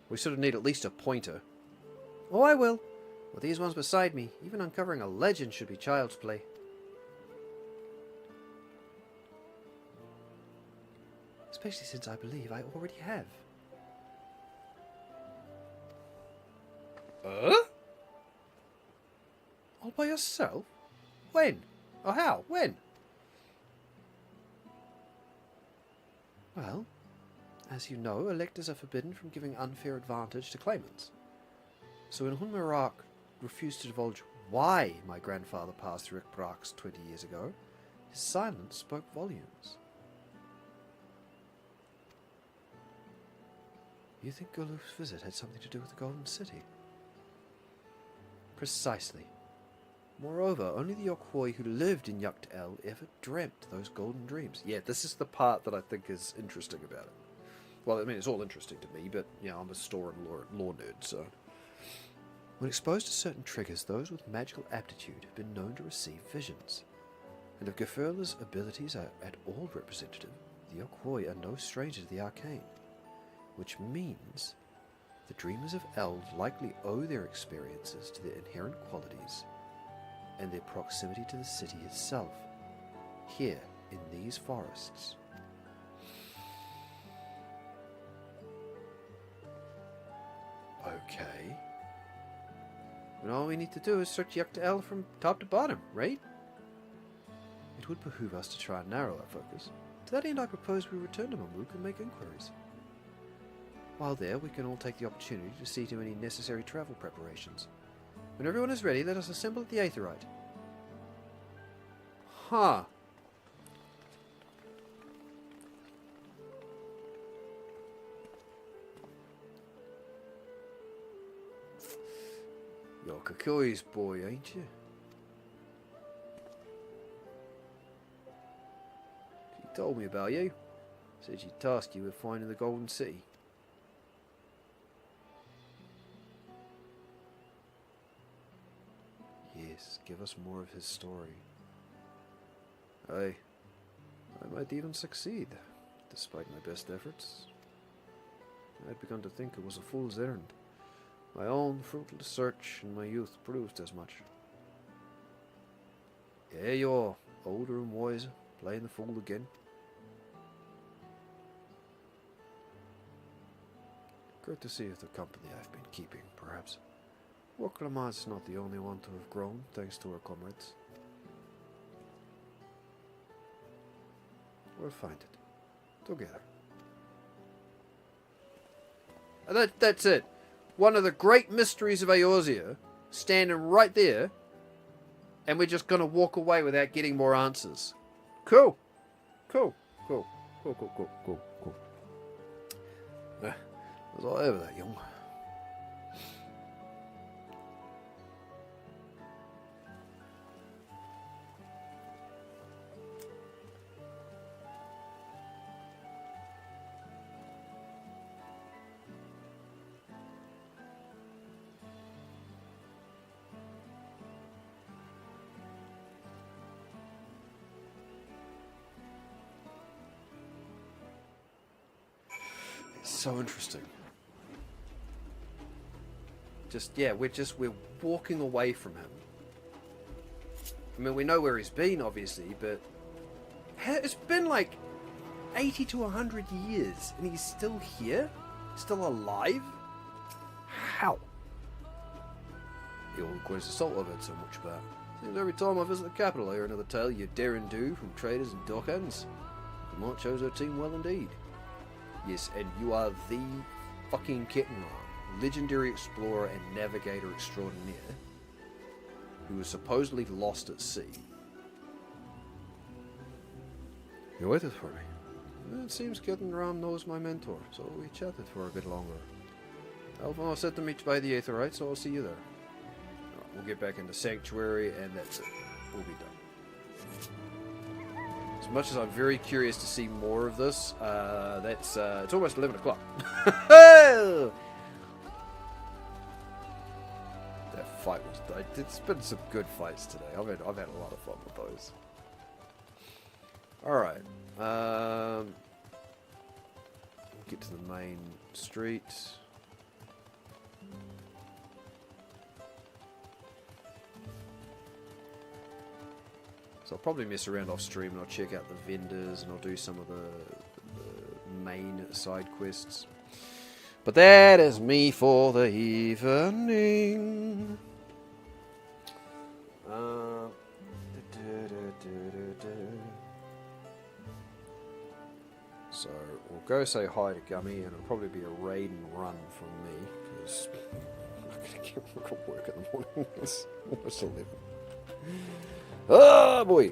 We sort of need at least a pointer. Oh, I will. With these ones beside me, even uncovering a legend should be child's play. Especially since I believe I already have. All by yourself? When? Or how? When? Well, as you know, electors are forbidden from giving unfair advantage to claimants. So when Hunmarak refused to divulge why my grandfather passed through Ekbrax 20 years ago, his silence spoke volumes. You think Goluf's visit had something to do with the Golden City? Precisely. Moreover, only the Yokwoi who lived in Yukt-El ever dreamt those golden dreams. Yeah, this is the part that I think is interesting about it. Well, I mean, it's all interesting to me, but, you know, I'm a store and lore nerd, so... When exposed to certain triggers, those with magical aptitude have been known to receive visions. And if Gefurla's abilities are at all representative, the Yokwoi are no stranger to the arcane. Which means the dreamers of Eld likely owe their experiences to their inherent qualities and their proximity to the city itself, here in these forests. Okay. And all we need to do is search Yukt-El from top to bottom, right? It would behoove us to try and narrow our focus. To that end, I propose we return to Mamuk and make inquiries. While there, we can all take the opportunity to see to any necessary travel preparations. When everyone is ready, let us assemble at the Aetherite. Huh. You're Kakoi's boy, ain't you? She told me about you. Said she tasked you with finding the Golden City. Yes, give us more of his story. I might even succeed, despite my best efforts. I had begun to think it was a fool's errand. My own fruitless search in my youth proved as much. Yeah, you're older and wiser, playing the fool again. Great to see of the company I've been keeping, perhaps. Worklamad's not the only one to have grown, thanks to her comrades. We'll find it. Together. And that's it. One of the great mysteries of Eorzea, standing right there, and we're just going to walk away without getting more answers. Cool. Cool. Cool. Cool, cool, cool, cool, cool. Was I ever that young? It's so interesting. We're walking away from him. I mean, we know where he's been, obviously, but it's been like 80 to 100 years, and he's still here? Still alive? How? The old Inquisition I've heard so much about. Seems every time I visit the capital, I hear another tale you daring do from traders and dockhands. Lamont chose her team well indeed. Yes, and you are the fucking Kettenram, legendary explorer and navigator extraordinaire, who was supposedly lost at sea. You waited for me. It seems Kettenram knows my mentor, so we chatted for a bit longer. Alphonse said to meet by the Aetherite, so I'll see you there. Right, we'll get back into Sanctuary, and that's it. We'll be done. As much as I'm very curious to see more of this, it's almost 11 o'clock. That fight was... It's been some good fights today. I've had a lot of fun with those. Alright. Get to the main street. So I'll probably mess around off stream and I'll check out the vendors and I'll do some of the main side quests. But that is me for the evening. So we'll go say hi to Gummy and it'll probably be a raid and run from me because I'm not going to get work in the morning. It's almost 11. Oh boy!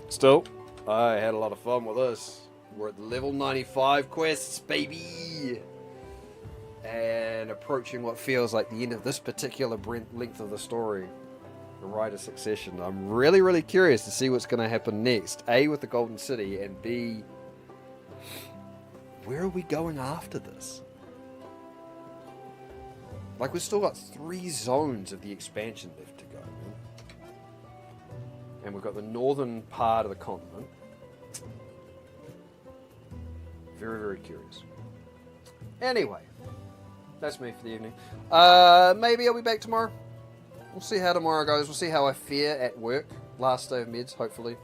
Still, I had a lot of fun with this. We're at level 95 quests, baby! And approaching what feels like the end of this particular length of the story. The Rite of Succession. I'm really, really curious to see what's going to happen next. A, with the Golden City, and B, where are we going after this? Like, we've still got 3 zones of the expansion left to go. And we've got the northern part of the continent. Very, very curious. Anyway, that's me for the evening. Maybe I'll be back tomorrow. We'll see how tomorrow goes. We'll see how I fare at work. Last day of meds, hopefully.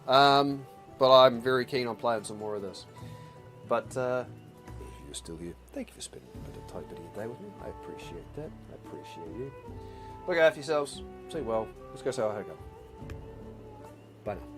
But I'm very keen on playing some more of this. But if you're still here, thank you for spending a bit of time of your day with me. I appreciate that. I appreciate you. Look after yourselves. Stay well. Let's go say hi to go. Bye now.